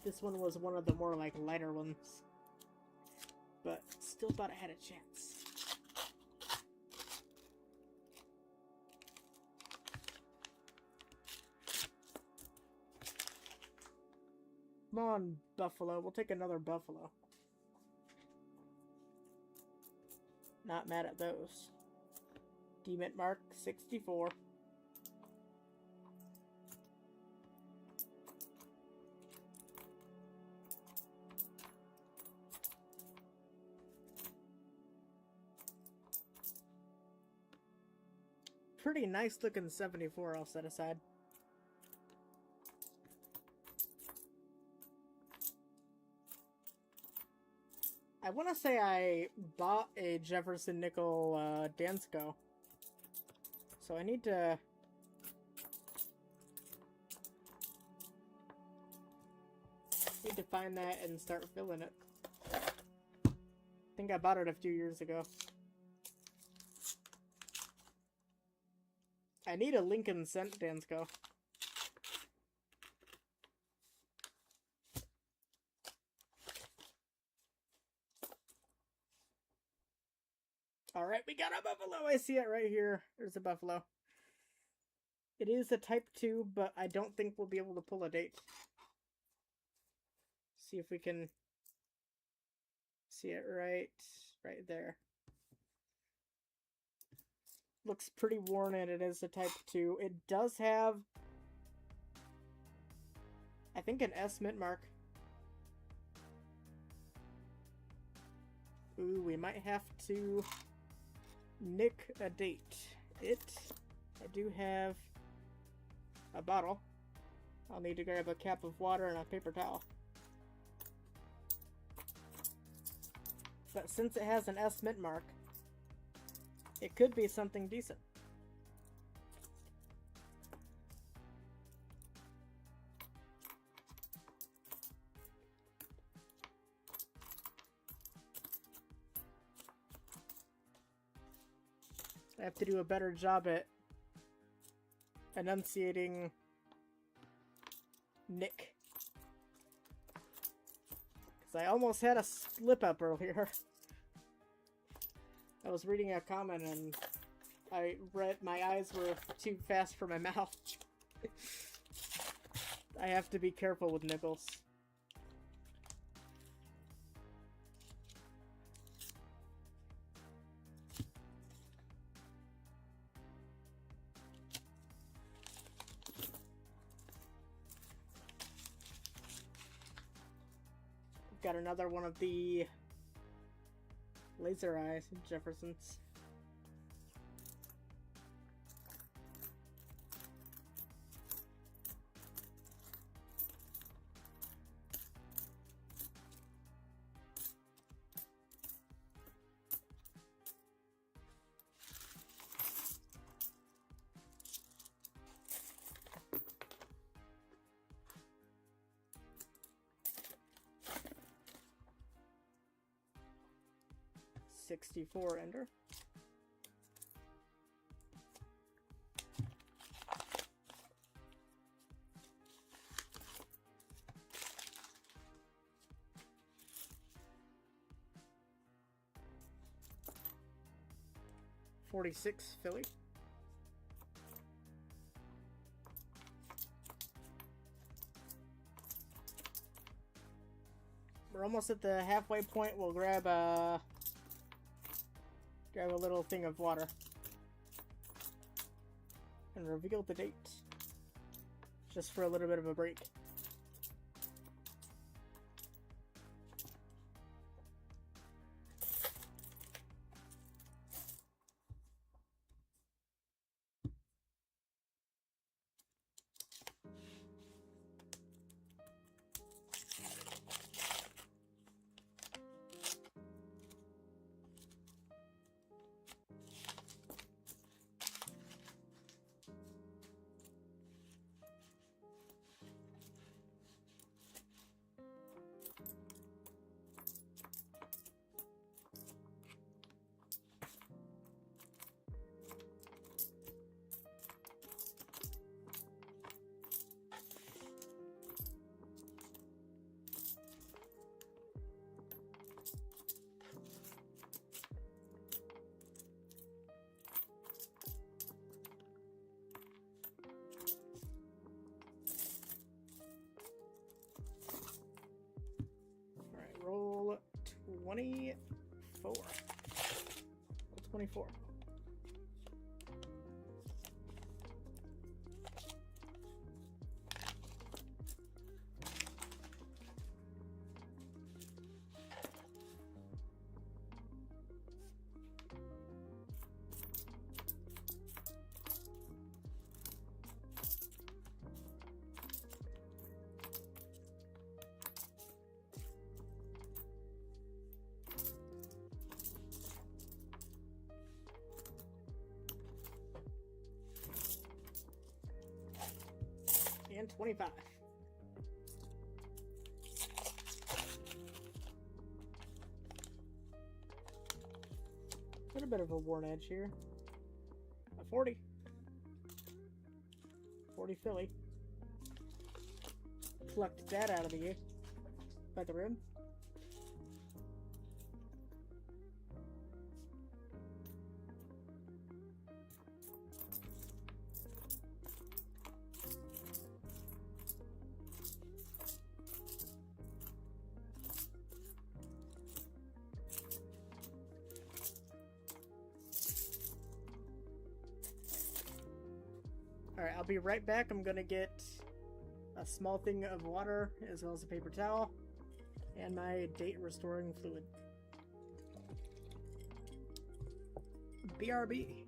[SPEAKER 1] This one was one of the more, like, lighter ones. But still thought it had a chance. Come on, Buffalo. We'll take another Buffalo. Not mad at those. Demon Mark 64. Pretty nice looking 74 I'll set aside. I want to say I bought a Jefferson Nickel Dansko. So I need to find that and start filling it. I think I bought it a few years ago. I need a Lincoln Cent Dansko. Alright, we got a Buffalo! I see it right here. There's a Buffalo. It is a Type 2, but I don't think we'll be able to pull a date. See if we can see it right there. Looks pretty worn and it is a Type 2. It does have, I think, an S mint mark. Ooh, we might have to nick a date. I do have a bottle. I'll need to grab a cap of water and a paper towel. But since it has an S mint mark, it could be something decent. I have to do a better job at enunciating Nick. Because I almost had a slip up earlier. I was reading a comment and I read my eyes were too fast for my mouth. I have to be careful with nickels. Got another one of the laser eyes, Jefferson's. $64 ender. $46 Philly. We're almost at the halfway point. We'll grab a little thing of water and reveal the date just for a little bit of a break. Roll 24. 24. And 25. A little bit of a worn edge here. A 40. 40 Philly. Plucked that out of the air by the rim. be right back. I'm gonna get a small thing of water as well as a paper towel and my date restoring fluid. BRB.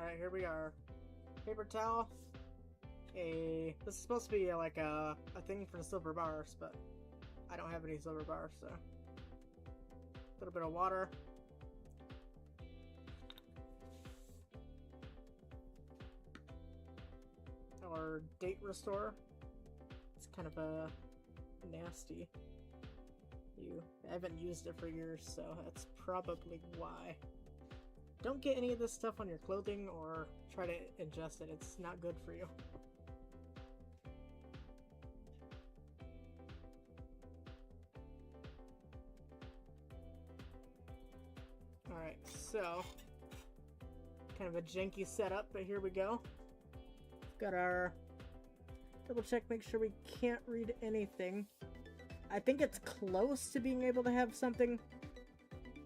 [SPEAKER 1] Alright, here we are. Paper towel. This is supposed to be like a thing for the silver bars, but I don't have any silver bars, so. A little bit of water. Our date restore. It's kind of a nasty. I haven't used it for years, so that's probably why. Don't get any of this stuff on your clothing or try to ingest it. It's not good for you. Alright, so kind of a janky setup, but here we go. Got our double check, make sure we can't read anything. I think it's close to being able to have something,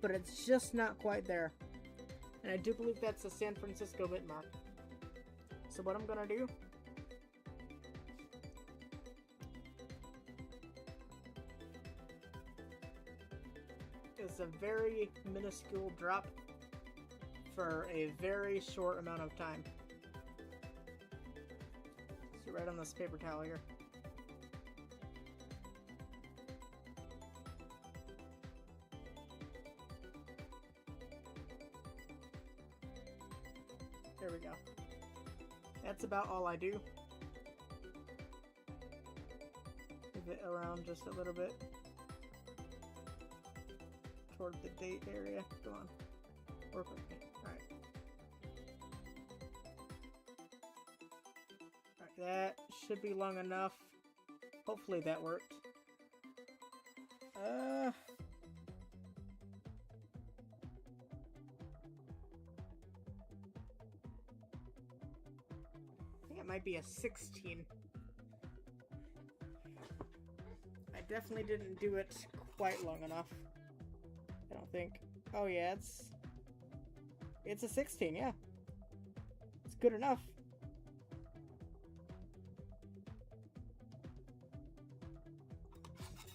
[SPEAKER 1] but it's just not quite there. And I do believe that's a San Francisco bit mark. So what I'm gonna do is a very minuscule drop for a very short amount of time. So right on this paper towel here. There we go. That's about all I do. Move it around just a little bit toward the date area. Go on. Work with me. Alright. Alright, that should be long enough. Hopefully that worked. It might be a 16. I definitely didn't do it quite long enough. I don't think. Oh yeah, it's a 16, yeah. It's good enough.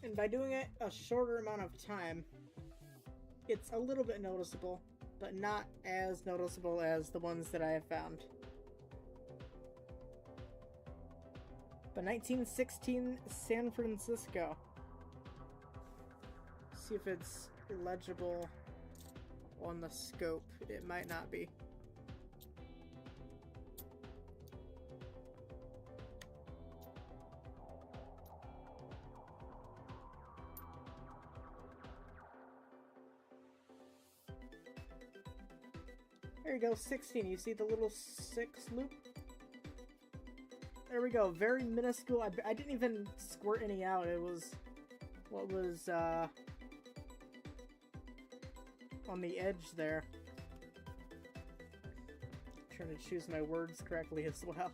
[SPEAKER 1] And by doing it a shorter amount of time, it's a little bit noticeable, but not as noticeable as the ones that I have found. But 1916 San Francisco. See if it's legible on the scope. It might not be. There you go, 16. You see the little 6 loop? There we go, very minuscule. I didn't even squirt any out. It was what was on the edge there. Trying to choose my words correctly as well.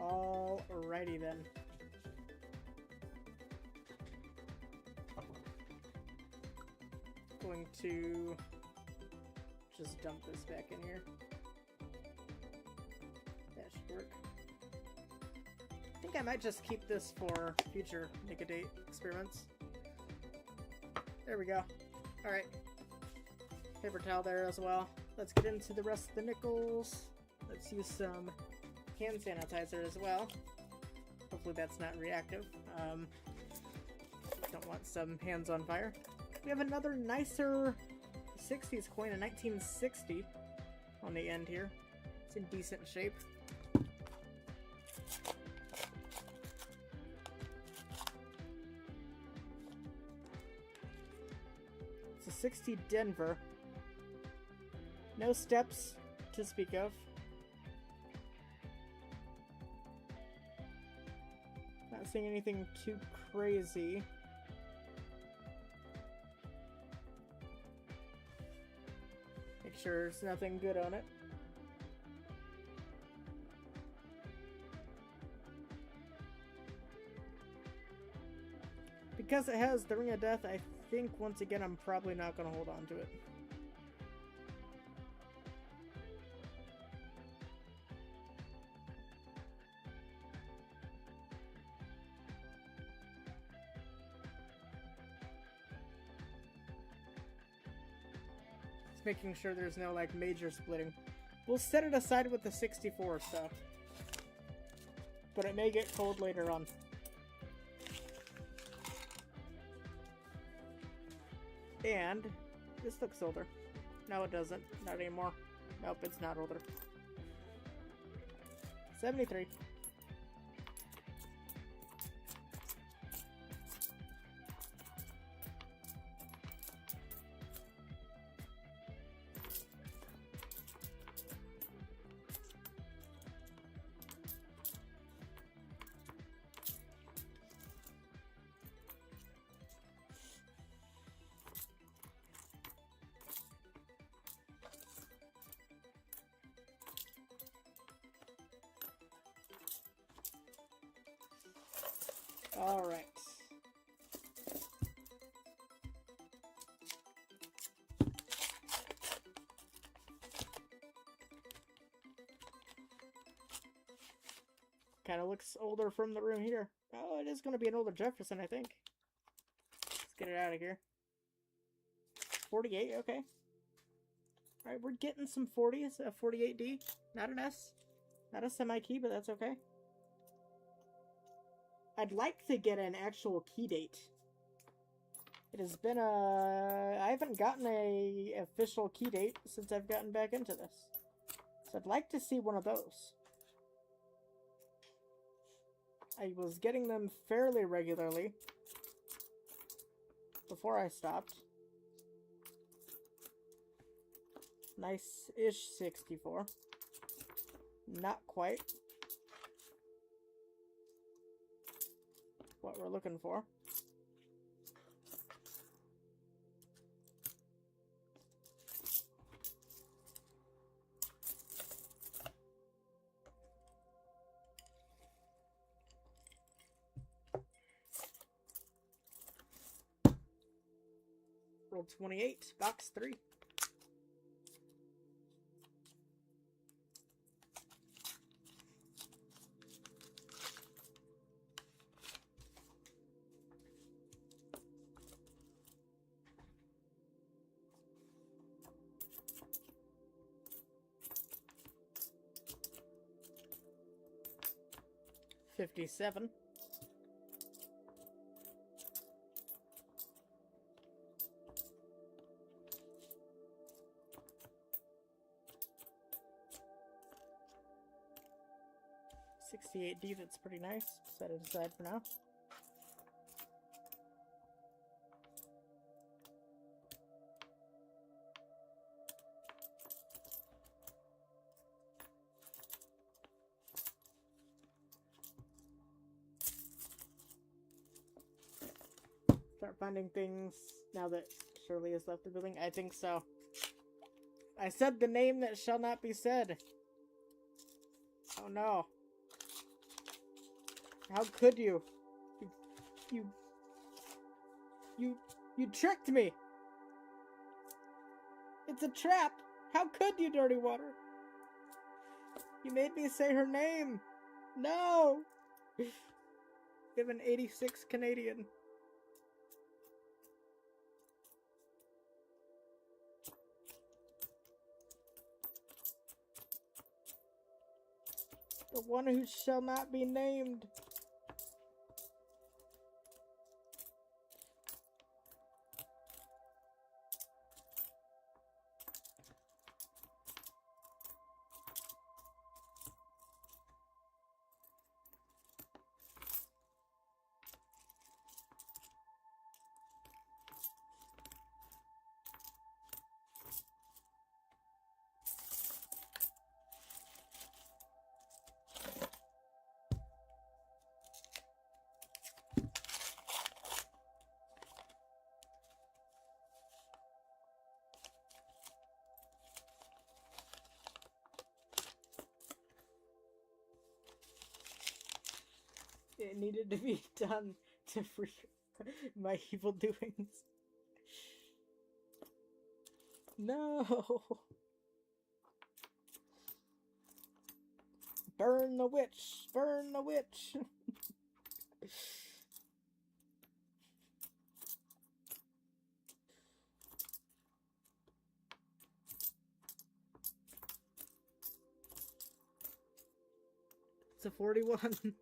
[SPEAKER 1] Alrighty then. Going to just dump this back in here. That should work. I think I might just keep this for future Make-A-Date experiments. There we go. Alright. Paper towel there as well. Let's get into the rest of the nickels. Let's use some hand sanitizer as well. Hopefully that's not reactive. Don't want some hands on fire. We have another nicer 60s coin, a 1960 on the end here. It's in decent shape. It's a 60 Denver. No steps to speak of. Not seeing anything too crazy. Make sure there's nothing good on it. Because it has the Ring of Death, I think once again I'm probably not going to hold on to it. Making sure there's no like major splitting. We'll set it aside with the 64 stuff, but it may get cold later on. And this looks older. No, it doesn't. Not anymore. Nope, it's not older. 73. All right. Kind of looks older from the room here. Oh, it is going to be an older Jefferson, I think. Let's get it out of here. 48, okay. All right, we're getting some 40s, a 48D. Not an S. Not a semi-key, but that's okay. I'd like to get an actual key date. It has been I haven't gotten a official key date since I've gotten back into this. So I'd like to see one of those. I was getting them fairly regularly before I stopped. Nice-ish 64. Not quite what we're looking for. Roll 28, box 3. $57. $68D, that's pretty nice. Set it aside for now. Start finding things now that Shirley has left the building? I think so. I said the name that shall not be said. Oh no. How could you? You tricked me! It's a trap! How could you, Dirty Water? You made me say her name! No! Give an 86 Canadian. The one who shall not be named. It needed to be done to free my evil doings. No! Burn the witch! Burn the witch! It's a 41.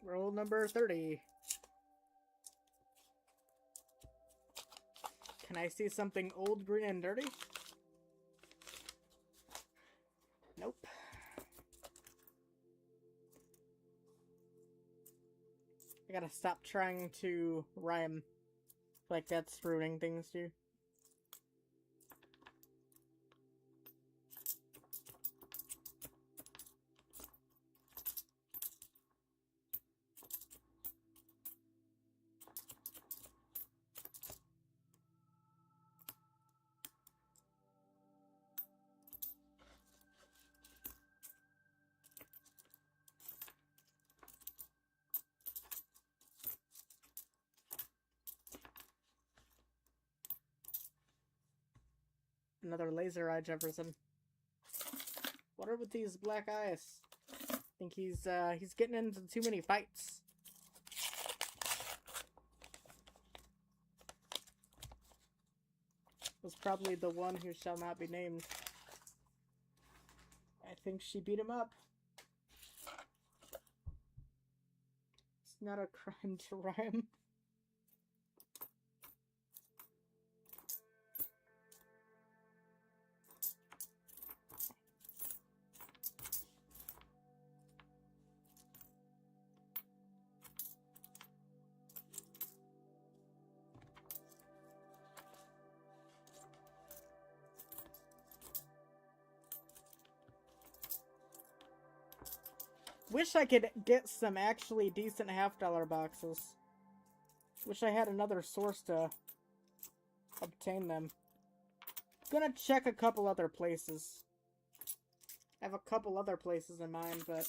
[SPEAKER 1] Roll number 30. Can I see something old, green, and dirty? Nope. I gotta stop trying to rhyme. Like that's ruining things too. Another laser eye Jefferson. What are with these black eyes? I think he's getting into too many fights. Was probably the one who shall not be named. I think she beat him up. It's not a crime to rhyme. Wish I could get some actually decent $50 boxes. Wish I had another source to obtain them. Gonna check a couple other places. I have a couple other places in mind, but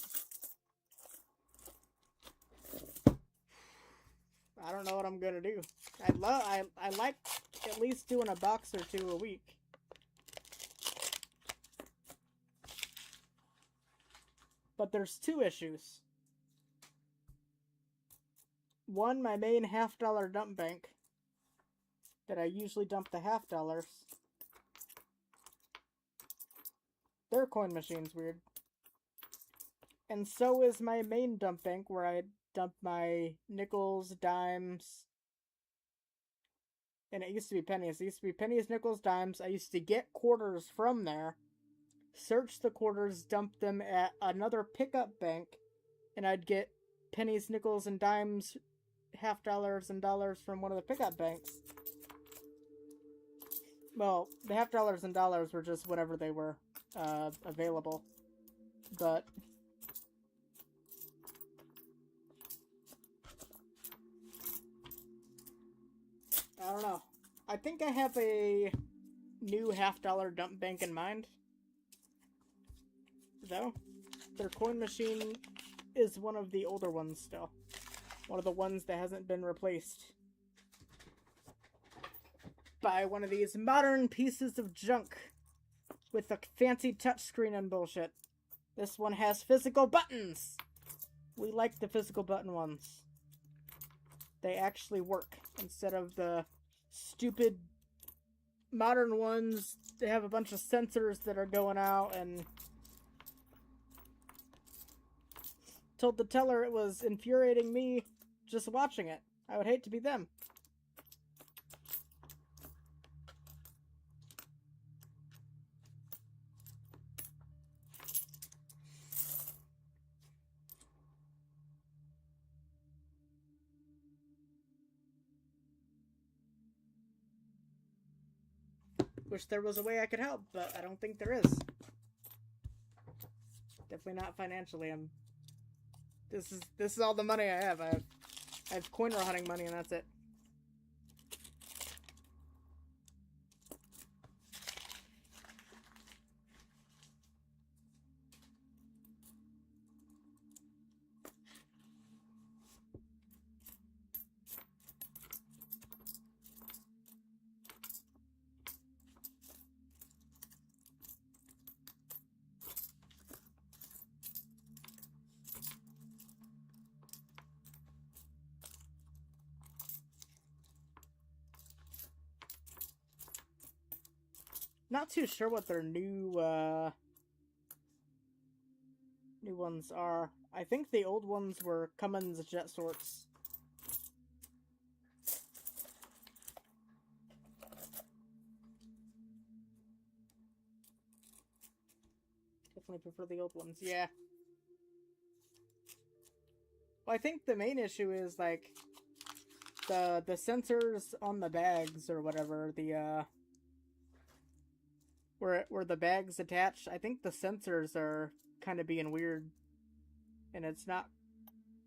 [SPEAKER 1] I don't know what I'm gonna do. I like at least doing a box or two a week. But there's two issues. One, my main $50 dump bank that I usually dump the $50. Their coin machine's weird. And so is my main dump bank where I dump my nickels, dimes, and it used to be pennies. It used to be pennies, nickels, dimes. I used to get quarters from there, search the quarters, dump them at another pickup bank, and I'd get pennies, nickels, and dimes, half dollars and dollars from one of the pickup banks. Well, the half dollars and dollars were just whenever they were available. But I don't know. I think I have a new half-dollar dump bank in mind. Though, their coin machine is one of the older ones still. One of the ones that hasn't been replaced by one of these modern pieces of junk with a fancy touchscreen and bullshit. This one has physical buttons! We like the physical button ones. They actually work instead of the stupid modern ones. They have a bunch of sensors that are going out, and told the teller it was infuriating me just watching it. I would hate to be them. Wish there was a way I could help, but I don't think there is. Definitely not financially. This is all the money I have. I have coin hunting money, and that's it. Not too sure what their new ones are. I think the old ones were Cummins jet sorts. Definitely prefer the old ones, yeah. Well, I think the main issue is, like, the sensors on the bags or whatever, the, where the bags attach, I think the sensors are kind of being weird. And it's not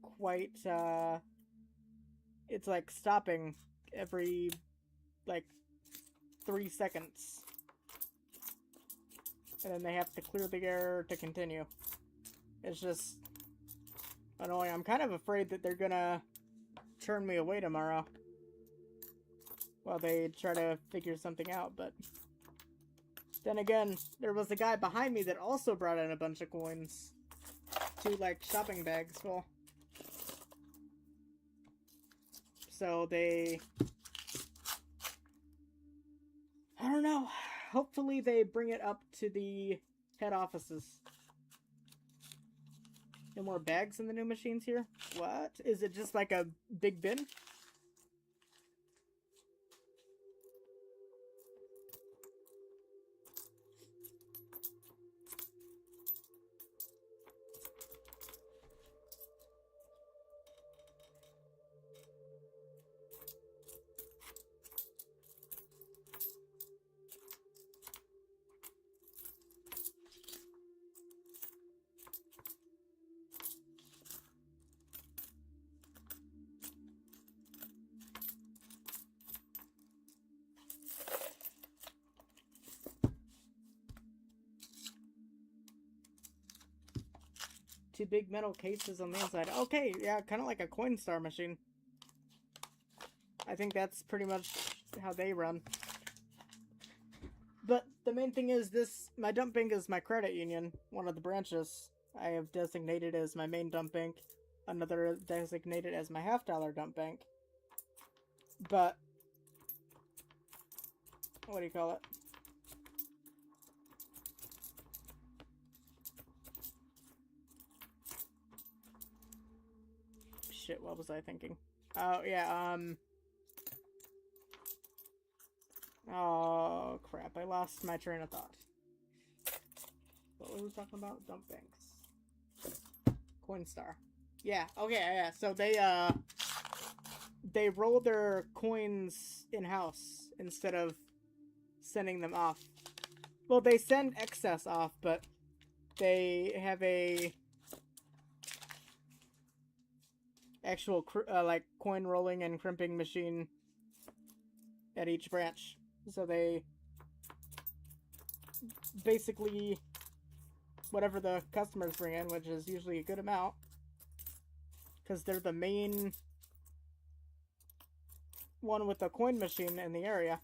[SPEAKER 1] quite, it's like stopping every, like, 3 seconds. And then they have to clear the air to continue. It's just annoying. I'm kind of afraid that they're gonna turn me away tomorrow while they try to figure something out, but then again, there was a guy behind me that also brought in a bunch of coins. 2, like, shopping bags full. So they... I don't know. Hopefully they bring it up to the head offices. No more bags in the new machines here? What? Is it just like a big bin? Two big metal cases on the inside. Okay, yeah, kind of like a Coinstar machine. I think that's pretty much how they run. But the main thing is this, my dump bank is my credit union, one of the branches. I have designated as my main dump bank, another designated as my half-dollar dump bank. But, what do you call it? Shit, what was I thinking? Oh, yeah, oh, crap, I lost my train of thought. What were we talking about? Dump banks. Coinstar. Yeah, okay, yeah. So they roll their coins in-house instead of sending them off. Well, they send excess off, but they have a actual like coin rolling and crimping machine at each branch. So they basically whatever the customers bring in, which is usually a good amount, because they're the main one with the coin machine in the area.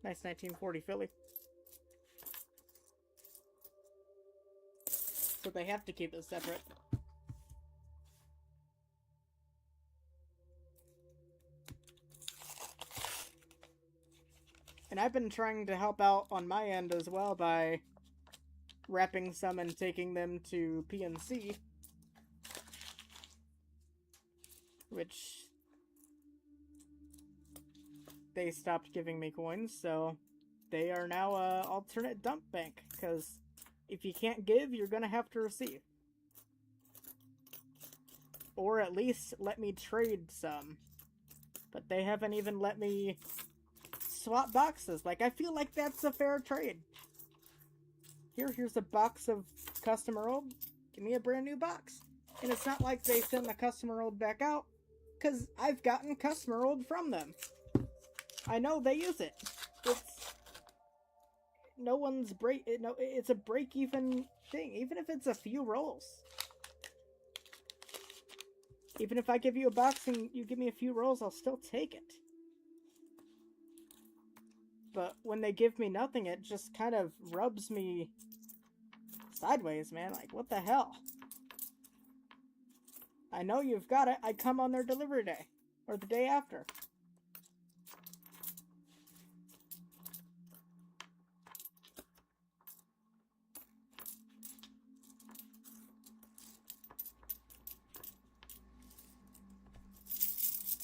[SPEAKER 1] Nice 1940 Philly. So they have to keep it separate. And I've been trying to help out on my end as well by wrapping some and taking them to PNC, which they stopped giving me coins, so they are now a alternate dump bank, because if you can't give, you're gonna have to receive. Or at least let me trade some. But they haven't even let me swap boxes. Like, I feel like that's a fair trade. Here's a box of customer old. Give me a brand new box. And it's not like they send the customer old back out, because I've gotten customer old from them. I know they use it. It's no one's break. No, it's a break-even thing, even if it's a few rolls. Even if I give you a box and you give me a few rolls, I'll still take it. But when they give me nothing, it just kind of rubs me sideways, man. Like, what the hell? I know you've got it. I come on their delivery day. Or the day after.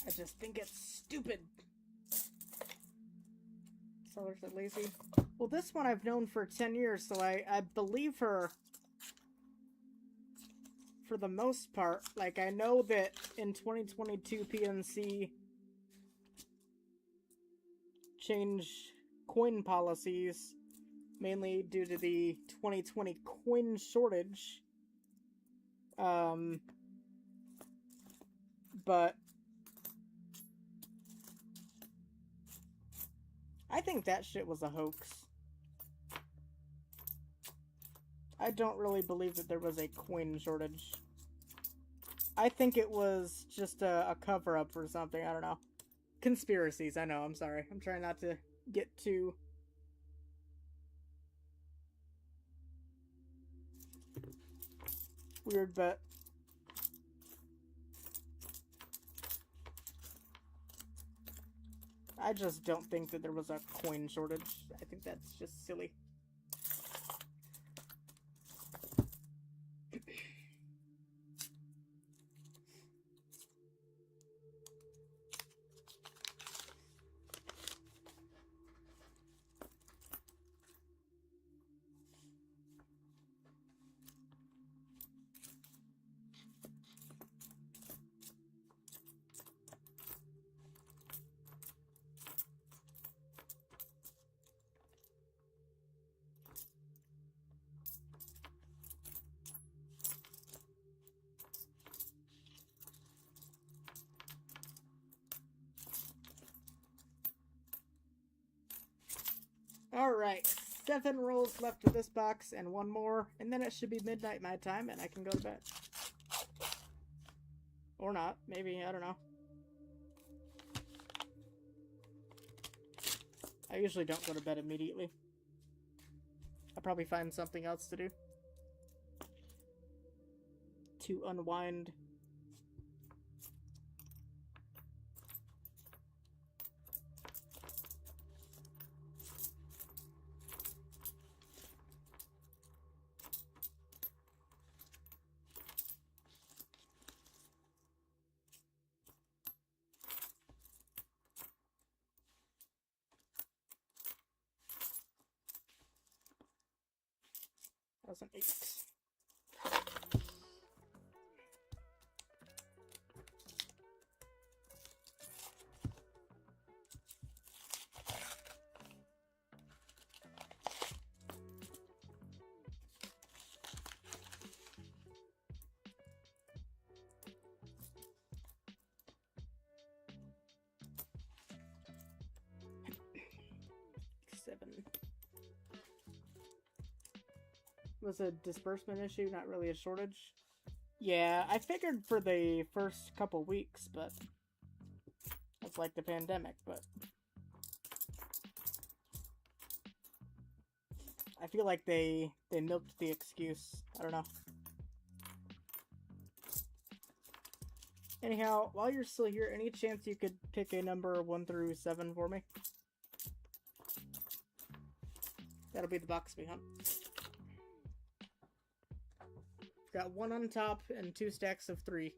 [SPEAKER 1] I just think it's stupid. Sellers are lazy. Well, this one I've known for 10 years, so I believe her for the most part. Like, I know that in 2022 PNC changed coin policies, mainly due to the 2020 coin shortage. But I think that shit was a hoax. I don't really believe that there was a coin shortage. I think it was just a cover-up or something. I don't know. Conspiracies, I know. I'm sorry. I'm trying not to get too weird, but I just don't think that there was a coin shortage. I think that's just silly. Alright, 7 rolls left of this box and 1 more, and then it should be midnight my time and I can go to bed. Or not, maybe, I don't know. I usually don't go to bed immediately. I'll probably find something else to do. To unwind. That was an 8. Was a disbursement issue, not really a shortage. Yeah, I figured for the first couple weeks, but it's like the pandemic, but I feel like they milked the excuse. I don't know. Anyhow, while you're still here, any chance you could pick a number 1 through 7 for me? That'll be the box we hunt. Got 1 on top and 2 stacks of 3.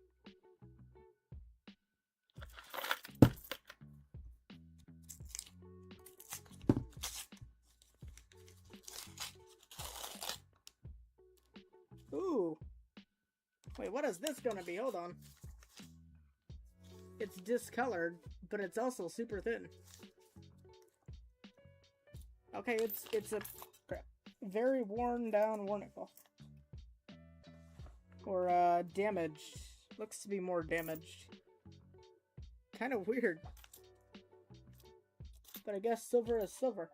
[SPEAKER 1] Ooh. Wait, what is this gonna be? Hold on. It's discolored, but it's also super thin. Okay, it's a very worn down Warnickel. Or damaged. Looks to be more damaged. Kind of weird. But I guess silver is silver.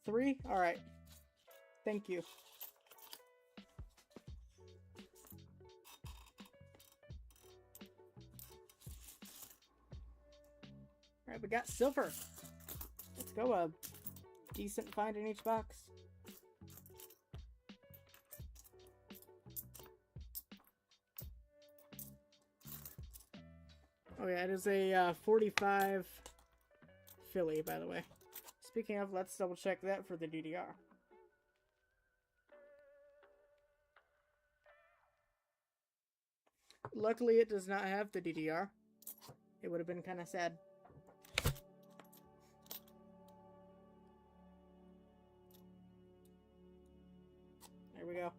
[SPEAKER 1] 3? Alright. Thank you. Alright, we got silver. Let's go. A decent find in each box. Oh yeah, it is a 45 Philly, by the way. Speaking of, let's double check that for the DDR. Luckily, it does not have the DDR. It would have been kind of sad. There we go.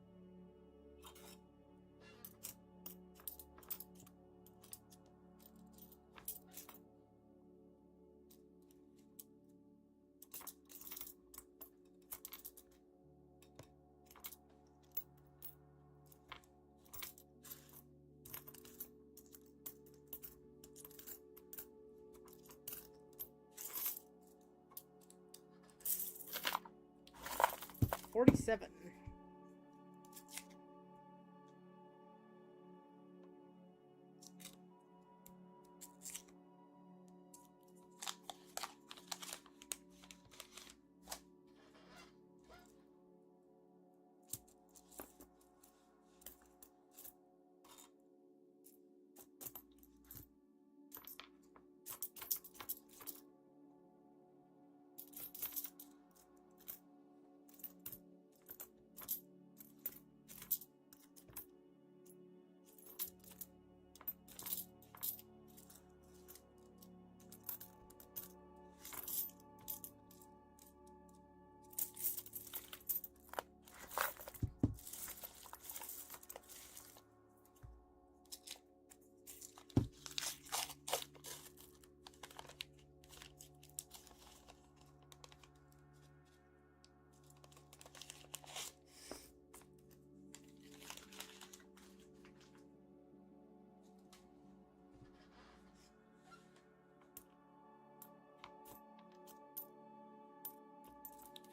[SPEAKER 1] $47.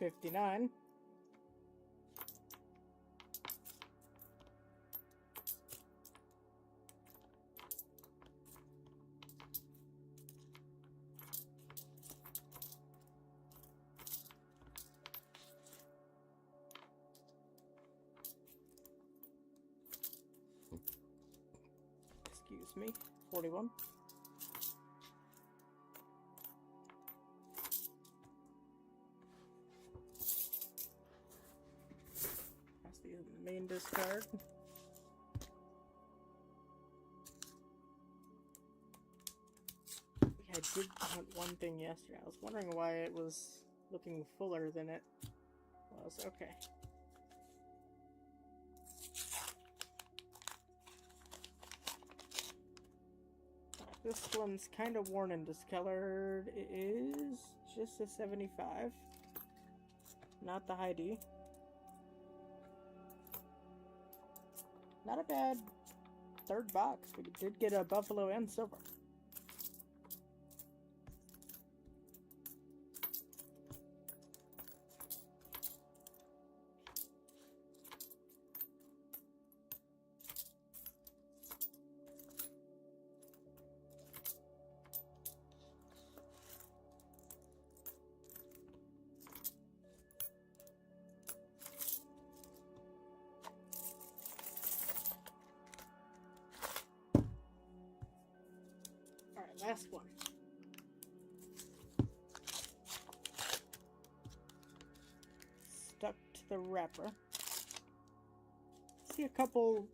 [SPEAKER 1] $59. Excuse me. 41. That's the main discard. I did hunt one thing yesterday. I was wondering why it was looking fuller than it was. Okay. This one's kind of worn and discolored. It is just a 75. Not the high D. Not a bad third box. We did get a buffalo and silver. Last one. Stuck to the wrapper. See a couple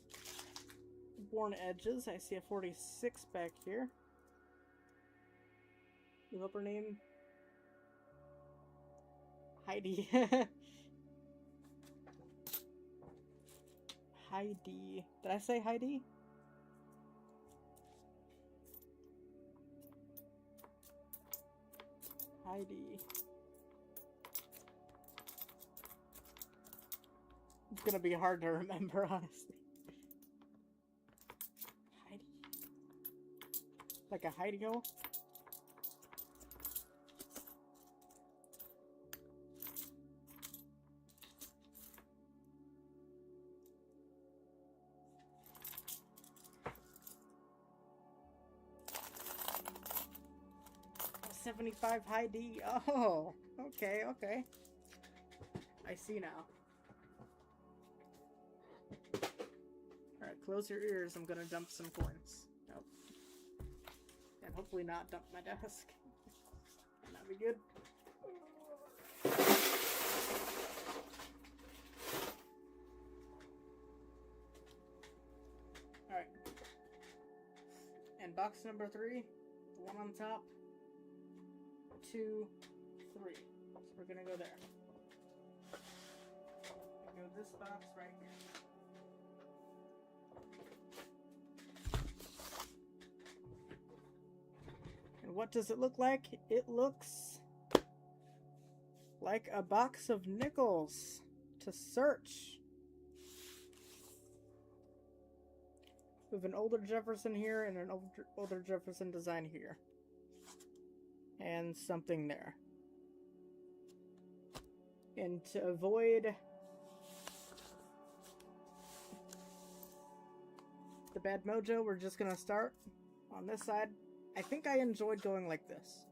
[SPEAKER 1] worn edges. I see a 46 back here. You hope her name? Heidi. Heidi. Did I say Heidi? Heidi. It's gonna be hard to remember, honestly. Heidi. Like a Heidi-O? A 75 high D. Oh, okay, okay. I see now. Alright, close your ears. I'm gonna dump some coins. Nope. And hopefully not dump my desk. That'd be good. Alright. And box number 3, the one on top. 2, 3. So we're gonna go there. Go this box right here. And what does it look like? It looks like a box of nickels to search. We have an older Jefferson here and an older Jefferson design here. And something there. And to avoid the bad mojo, we're just gonna start on this side. I think I enjoyed going like this,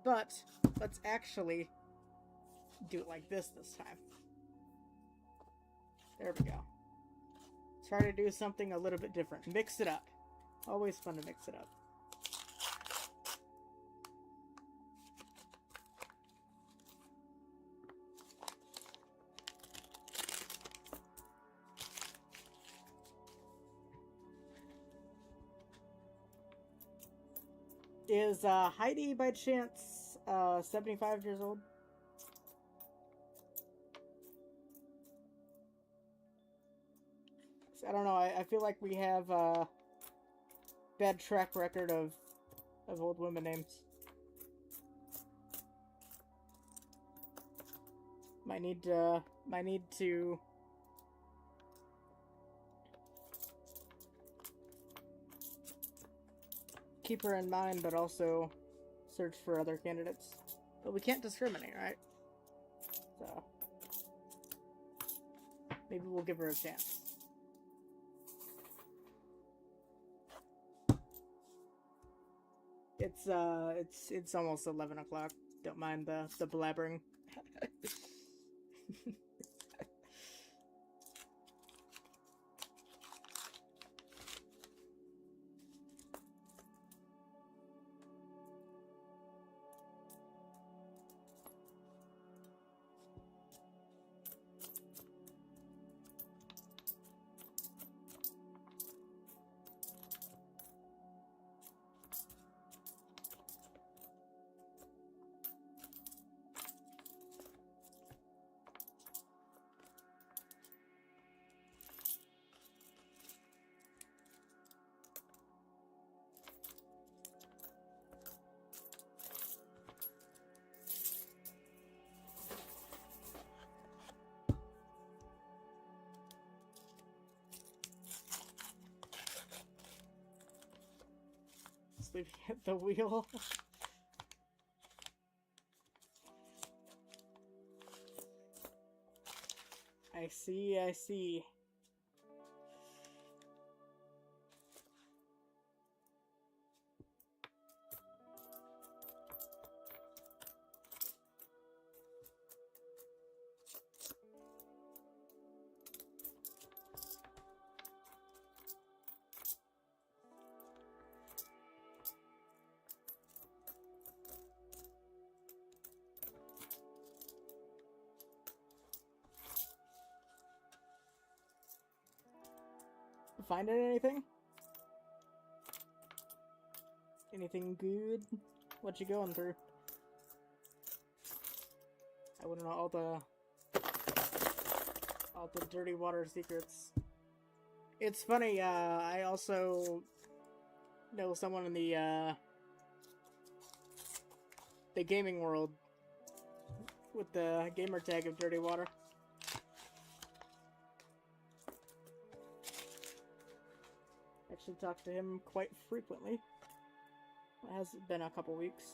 [SPEAKER 1] but let's actually do it like this time. There we go. Try to do something a little bit different. Mix it up. Always fun to mix it up. Is Heidi by chance 75 years old? I don't know. I feel like we have a bad track record of old women names. Might need to keep her in mind, but also search for other candidates. But we can't discriminate, right? So maybe we'll give her a chance. It's almost 11 o'clock. Don't mind the blabbering. sleeping at the wheel. I see, I see. Finding anything? Anything good? What you going through? I wouldn't know all the dirty water secrets. It's funny, I also know someone in the gaming world with the gamer tag of Dirty Water. Actually talk to him quite frequently. It has been a couple weeks.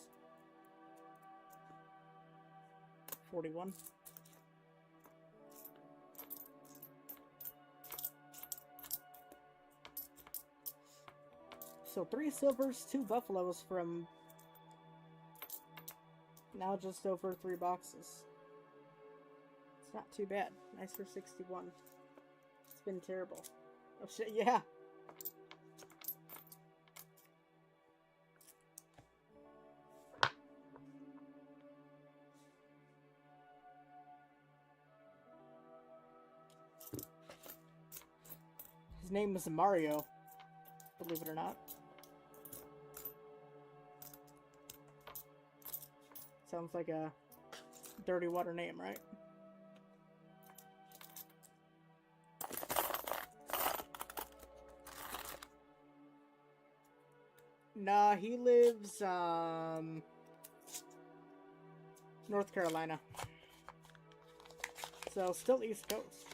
[SPEAKER 1] 41. So 3 silvers, 2 buffaloes from now just over 3 boxes. It's not too bad. Nice for 61. It's been terrible. Oh shit, yeah! His name is Mario, believe it or not. Sounds like a Dirty Water name, right? Nah, he lives, North Carolina. So, still East Coast.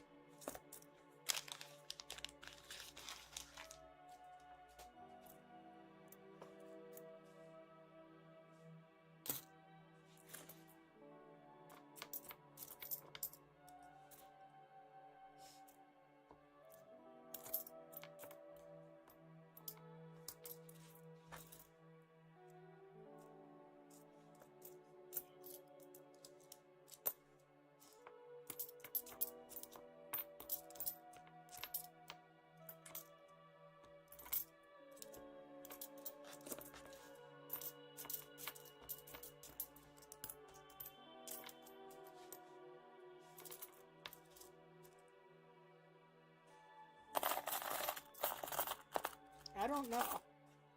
[SPEAKER 1] I don't know.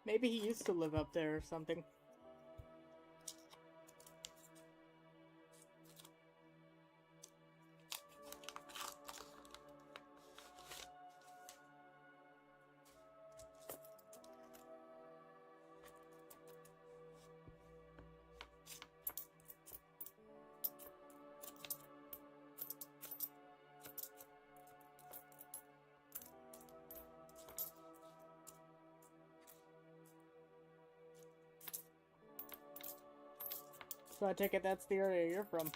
[SPEAKER 1] Maybe he used to live up there or something. So I take it that's the area you're from.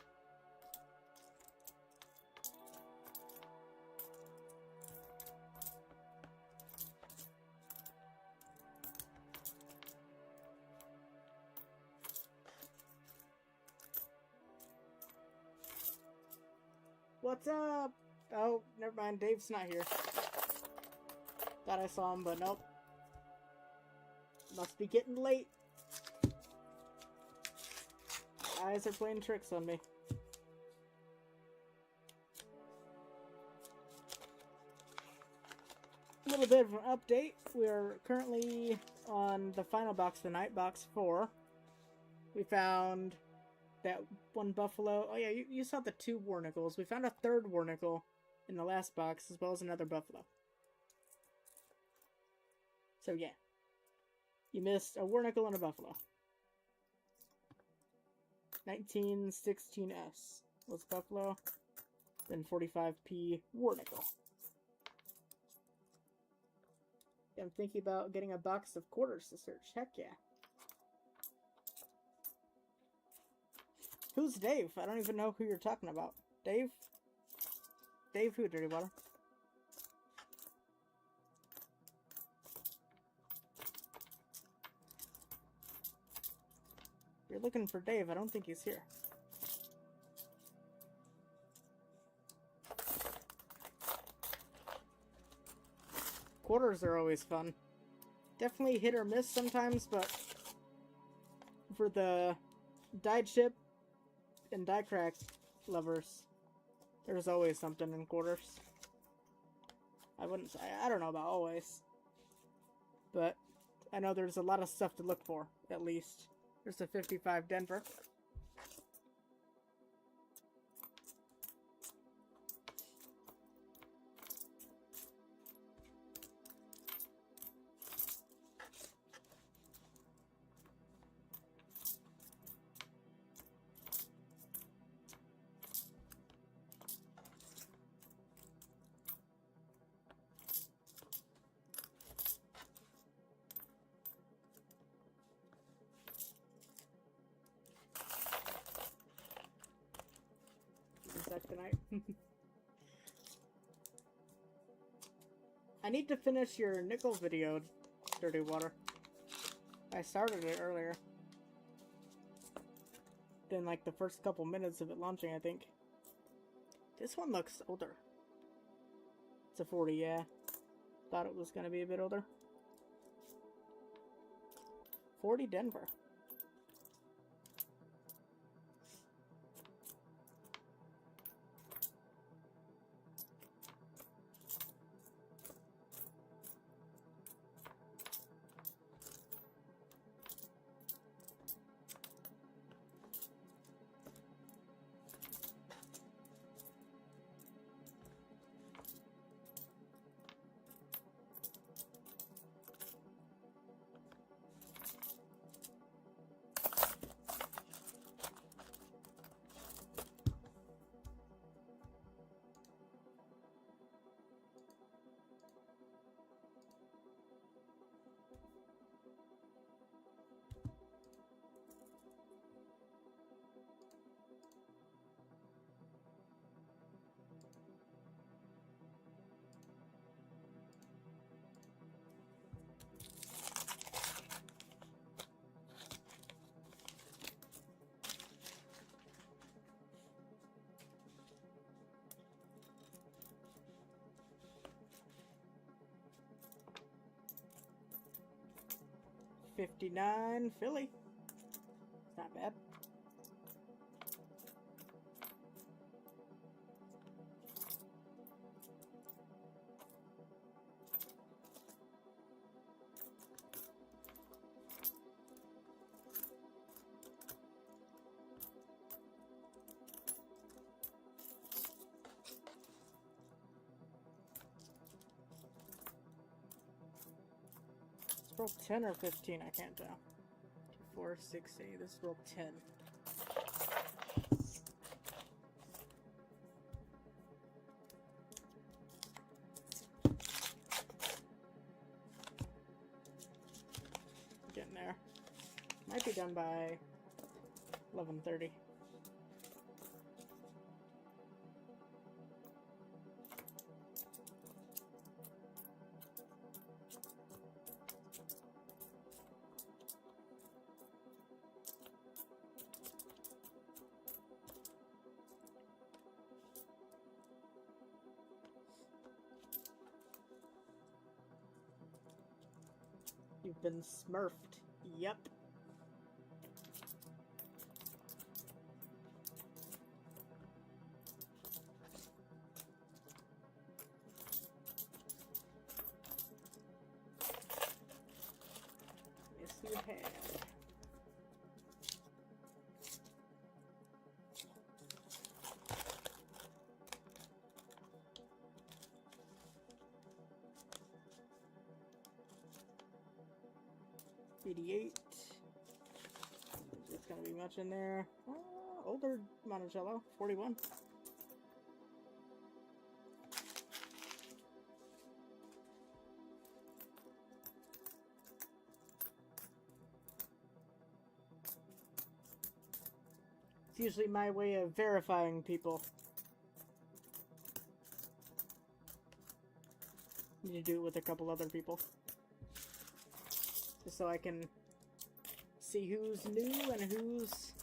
[SPEAKER 1] What's up? Oh, never mind. Dave's not here. Thought I saw him, but nope. Must be getting late. Eyes are playing tricks on me. A little bit of an update. We are currently on the final box of the night, box 4. We found that one buffalo. Oh yeah, you saw the 2 warnicles. We found a 3rd warnicle in the last box, as well as another buffalo. So yeah. You missed a warnicle and a buffalo. 1916S was buffalo, then 45p warnicle. I'm thinking about getting a box of quarters to search. Heck yeah. Who's Dave? I don't even know who you're talking about. Dave? Dave who, Dirty Water? You're looking for Dave. I don't think he's here. Quarters are always fun. Definitely hit or miss sometimes, but for the die chip and die crack lovers, there's always something in quarters. I wouldn't say, I don't know about always, but I know there's a lot of stuff to look for, at least. There's a 55 Denver. Tonight. I need to finish your nickel video, Dirty Water. I started it earlier. Then like the first couple minutes of it launching, I think. This one looks older. It's a 40, yeah. Thought it was gonna be a bit older. 40 Denver. $59 Philly. It's not bad. Roll 10 or 15, I can't tell. 4, 6, 8. This roll 10. Getting there. Might be done by 11:30. You've been smurfed. Yep. Yes, you have. $88. It's gonna be much in there. Older Monticello, 41. It's usually my way of verifying people. Need to do it with a couple other people. Just so I can see who's new and who's...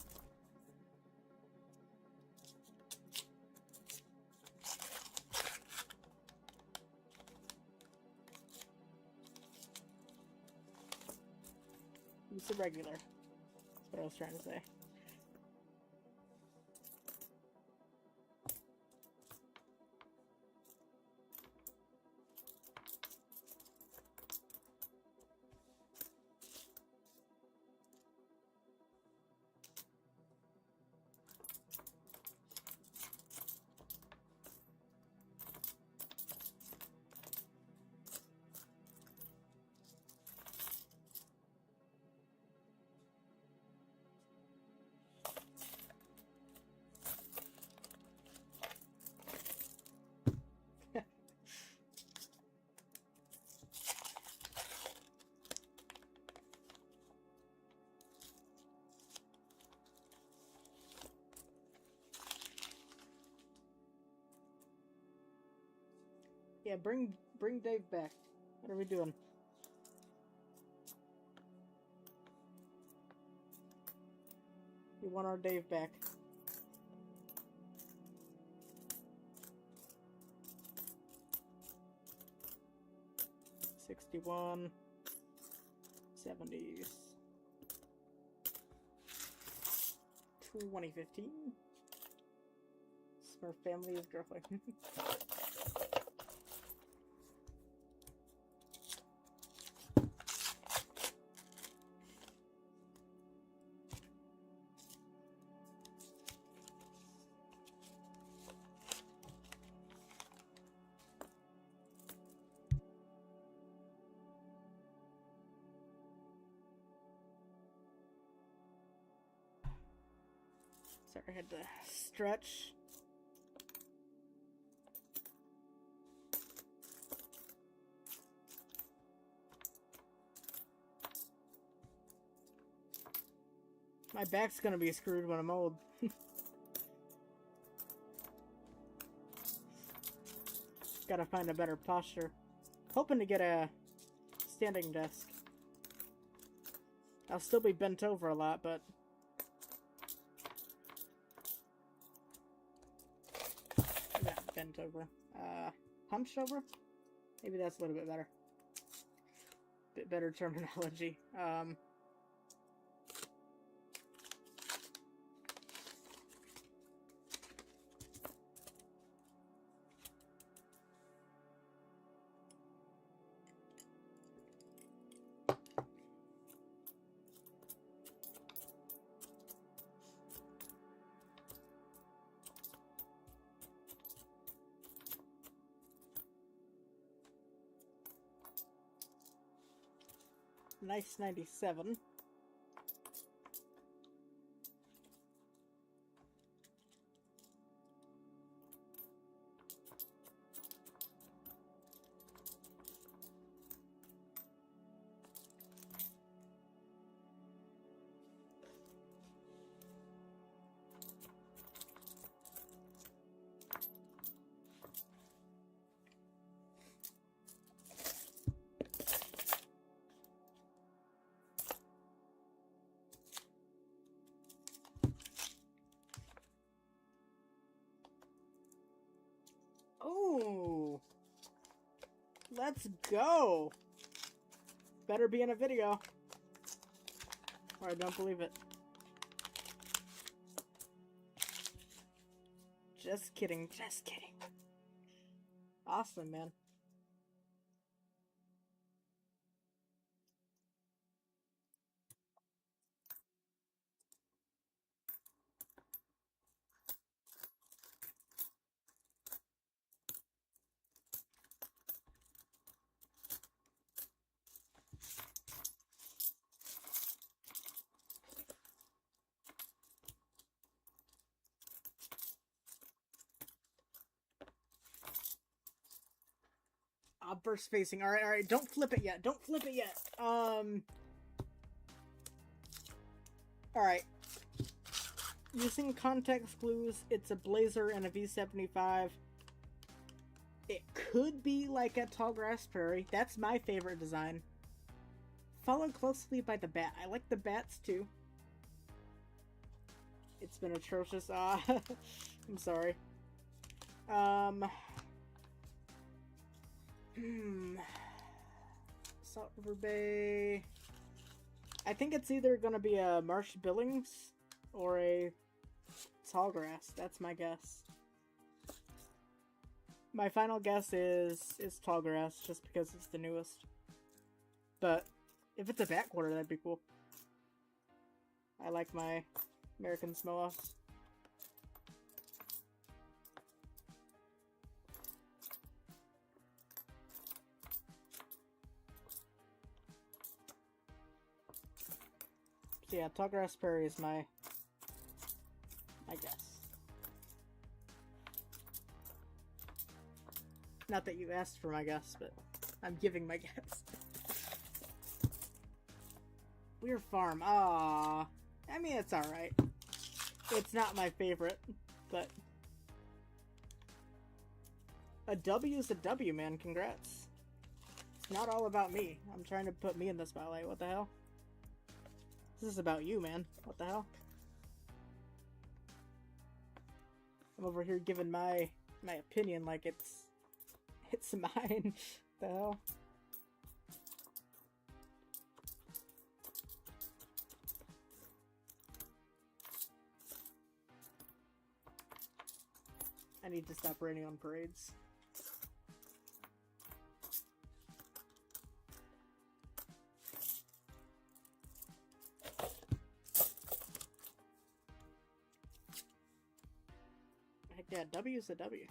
[SPEAKER 1] who's the regular. That's what I was trying to say. Yeah, bring Dave back. What are we doing? We want our Dave back. $61, $70s, 2015. Smurf family is growing. Sorry, I had to stretch. My back's gonna be screwed when I'm old. Gotta find a better posture. Hoping to get a standing desk. I'll still be bent over a lot, but... not bent over. Hunched over? Maybe that's a little bit better. Bit better terminology. Nice 97. Oh, let's go. Better be in a video, or I don't believe it. Just kidding, just kidding. Awesome, man. Burst facing. All right. Don't flip it yet. Don't flip it yet. All right. using context clues, it's a Blazer and a V75. It could be like a Tallgrass Prairie. That's my favorite design. Followed closely by the bat. I like the bats too. It's been atrocious. I'm sorry. Salt River Bay. I think it's either gonna be a Marsh Billings or a Tallgrass. That's my guess. My final guess is Tallgrass, just because it's the newest. But if it's a backwater, that'd be cool. I like my American Smoa. So yeah, Tallgrass Prairie is my guess. Not that you asked for my guess, but I'm giving my guess. Weird Farm. Ah, I mean, it's alright. It's not my favorite, but a W is a W, man. Congrats. It's not all about me. I'm trying to put me in the spotlight. What the hell? This is about you, man. What the hell? I'm over here giving my opinion like it's mine. The hell? I need to stop raining on parades. Heck yeah, W's a W.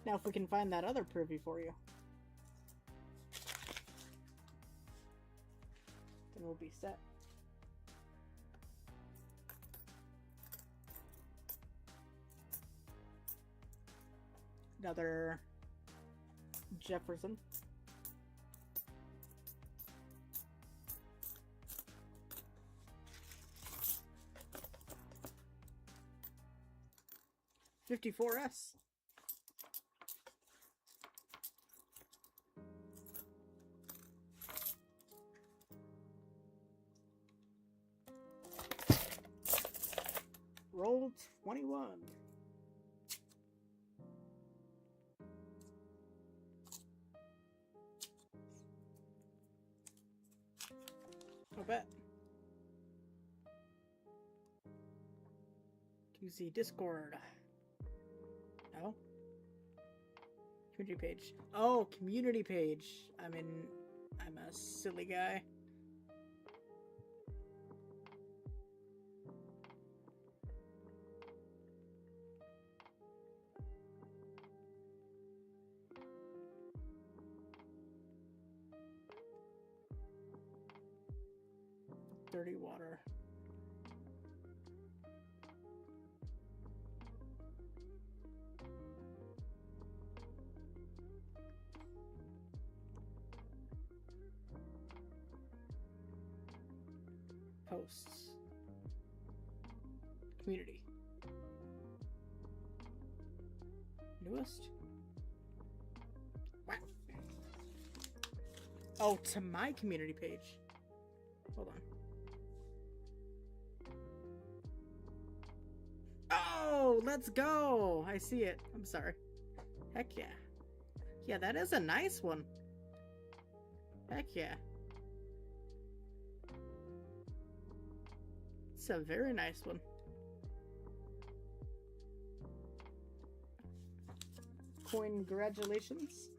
[SPEAKER 1] Now if we can find that other privy for you, then we'll be set. Another Jefferson. $54S. Roll 21. I bet. QZ Discord. No? Community page. Oh, community page. I'm a silly guy. Dirty water. Posts. Community. Newest? Wow. Oh, to my community page. Hold on. Oh, let's go! I see it. I'm sorry. Heck yeah. Yeah, that is a nice one. Heck yeah. It's a very nice one. Congratulations.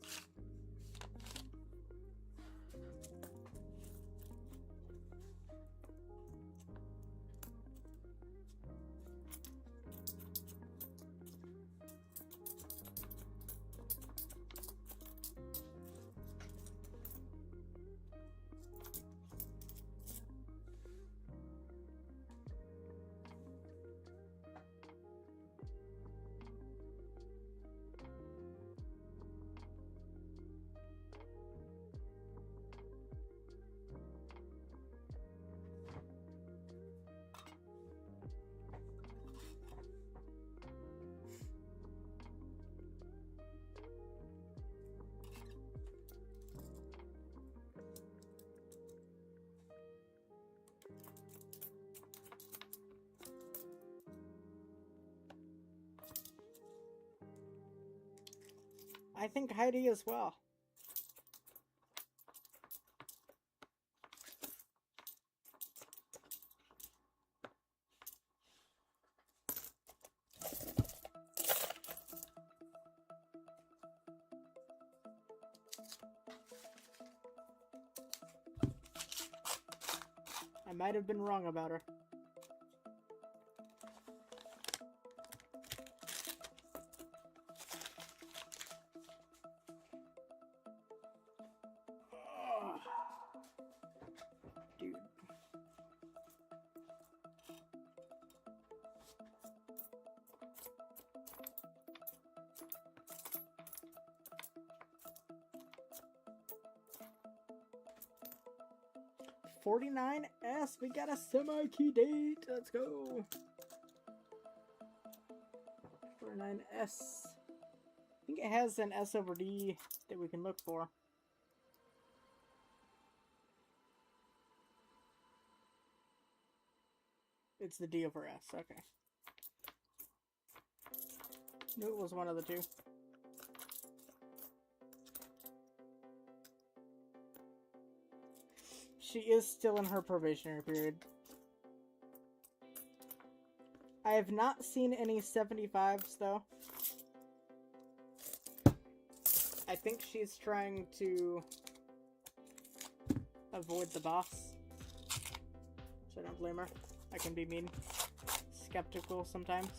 [SPEAKER 1] I think Heidi as well. I might have been wrong about her. Dude. $49S, we got a semi-key date. Let's go. 49S. I think it has an S over D that we can look for. It's the D over S, okay. Knew it was one of the two. She is still in her probationary period. I have not seen any 75s, though. I think she's trying to avoid the boss. So I don't blame her. I can be mean. Skeptical sometimes.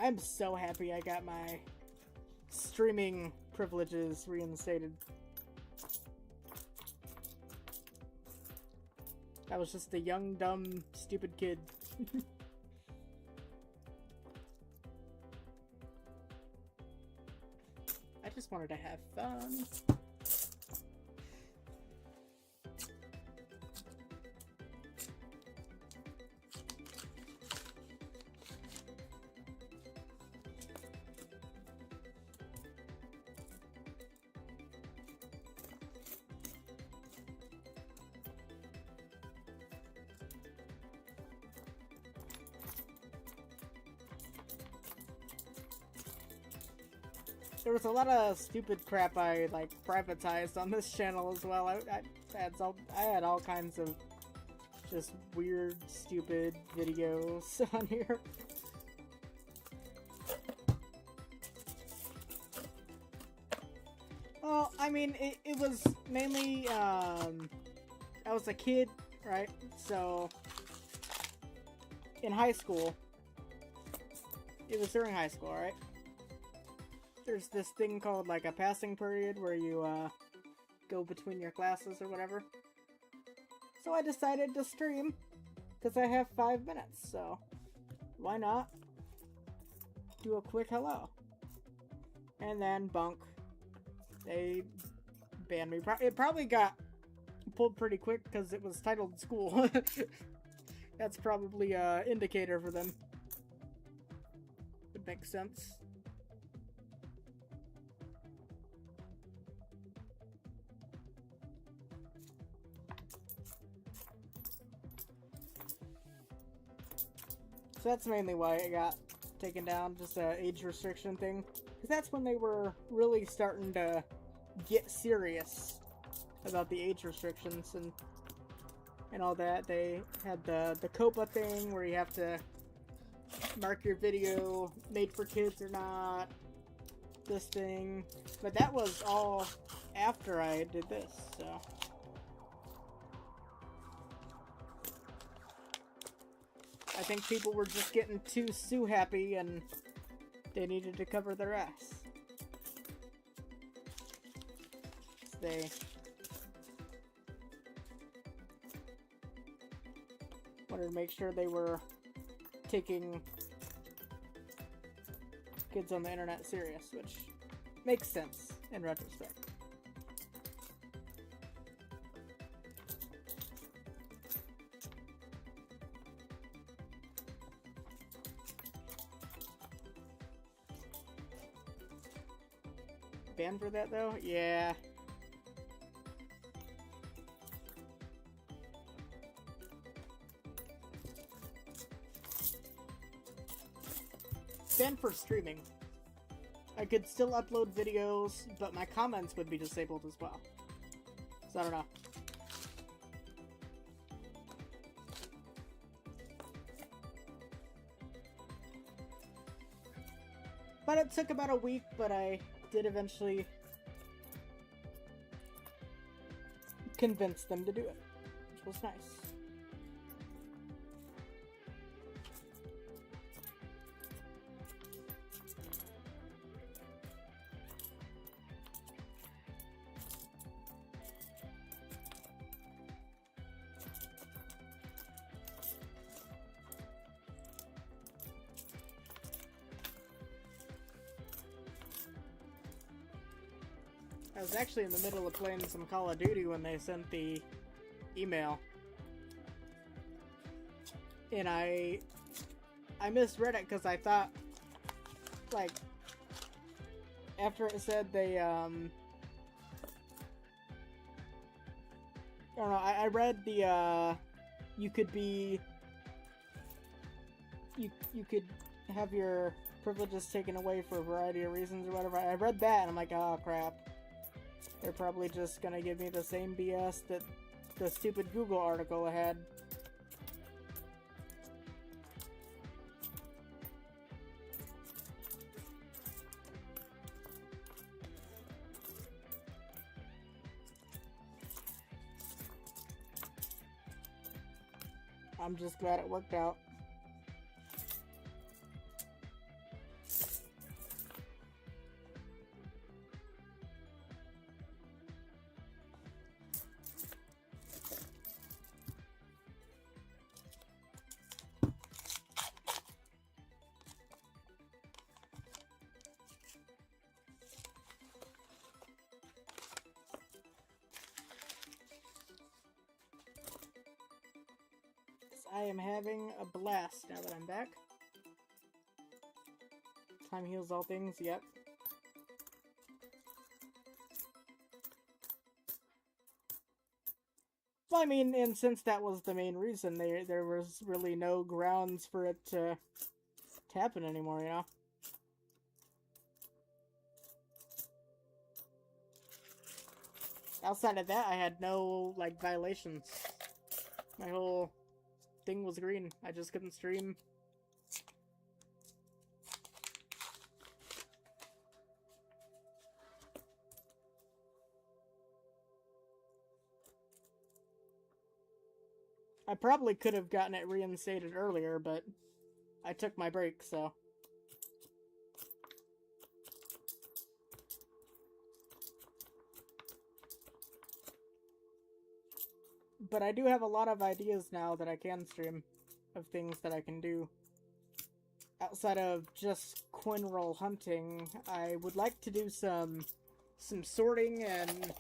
[SPEAKER 1] I'm so happy I got my streaming privileges reinstated. I was just a young, dumb, stupid kid. I just wanted to have fun. There was a lot of stupid crap I like privatized on this channel as well. I had all kinds of just weird, stupid videos on here. Well, I mean, it was mainly, I was a kid, right? So, in high school, it was during high school, right? There's this thing called like a passing period where you go between your classes or whatever. So I decided to stream because I have 5 minutes, so why not do a quick hello? And then bunk. They banned me. It probably got pulled pretty quick because it was titled school. That's probably an indicator for them. It makes sense. So that's mainly why it got taken down, just an age restriction thing. Because that's when they were really starting to get serious about the age restrictions and all that. They had the COPA thing where you have to mark your video made for kids or not. This thing. But that was all after I did this, so... I think people were just getting too happy and they needed to cover their ass. So they wanted to make sure they were taking kids on the internet serious, which makes sense in retrospect. Banned for that though? Yeah. Banned for streaming. I could still upload videos, but my comments would be disabled as well. So I don't know. But it took about a week, but I did eventually convince them to do it, which was nice. I was actually in the middle of playing some Call of Duty when they sent the email. And I misread it because I thought, like, after it said they, I don't know, I read the, you could be, you could have your privileges taken away for a variety of reasons or whatever. I read that and I'm like, oh crap. They're probably just gonna give me the same BS that the stupid Google article had. I'm just glad it worked out. I am having a blast now that I'm back. Time heals all things, yep. Well, I mean, and since that was the main reason, there was really no grounds for it to happen anymore, you know? Outside of that, I had no, like, violations. My whole thing was green. I just couldn't stream. I probably could have gotten it reinstated earlier, but I took my break, so. But I do have a lot of ideas now that I can stream of things that I can do. Outside of just coin roll hunting, I would like to do some sorting and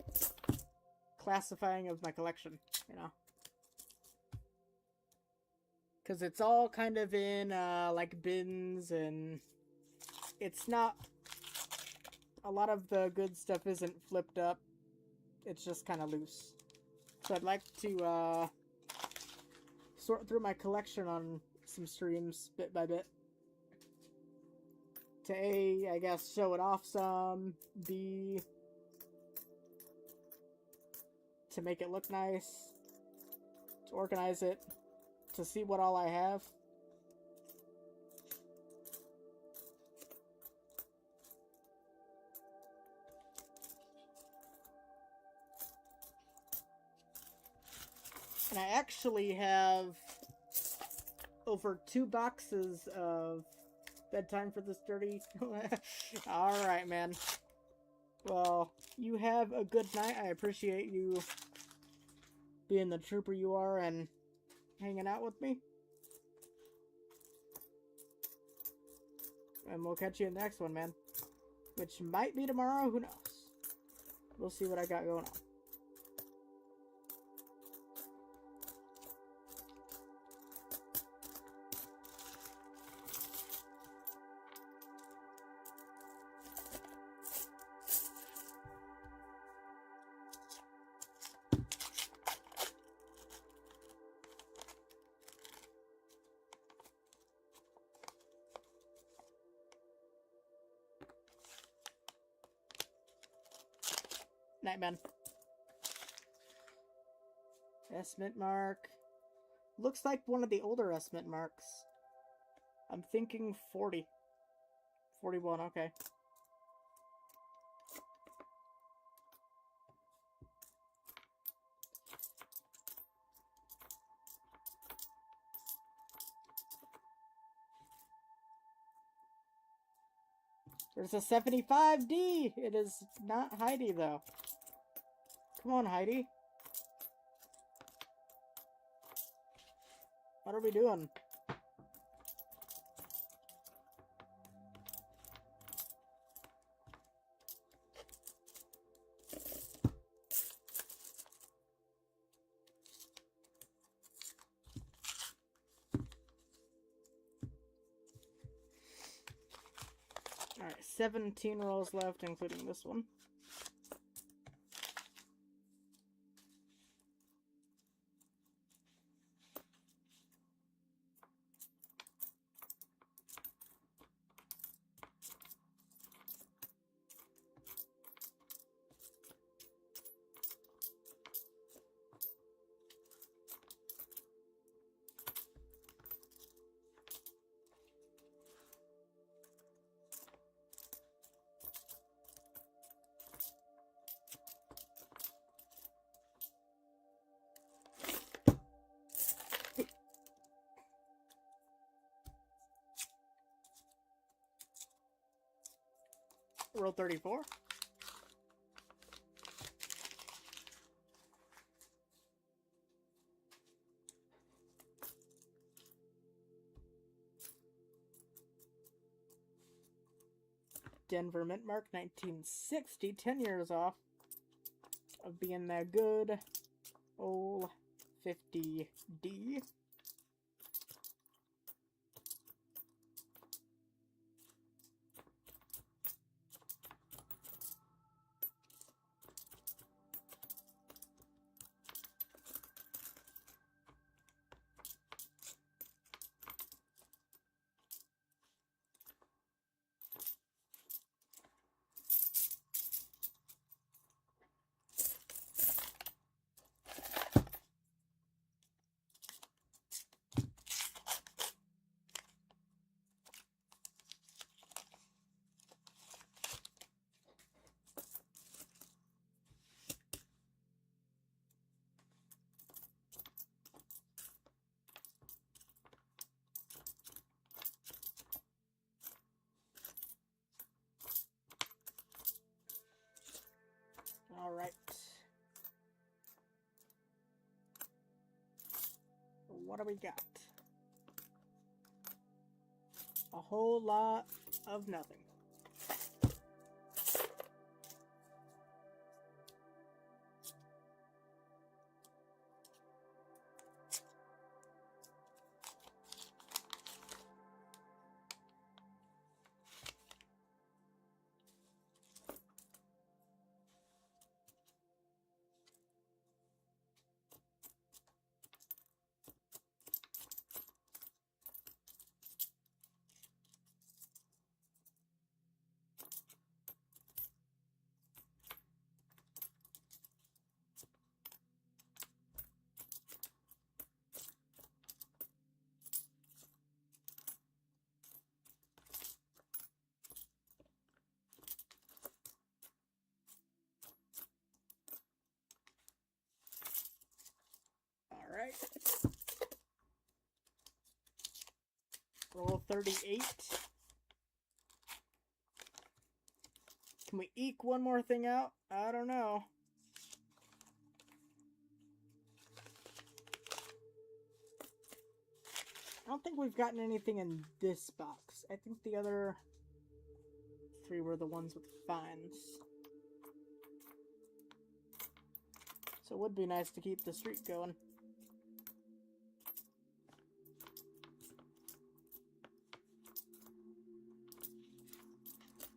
[SPEAKER 1] classifying of my collection, you know? Because it's all kind of in, like, bins, and it's not... A lot of the good stuff isn't flipped up. It's just kind of loose. So I'd like to, sort through my collection on some streams, bit by bit. To A, I guess, show it off some. B, to make it look nice. To organize it. To see what all I have. And I actually have over 2 boxes of Bedtime for this Dirty. Alright, man. Well, you have a good night. I appreciate you being the trooper you are and hanging out with me. And we'll catch you in the next one, man. which might be tomorrow. Who knows? We'll see what I got going on. Nightman. Estimate mark. Looks like one of the older estimate marks. I'm thinking 40. 41, okay. There's a 75D! It is not Heidi, though. Come on, Heidi. What are we doing? Alright, 17 rolls left, including this one. Roll 34. Denver mint mark, 1960, 10 years off of being that good old 50D. All right. What do we got? A whole lot of nothing. All right. Roll 38. Can we eke one more thing out? I don't know. I don't think we've gotten anything in this box. I think the other three were the ones with fines. So it would be nice to keep the streak going.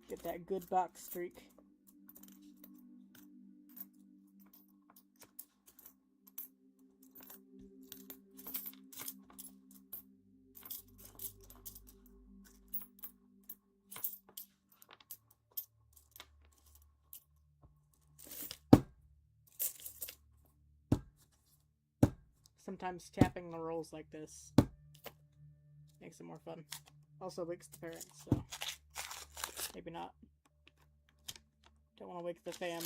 [SPEAKER 1] Get that good box streak. Sometimes tapping the rolls like this makes it more fun. Also wakes the parents, so maybe not. Don't want to wake the fam.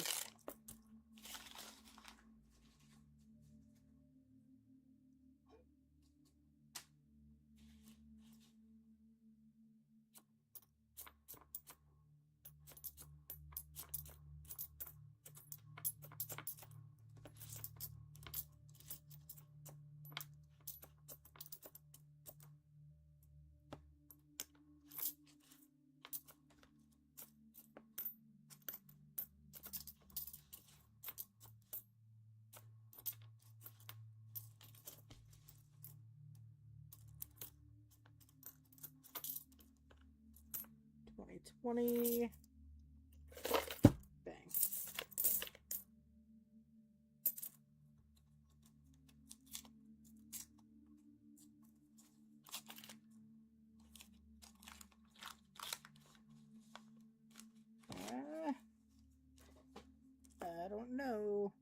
[SPEAKER 1] $20. Bang. I don't know.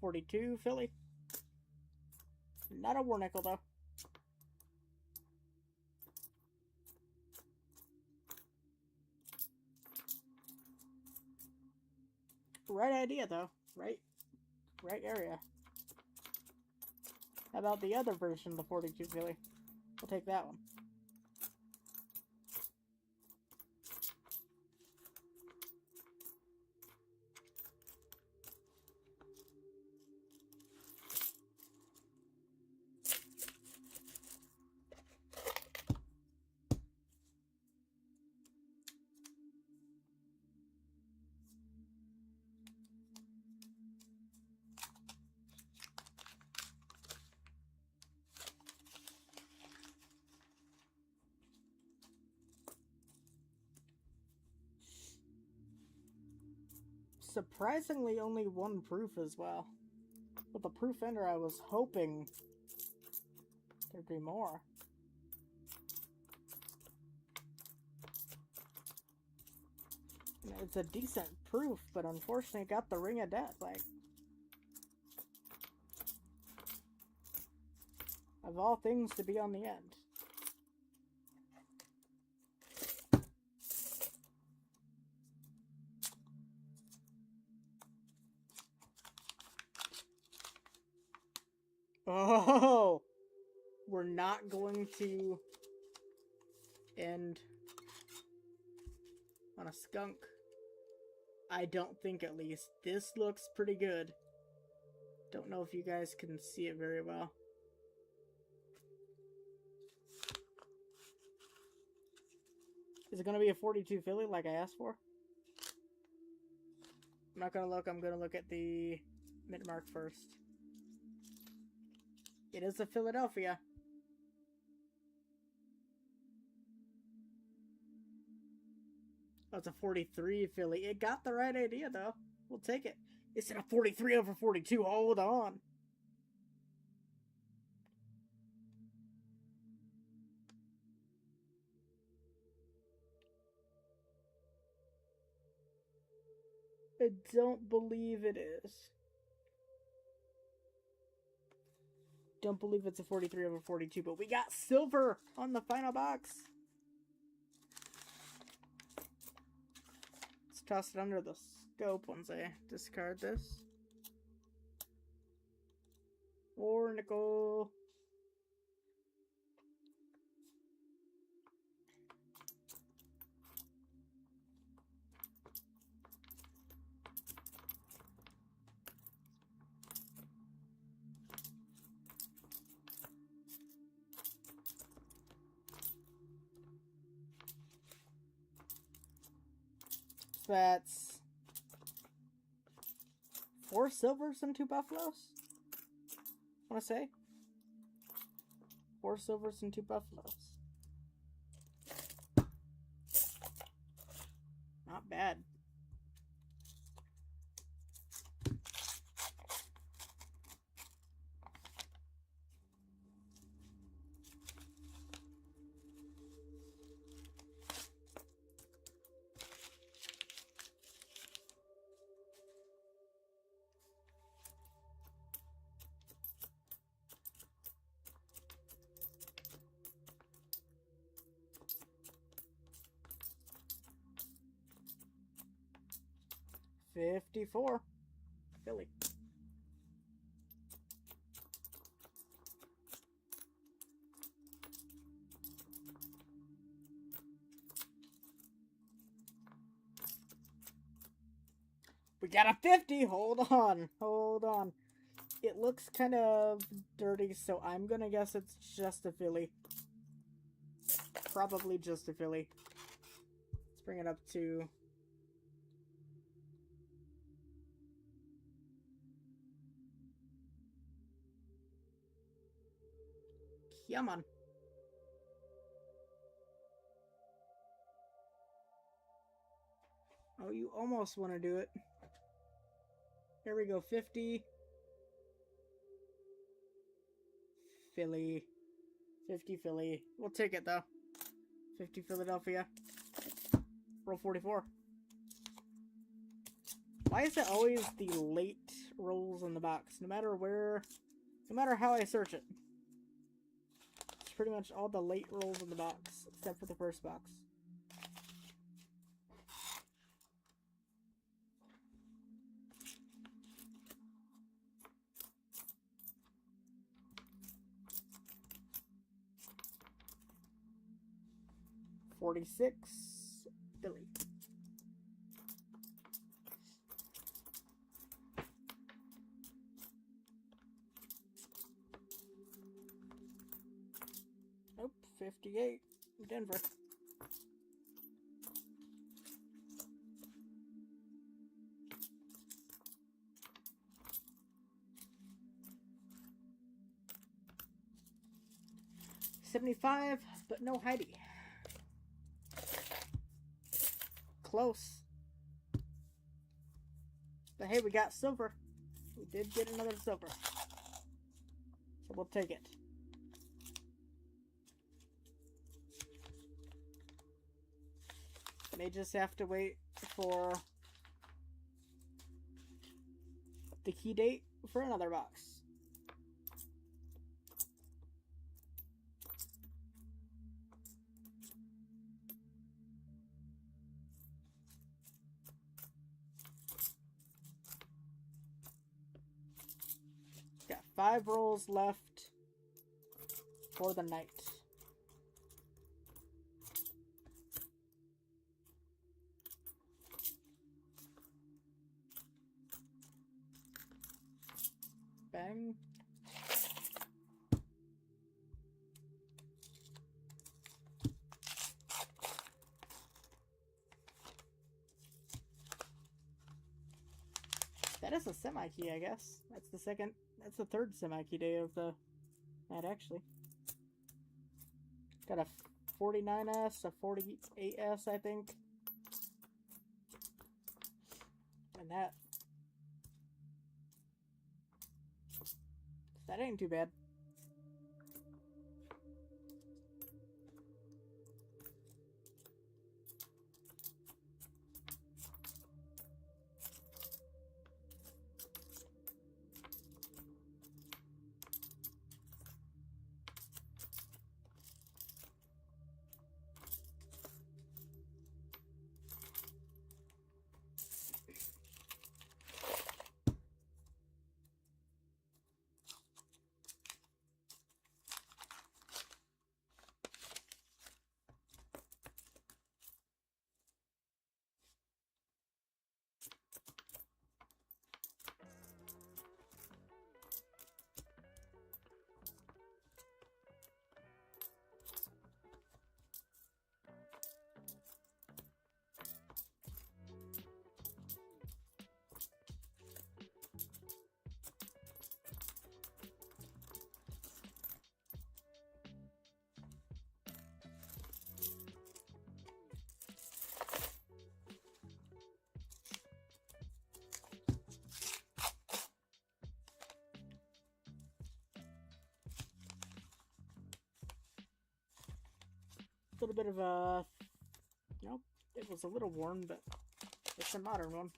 [SPEAKER 1] $42 Philly. Not a war nickel though. Right idea though. Right area. How about the other version of the 42 Philly? We'll take that one. Surprisingly, only one proof as well. With the proof ender, I was hoping there'd be more. It's a decent proof, but unfortunately, it got the Ring of Death. Like, of all things to be on the end. Oh, we're not going to end on a skunk. I don't think, at least. This looks pretty good. Don't know if you guys can see it very well. Is it going to be a 42 Philly like I asked for? I'm not going to look. I'm going to look at the mint mark first. It is a Philadelphia. Oh, it's a 43 Philly. It got the right idea, though. We'll take it. Is it a 43 over 42? Hold on. I don't believe it is. Don't believe it's a 43 over 42, but we got silver on the final box. Let's toss it under the scope once I discard this. 4 nickel. that's 4 silvers and 2 buffaloes. I want to say 4 silvers and 2 buffaloes. Not bad. $54. Philly. We got a 50. Hold on. Hold on. It looks kind of dirty, so I'm gonna guess it's just a Philly. Probably just a Philly. Let's bring it up to... Come on. Oh, you almost want to do it. Here we go, 50. Philly. 50 Philly. We'll take it, though. 50 Philadelphia. Roll 44. Why is it always the late rolls in the box? No matter where... No matter how I search it. It's pretty much all the late rolls in the box, except for the first box. $46. Philly. Nope, 58. Denver. $75, but no Heidi. Close. But hey, we got silver. We did get another silver. So we'll take it. May just have to wait for the key date for another box. Got 5 rolls left for the night. Bang. That is a semi-key, I guess. That's the third semi-key day of the night, actually. Got a 49S, a 48S, I think. And that ain't too bad. little bit of a... Nope, it was a little worn, but it's a modern one.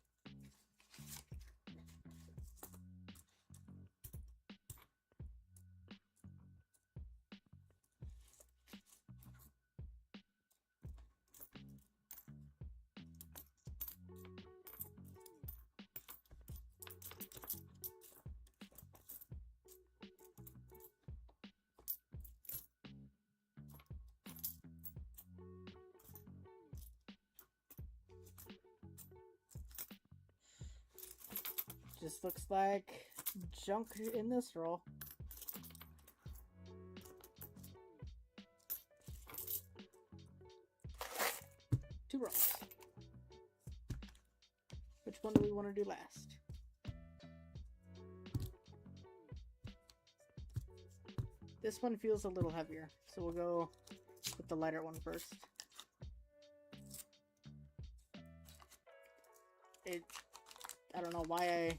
[SPEAKER 1] Just looks like junk in this roll. Two rolls. Which one do we want to do last? This one feels a little heavier, so we'll go with the lighter one first. I don't know why I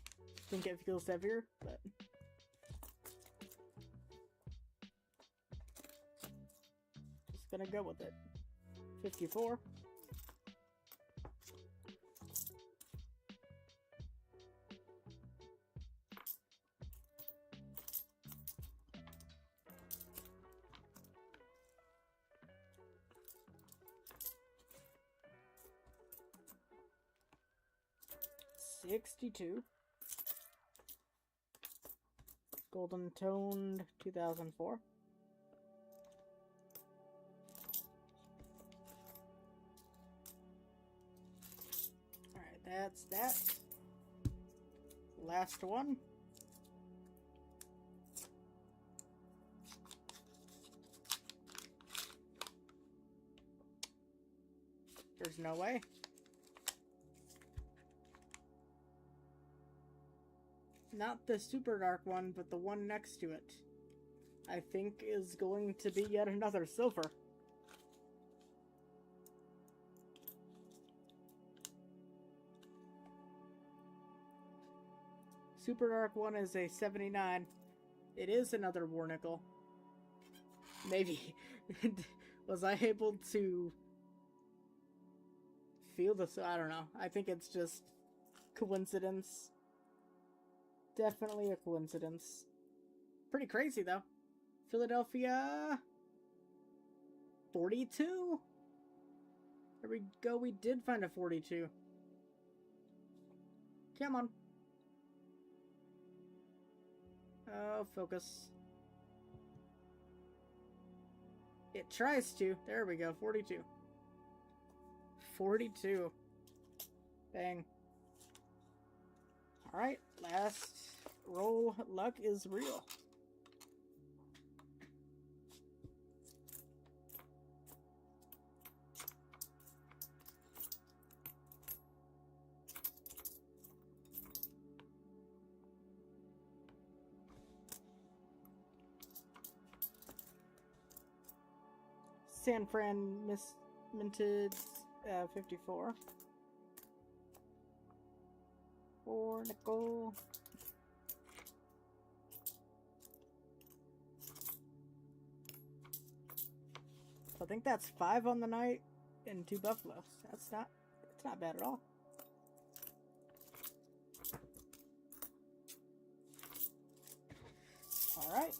[SPEAKER 1] think it feels heavier, but just gonna go with it. 54. $62. Golden toned 2004. Alright, that's that. Last one. There's no way. Not the super dark one, but the one next to it, I think is going to be yet another silver. Super dark one is a 79. It is another Warnickel. Maybe. Was I able to feel this? I don't know. I think it's just coincidence. Definitely a coincidence. Pretty crazy, though. Philadelphia... 42? There we go, we did find a 42. Come on. Oh, focus. It tries to. There we go, 42. 42. Bang. Alright, last roll. Luck is real. San Fran minted 54. For Nicole. So I think that's 5 on the night and 2 buffaloes. It's not bad at all. Alright.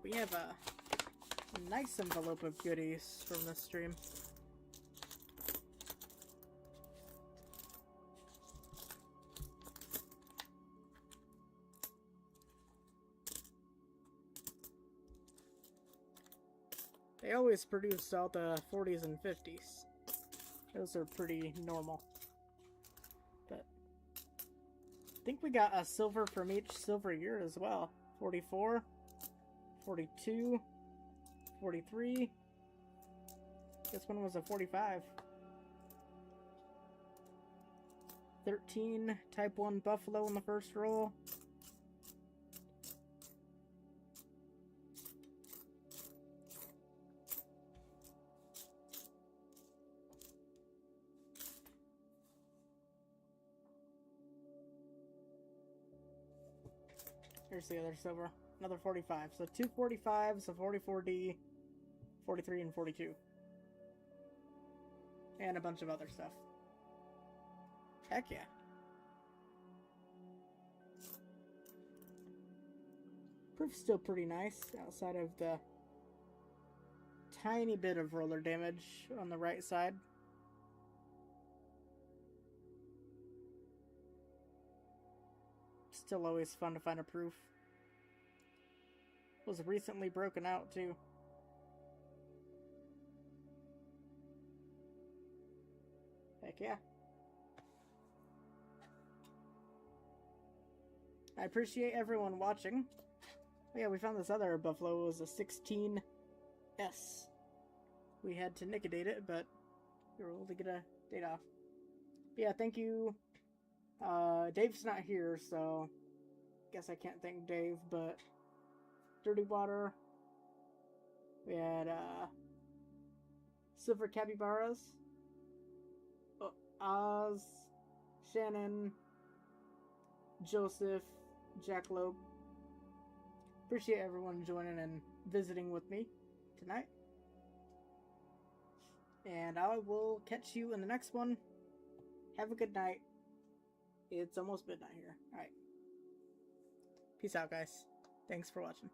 [SPEAKER 1] We have a nice envelope of goodies from this stream. They always produce all the 40s and 50s. Those are pretty normal. But I think we got a silver from each silver year as well. 44, 42, 43. This one was a 45. 13 type 1 buffalo in the first roll. Here's the other silver. another 45. So 2 45s, a 44D, 43, and 42. And a bunch of other stuff. Heck yeah. Proof's still pretty nice, outside of the tiny bit of roller damage on the right side. Still always fun to find a proof. Was recently broken out too. Heck yeah. I appreciate everyone watching. Oh yeah, we found this other buffalo. It was a 16S. We had to nicodate it, but we were able to get a date off. But yeah, thank you. Dave's not here, so guess I can't thank Dave, but Dirty Water. We had Silver Capybaras, Oz, Shannon, Joseph, Jackalope. Appreciate everyone joining and visiting with me tonight. And I will catch you in the next one. Have a good night. It's almost midnight here. Alright. Peace out, guys. Thanks for watching.